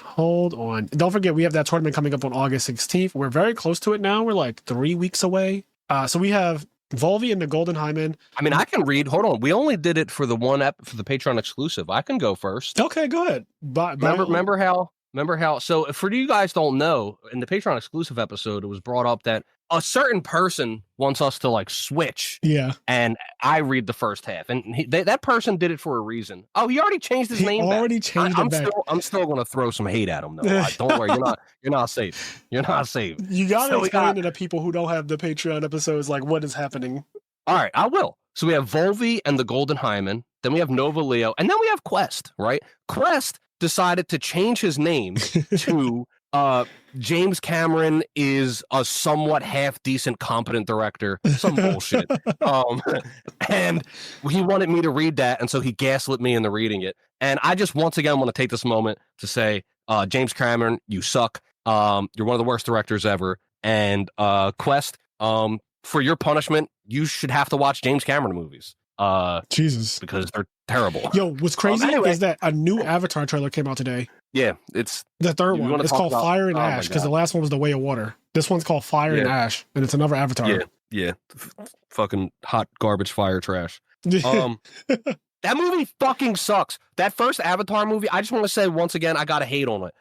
Don't forget, we have that tournament coming up on August 16th. We're very close to it now. We're like 3 weeks away. So we have Volvi and the Golden Hyman. I mean, I can read. Hold on. We only did it for the for the Patreon exclusive. I can go first. Okay, go ahead. Remember how? So for you guys don't know, in the Patreon exclusive episode, it was brought up that a certain person wants us to like switch. Yeah. And I read the first half, and that person did it for a reason. Oh, he already changed his name. I'm still going to throw some hate at him though. Don't worry, you're not safe. You're not safe. You got to explain to the people who don't have the Patreon episodes like what is happening. All right, I will. So we have Volvi and the Golden Hyman. Then we have Nova Leo, and then we have Quest. Right? Quest decided to change his name to James Cameron is a somewhat half decent, competent director. Some bullshit. And he wanted me to read that, and so he gaslit me into reading it. And I just once again want to take this moment to say, James Cameron, you suck. You're one of the worst directors ever. And Quest, for your punishment, you should have to watch James Cameron movies. Jesus, because they're terrible. Yo, what's crazy is that a new Avatar trailer came out today. Yeah, it's the third one. It's called Fire and Ash because the last one was The Way of Water. This one's called Fire and Ash, and it's another Avatar. Yeah. Fucking hot garbage fire trash. That movie fucking sucks. That first Avatar movie, I just want to say once again, I gotta hate on it.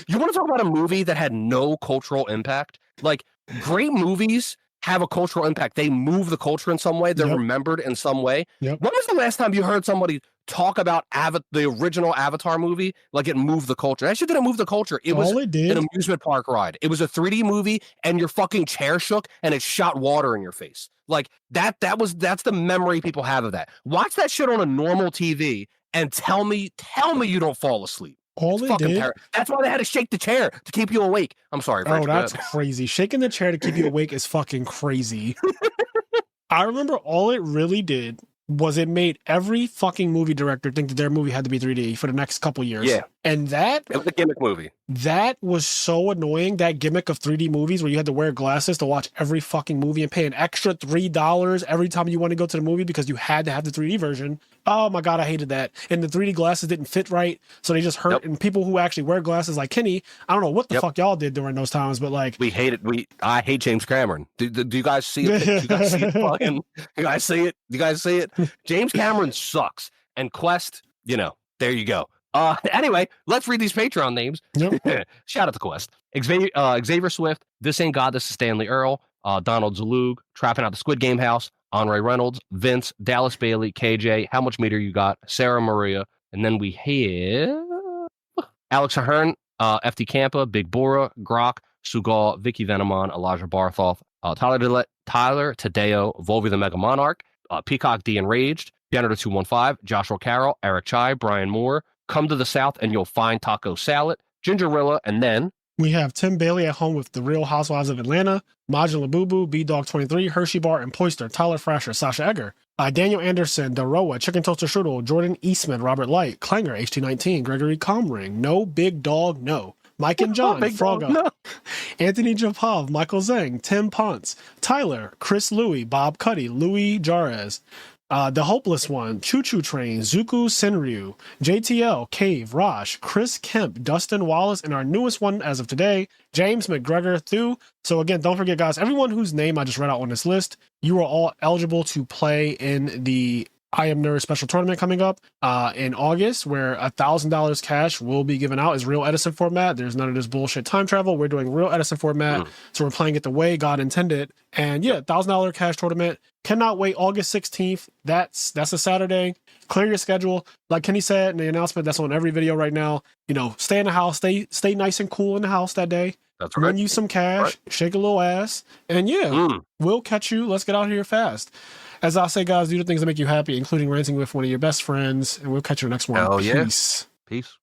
You want to talk about a movie that had no cultural impact? Like, great movies have a cultural impact. They move the culture in some way. They're remembered in some way. When was the last time you heard somebody talk about the original Avatar movie like it moved the culture? That shit didn't move the culture. It was an amusement park ride. It was a 3D movie, and your fucking chair shook and it shot water in your face. Like that's the memory people have of that. Watch that shit on a normal TV and tell me you don't fall asleep. That's why they had to shake the chair to keep you awake. I'm sorry. Oh, that's crazy. Shaking the chair to keep you awake is fucking crazy. I remember all it really did was it made every fucking movie director think that their movie had to be 3D for the next couple years. Yeah. And it was a gimmick movie. That was so annoying, that gimmick of 3D movies where you had to wear glasses to watch every fucking movie and pay an extra $3 every time you want to go to the movie because you had to have the 3D version. Oh my God, I hated that. And the 3D glasses didn't fit right, so they just hurt. And people who actually wear glasses like Kenny, I don't know what the fuck y'all did during those times, but like we hate it. I hate James Cameron. Do you guys see it? Do you guys see it? You guys see it? You guys see it? James Cameron sucks. And Quest, there you go. Anyway, let's read these Patreon names. Shout out to Quest. Xavier Swift, This Ain't God, This is Stanley Earl, Donald Zalug, Trapping Out the Squid Game House, Andre Reynolds, Vince, Dallas Bailey, KJ, How Much Meter You Got, Sarah Maria, and then we have Alex Ahern, FT Campa, Big Bora, Grok, Sugal, Vicky Venamon, Elijah Barthoff, Tyler Tadeo, Volvi the Mega Monarch, Peacock D Enraged, Janitor 215, Joshua Carroll, Eric Chai, Brian Moore, Come to the South and You'll Find Taco Salad, Gingerilla, and then we have Tim Bailey at home with The Real Housewives of Atlanta, Majula Boo Boo, B-Dog23, Hershey Bar and Poyster, Tyler Frasher, Sasha Egger, Daniel Anderson, Daroa, Chicken Toaster Strudel, Jordan Eastman, Robert Light, Clanger, HT19, Gregory Comring, No Big Dog, No, Mike and John, Frogga, no. Anthony Japov, Michael Zeng, Tim Ponce, Tyler, Chris Louie, Bob Cuddy, Louis Jarez, The Hopeless One, Choo Choo Train, Zuku Senryu, JTL, Cave, Raj, Chris Kemp, Dustin Wallace, and our newest one as of today, James McGregor Thu. So again, don't forget, guys, everyone whose name I just read out on this list, you are all eligible to play in the IMNerd special tournament coming up in August, where $1,000 cash will be given out as real Edison format. There's none of this bullshit time travel. We're doing real Edison format, so we're playing it the way God intended. And yeah, $1,000 cash tournament. Cannot wait. August 16th. That's a Saturday. Clear your schedule. Like Kenny said in the announcement, that's on every video right now. You know, stay in the house. Stay nice and cool in the house that day. That's right. Run you some cash. Shake a little ass. And yeah, we'll catch you. Let's get out here fast. As I say, guys, do the things that make you happy, including ranting with one of your best friends. And we'll catch you in the next one. Hell yeah. Peace. Peace.